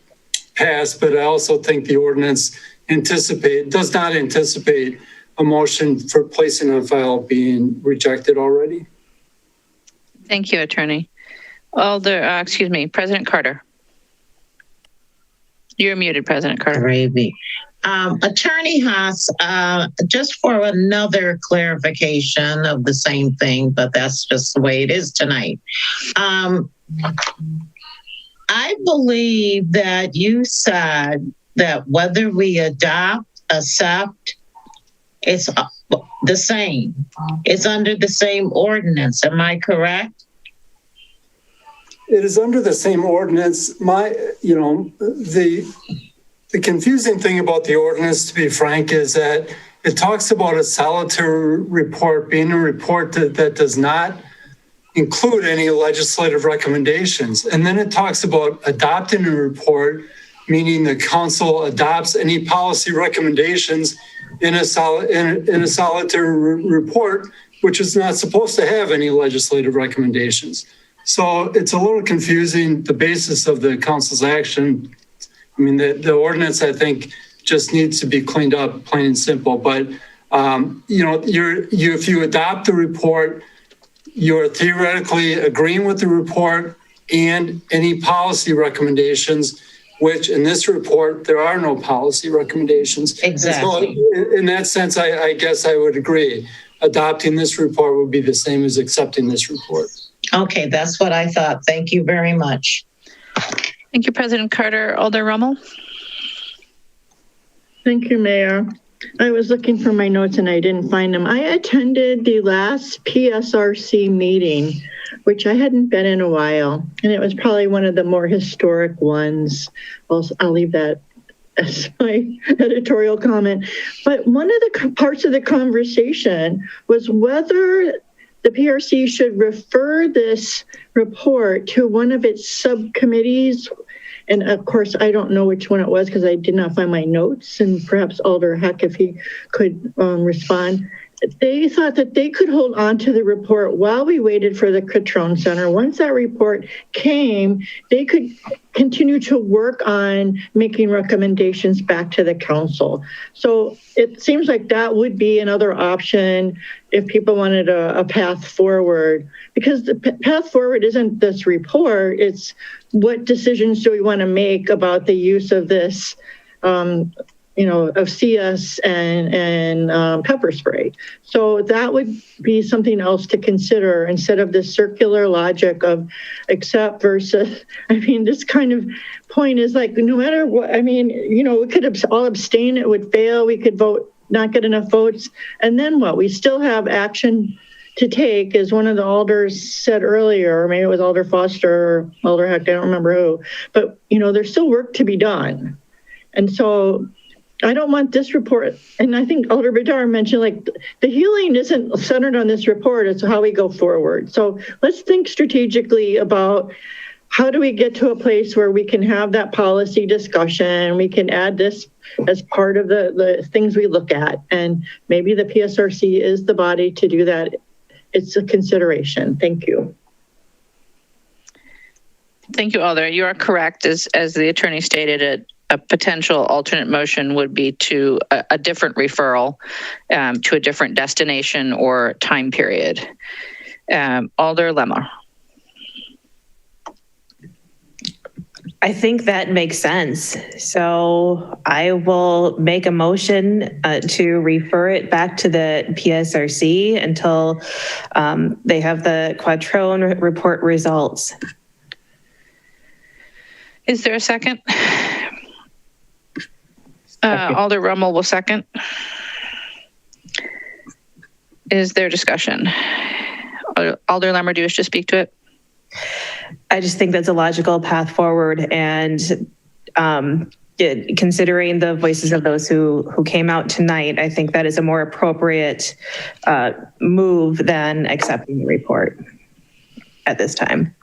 pass, but I also think the ordinance does not anticipate a motion for placing on file being rejected already. Thank you, Attorney. President Carter. You're muted, President Carter. Gravy. Attorney Haas, just for another clarification of the same thing, but that's just the way it is tonight. I believe that you said that whether we adopt, accept, it's the same. It's under the same ordinance. Am I correct? It is under the same ordinance. The confusing thing about the ordinance, to be frank, is that it talks about a solitary report being a report that does not include any legislative recommendations. And then it talks about adopting a report, meaning the council adopts any policy recommendations in a solitary report, which is not supposed to have any legislative recommendations. So it's a little confusing, the basis of the council's action. I mean, the ordinance, I think, just needs to be cleaned up, plain and simple. But, if you adopt the report, you're theoretically agreeing with the report and any policy recommendations, which in this report, there are no policy recommendations. Exactly. So in that sense, I guess I would agree. Adopting this report would be the same as accepting this report. Okay, that's what I thought. Thank you very much. Thank you, President Carter. Alder Rummel. Thank you, Mayor. I was looking for my notes and I didn't find them. I attended the last PSRC meeting, which I hadn't been in a while, and it was probably one of the more historic ones. I'll leave that as my editorial comment. But one of the parts of the conversation was whether the PRC should refer this report to one of its subcommittees. And of course, I don't know which one it was because I did not find my notes, and perhaps Alder Heck, if he could respond. They thought that they could hold on to the report while we waited for the Cutrone Center. Once that report came, they could continue to work on making recommendations back to the council. So it seems like that would be another option if people wanted a path forward, because the path forward isn't this report, it's what decisions do we want to make about the use of this of CS and pepper spray. So that would be something else to consider instead of this circular logic of accept versus, this kind of point is like, no matter what, we could all abstain, it would fail, we could vote, not get enough votes. And then what? We still have action to take, as one of the alders said earlier, or maybe it was Alder Foster or Alder Heck, I don't remember who, but there's still work to be done. And so I don't want this report, and I think Alder Bedard mentioned, like, the healing isn't centered on this report, it's how we go forward. So let's think strategically about how do we get to a place where we can have that policy discussion, we can add this as part of the things we look at, and maybe the PSRC is the body to do that. It's a consideration. Thank you. Thank you, Alder. You are correct. As the attorney stated, a potential alternate motion would be to a different referral to a different destination or time period. Alder Lemmer. I think that makes sense. So I will make a motion to refer it back to the PSRC until they have the Cutrone report results. Is there a second? Alder Rummel will second. Is there discussion? Alder Lemmer, do you wish to speak to it? I just think that's a logical path forward, and considering the voices of those who came out tonight, I think that is a more appropriate move than accepting the report at this time.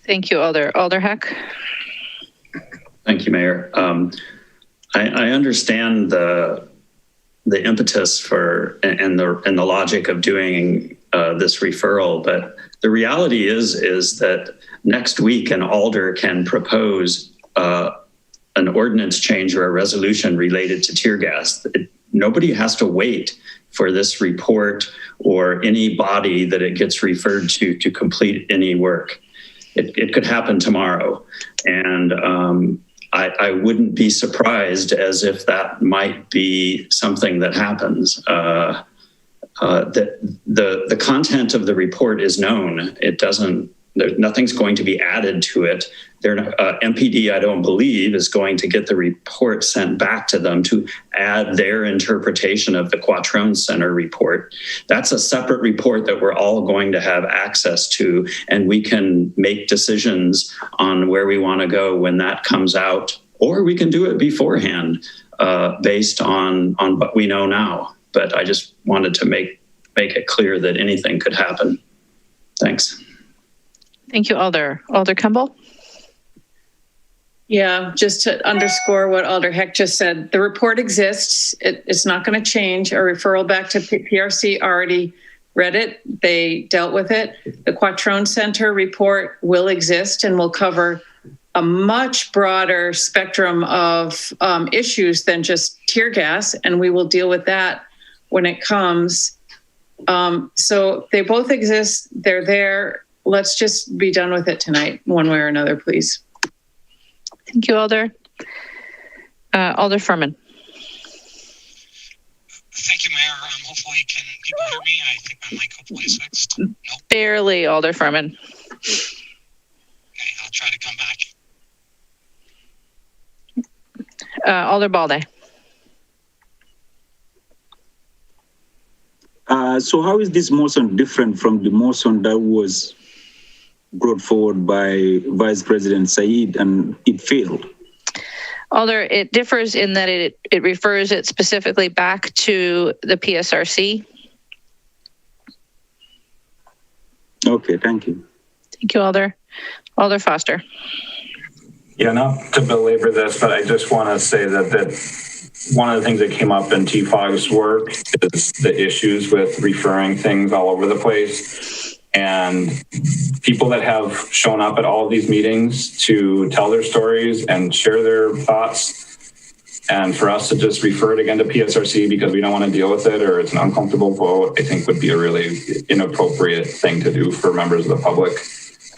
Thank you, Alder. Alder Heck. Thank you, Mayor. I understand the the impetus for and the logic of doing this referral. But the reality is that next week an alder can propose an ordinance change or a resolution related to tear gas. Nobody has to wait for this report or any body that it gets referred to complete any work. It could happen tomorrow. And I wouldn't be surprised as if that might be something that happens. The content of the report is known. Nothing's going to be added to it. MPD, I don't believe, is going to get the report sent back to them to add their interpretation of the Quattrone Center report. That's a separate report that we're all going to have access to, and we can make decisions on where we want to go when that comes out, or we can do it beforehand based on what we know now. But I just wanted to make it clear that anything could happen. Thanks. Thank you, Alder. Alder Campbell? Yeah, just to underscore what Alder Heck just said, the report exists. It's not going to change. A referral back to PRC already read it. They dealt with it. The Quattrone Center report will exist and will cover a much broader spectrum of issues than just tear gas, and we will deal with that when it comes. So they both exist. They're there. Let's just be done with it tonight, one way or another, please. Thank you, Alder. Alder Furman. Thank you, Mayor. Hopefully, can people hear me? I think my mic hopefully is fixed. Nope. Barely, Alder Furman. Okay, I'll try to come back. Alder Balde. So how is this motion different from the motion that was brought forward by Vice President Said and it failed? Alder, it differs in that it refers it specifically back to the PSRC. Okay, thank you. Thank you, Alder. Alder Foster. Yeah, not to belabor this, but I just want to say that one of the things that came up in TFOG's work is the issues with referring things all over the place. And people that have shown up at all of these meetings to tell their stories and share their thoughts, and for us to just refer it again to PSRC because we don't want to deal with it or it's an uncomfortable vote, I think would be a really inappropriate thing to do for members of the public.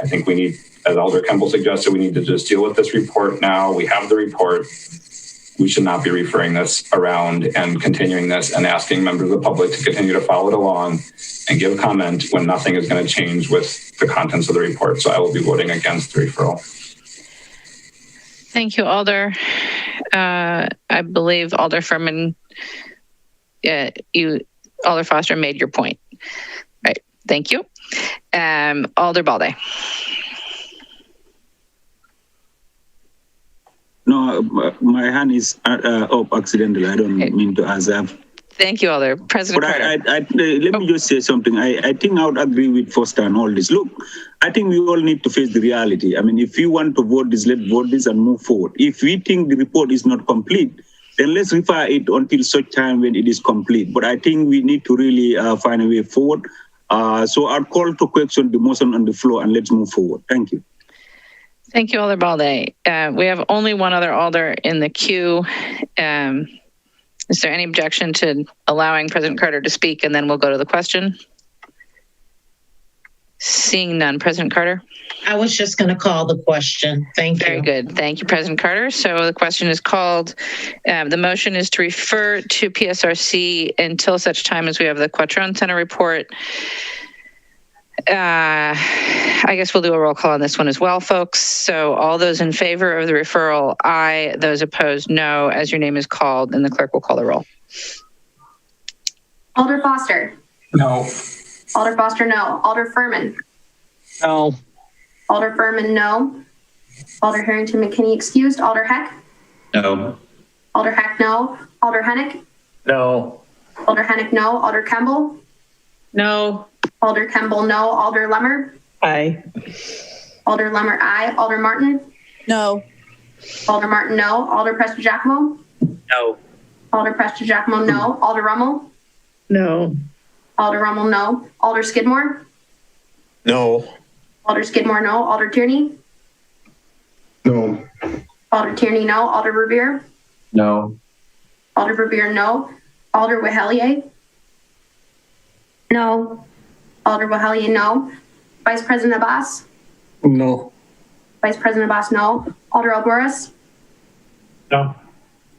I think we need, as Alder Campbell suggested, we need to just deal with this report now. We have the report. We should not be referring this around and continuing this and asking members of the public to continue to follow it along and give comment when nothing is going to change with the contents of the report. So I will be voting against the referral. Thank you, Alder. I believe Alder Furman, Alder Foster made your point. Right. Thank you. Alder Balde. No, my hand is up accidentally. I don't mean to azab. Thank you, Alder. President Carter. Carter. Let me just say something. I think I would agree with Foster and all this. Look, I think we all need to face the reality. I mean, if you want to vote this, let's vote this and move forward. If we think the report is not complete, then let's refer it until such time when it is complete. But I think we need to really find a way forward. So I'll call to question the motion on the floor and let's move forward. Thank you. Thank you, Alder Balde. We have only one other Alder in the queue. Is there any objection to allowing President Carter to speak, and then we'll go to the question? Seeing none. President Carter? I was just going to call the question. Thank you. Very good. Thank you, President Carter. So the question is called. The motion is to refer to PSRC until such time as we have the Quattrone Center report. I guess we'll do a roll call on this one as well, folks. So all those in favor of the referral, aye. Those opposed, no. As your name is called, and the clerk will call the roll. Alder Foster. No. Alder Foster, no. Alder Furman. No. Alder Furman, no. Alder Harrington McKinney excused. Alder Heck. No. Alder Heck, no. Alder Hennick. No. Alder Hennick, no. Alder Campbell. No. Alder Campbell, no. Alder Lemmer. Aye. Alder Lemmer, aye. Alder Martin. No. Alder Martin, no. Alder Prestigiacomo. No. Alder Preston Giacomo, no. Alder Rummel? No. Alder Rummel, no. Alder Skidmore? No. Alder Skidmore, no. Alder Tierney? No. Alder Tierney, no. Alder Revere? No. Alder Revere, no. Alder Wehelier? No. Alder Wehelier, no. Vice President Abbas? No. Vice President Abbas, no. Alder Alboris? No.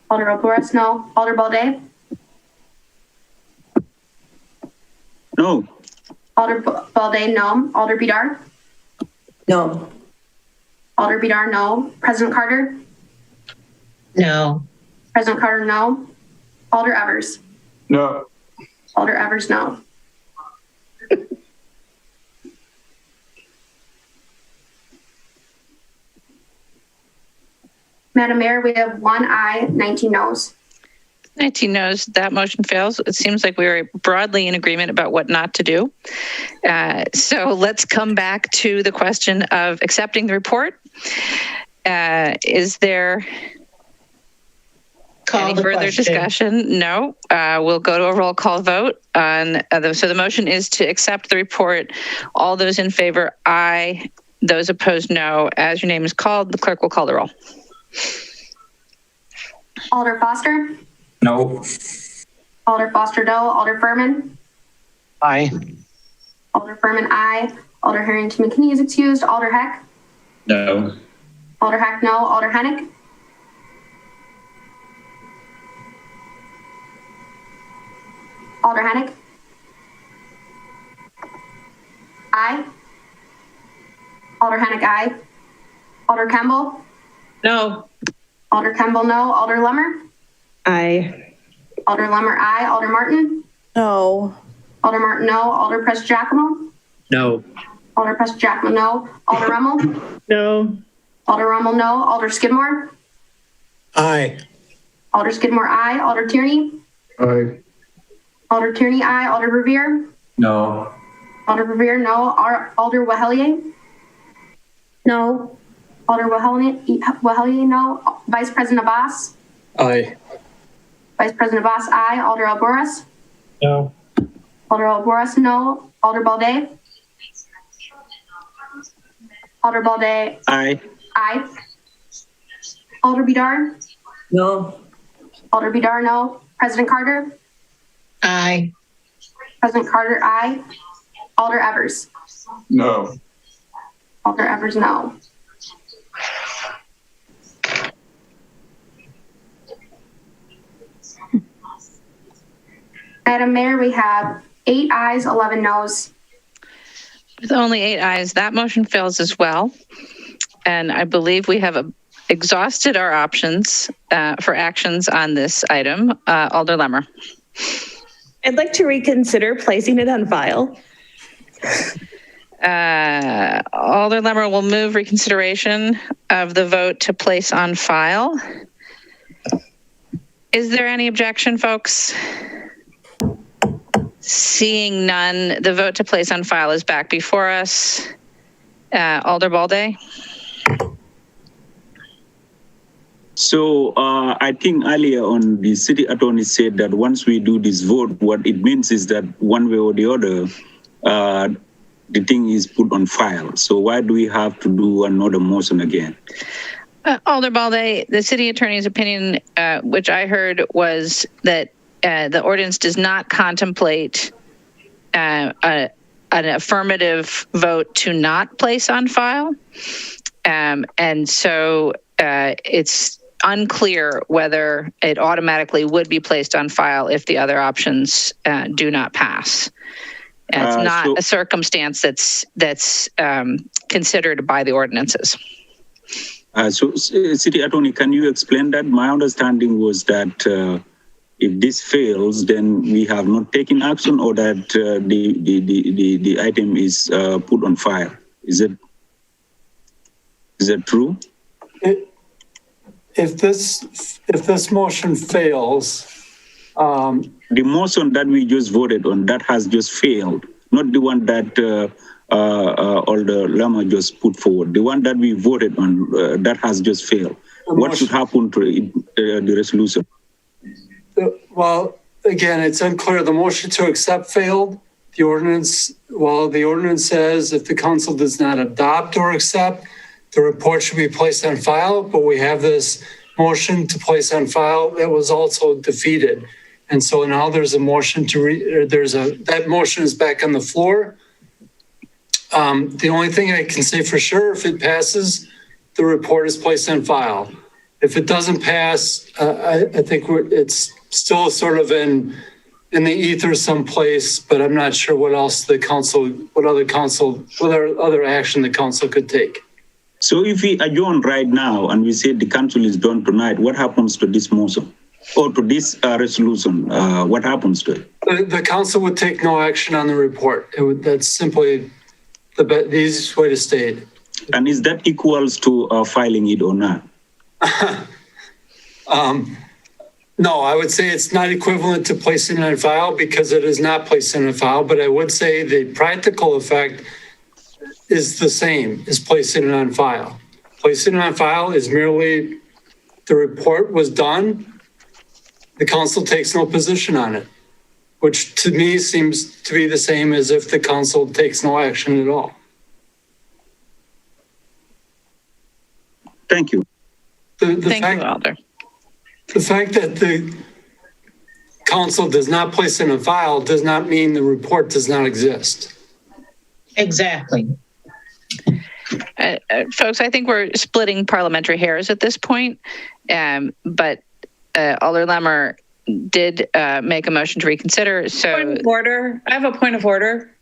Alder Alboris, no. Alder Balde? No. Alder Balde, no. Alder Bidar? No. Alder Bidar, no. President Carter? No. President Carter, no. Alder Evers? No. Alder Evers, no. Madam Mayor, we have 1 aye, 19 noes. 19 noes, that motion fails. It seems like we are broadly in agreement about what not to do. So let's come back to the question of accepting the report. Is there any further discussion? No. We'll go to a roll call vote. So the motion is to accept the report. All those in favor, aye. Those opposed, no. As your name is called, the clerk will call the roll. Alder Foster? No. Alder Foster, no. Alder Furman? Aye. Alder Furman, aye. Alder Harrington McKinney is excused. Alder Heck? No. Alder Heck, no. Alder Hennick? Alder Hennick? Aye. Alder Hennick, aye. Alder Campbell? No. Alder Campbell, no. Alder Lummer? Aye. Alder Lummer, aye. Alder Martin? No. Alder Martin, no. Alder Preston Giacomo? No. Alder Preston Giacomo, no. Alder Rummel? No. Alder Rummel, no. Alder Skidmore? Aye. Alder Skidmore, aye. Alder Tierney? Aye. Alder Tierney, aye. Alder Revere? No. Alder Revere, no. Alder Wehelier? No. Alder Wehelier, no. Vice President Abbas? Aye. Vice President Abbas, aye. Alder Alboris? No. Alder Alboris, no. Alder Balde? Alder Balde, Aye. aye. Alder Bidar? No. Alder Bidar, no. President Carter? Aye. President Carter, aye. Alder Evers? No. Alder Evers, no. Madam Mayor, we have 8 ayes, 11 noes. With only 8 ayes, that motion fails as well. And I believe we have exhausted our options for actions on this item. Alder Lemmer. I'd like to reconsider placing it on file. Alder Lemmer will move reconsideration of the vote to place on file. Is there any objection, folks? Seeing none, the vote to place on file is back before us. Alder Balde. So I think earlier on the city attorney said that once we do this vote, what it means is that one way or the other, the thing is put on file. So why do we have to do another motion again? Alder Balde, the city attorney's opinion, which I heard, was that the ordinance does not contemplate an affirmative vote to not place on file. And so it's unclear whether it automatically would be placed on file if the other options do not pass. And it's not a circumstance that's considered by the ordinances. So, City Attorney, can you explain that? My understanding was that if this fails, then we have not taken action, or that the item is put on file. Is that true? If this motion fails, the motion that we just voted on, that has just failed, not the one that Alder Lama just put forward. The one that we voted on, that has just failed. What should happen to the resolution? Well, again, it's unclear. The motion to accept failed. The ordinance says if the council does not adopt or accept, the report should be placed on file, but we have this motion to place on file that was also defeated. And so now there's a motion that motion is back on the floor. The only thing I can say for sure, if it passes, the report is placed on file. If it doesn't pass, I think it's still sort of in the ether someplace, but I'm not sure what else what other action the council could take. So if we adjourn right now and we say the council is done tonight, what happens to this motion or to this resolution? What happens to it? The council would take no action on the report. That's simply the easiest way to state it. And is that equals to filing it or not? No, I would say it's not equivalent to placing it on file because it is not placed in a file, but I would say the practical effect is the same as placing it on file. Placing it on file is merely the report was done. The council takes no position on it, which to me seems to be the same as if the council takes no action at all. Thank you. Thank you, Alder. The fact that the council does not place in a file does not mean the report does not exist. Exactly. Folks, I think we're splitting parliamentary hairs at this point, but Alder Lemmer did make a motion to reconsider. So, point of order. I have a point of order.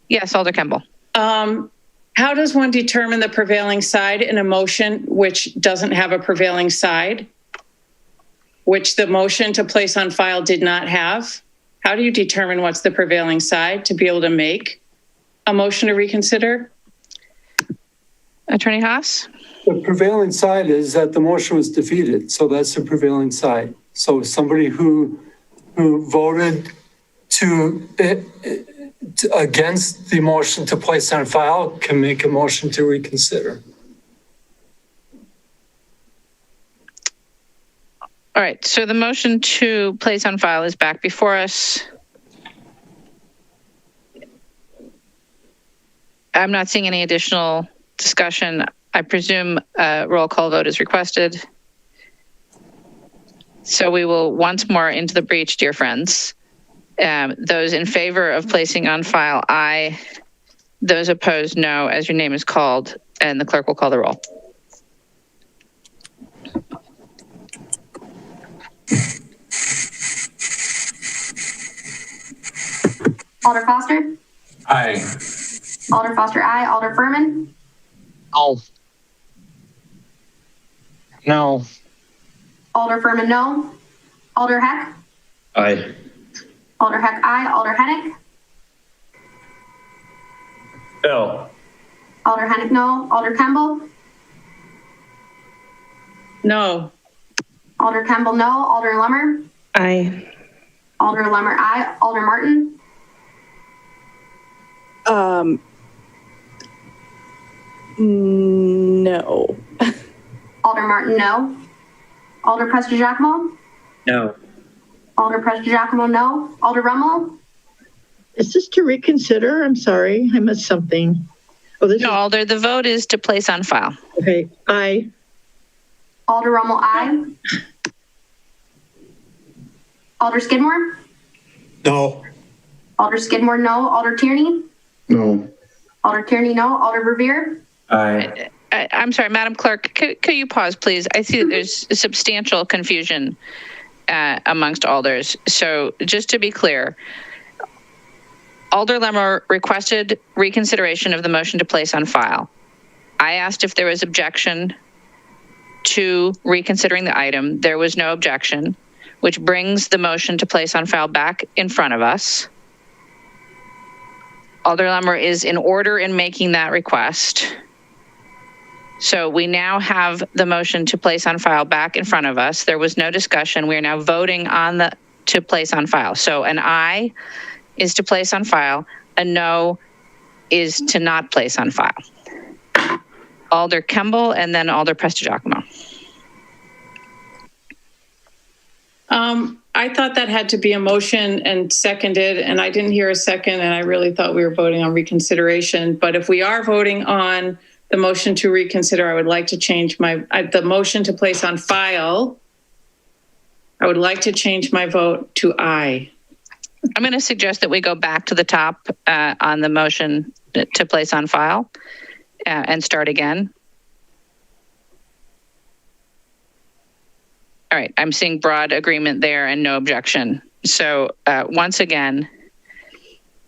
Yes, Alder Kemble. How does one determine the prevailing side in a motion which doesn't have a prevailing side, which the motion to place on file did not have? How do you determine what's the prevailing side to be able to make a motion to reconsider? Attorney Haas? The prevailing side is that the motion was defeated. So that's the prevailing side. So somebody who voted against the motion to place on file can make a motion to reconsider. All right, so the motion to place on file is back before us. I'm not seeing any additional discussion. I presume a roll call vote is requested. So we will once more into the breach, dear friends. Those in favor of placing on file, aye. Those opposed, no, as your name is called, and the clerk will call the roll. Alder Foster? Aye. Alder Foster, aye. Alder Furman? No. No. Alder Furman, no. Alder Heck? Aye. Alder Heck, aye. Alder Hennick? Bill. Alder Hennick, no. Alder Kemble? No. Alder Kemble, no. Alder Lemmer? Aye. Alder Lemmer, aye. Alder Martin? No. Alder Martin, no. Alder Prestigiacomo? No. Alder Prestigiacomo, no. Alder Rummel? Is this to reconsider? I'm sorry, I missed something. Oh, no, Alder, the vote is to place on file. Okay, aye. Alder Rummel, aye. Alder Skidmore? No. Alder Skidmore, no. Alder Tierney? No. Alder Tierney, no. Alder Revere? Aye. I'm sorry, Madam Clerk, could you pause, please? I see that there's substantial confusion amongst alders. So just to be clear, Alder Lemmer requested reconsideration of the motion to place on file. I asked if there was objection to reconsidering the item. There was no objection, which brings the motion to place on file back in front of us. Alder Lemmer is in order in making that request. So we now have the motion to place on file back in front of us. There was no discussion. We are now voting on the to place on file. So an aye is to place on file. A no is to not place on file. Alder Kemble and then Alder Prestigiacomo. I thought that had to be a motion and seconded, and I didn't hear a second, and I really thought we were voting on reconsideration. But if we are voting on the motion to reconsider, I would like to change the motion to place on file. I would like to change my vote to aye. I'm going to suggest that we go back to the top on the motion to place on file and start again. All right, I'm seeing broad agreement there and no objection. So once again,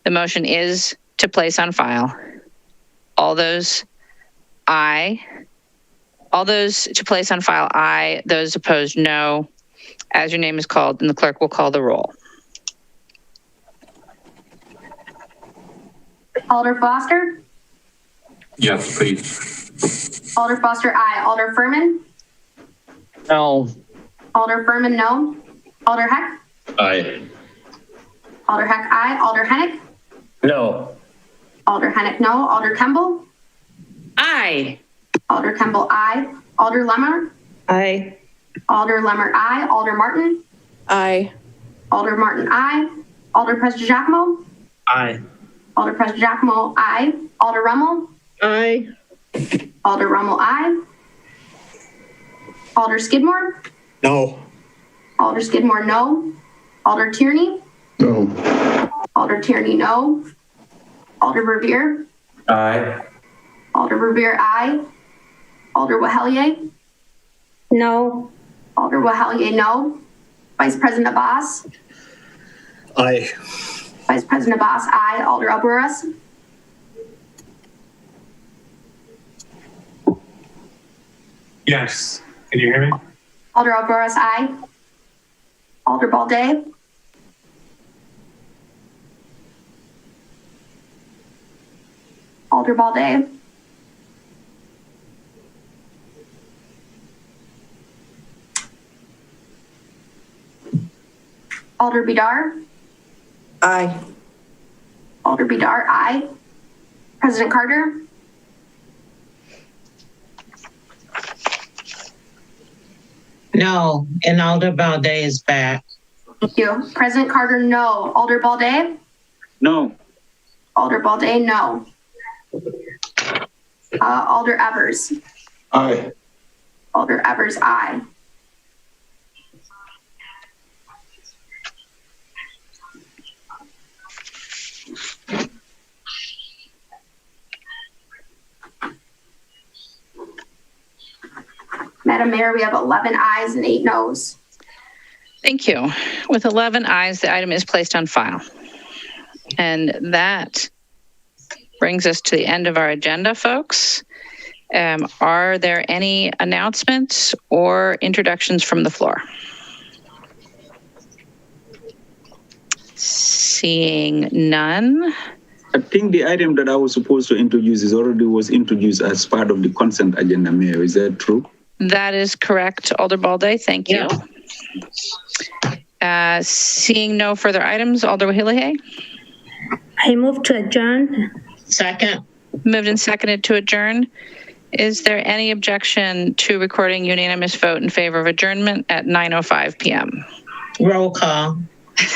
the motion is to place on file. All those aye. All those to place on file aye. Those opposed no. As your name is called, and the clerk will call the roll. Alder Foster? Yes, please. Alder Foster, aye. Alder Furman? No. Alder Furman, no. Alder Heck? Aye. Alder Heck, aye. Alder Hennick? No. Alder Hennick, no. Alder Kemble? Aye. Alder Kemble, aye. Alder Lemmer? Aye. Alder Lemmer, aye. Alder Martin? Aye. Alder Martin, aye. Alder Prestigiacomo? Aye. Alder Prestigiacomo, aye. Alder Rummel? Aye. Alder Rummel, aye. Alder Skidmore? No. Alder Skidmore, no. Alder Tierney? No. Alder Tierney, no. Alder Revere? Aye. Alder Revere, aye. Alder Wahelier? No. Alder Wahelier, no. Vice President Abbas? Aye. Vice President Abbas, aye. Alder Alvarez? Yes. Can you hear me? Alder Alvarez, aye. Alder Balde? Alder Balde? Alder Bidar? Aye. Alder Bidar, aye. President Carter? No, and Alder Balde is back. Thank you. President Carter, no. Alder Balde? No. Alder Balde, no. Alder Evers? Aye. Alder Evers, aye. Madam Mayor, we have 11 ayes and 8 noes. Thank you. With 11 ayes, the item is placed on file. And that brings us to the end of our agenda, folks. Are there any announcements or introductions from the floor? Seeing none. I think the item that I was supposed to introduce was introduced as part of the consent agenda, Mayor. Is that true? That is correct, Alder Balde. Thank you. Seeing no further items, Alder Wahilihe. I move to adjourn. Second. Moved and seconded to adjourn. Is there any objection to recording unanimous vote in favor of adjournment at 9:05 p.m.? Roll call.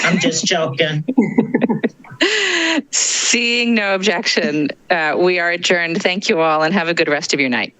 I'm just joking. Seeing no objection, we are adjourned. Thank you all and have a good rest of your night.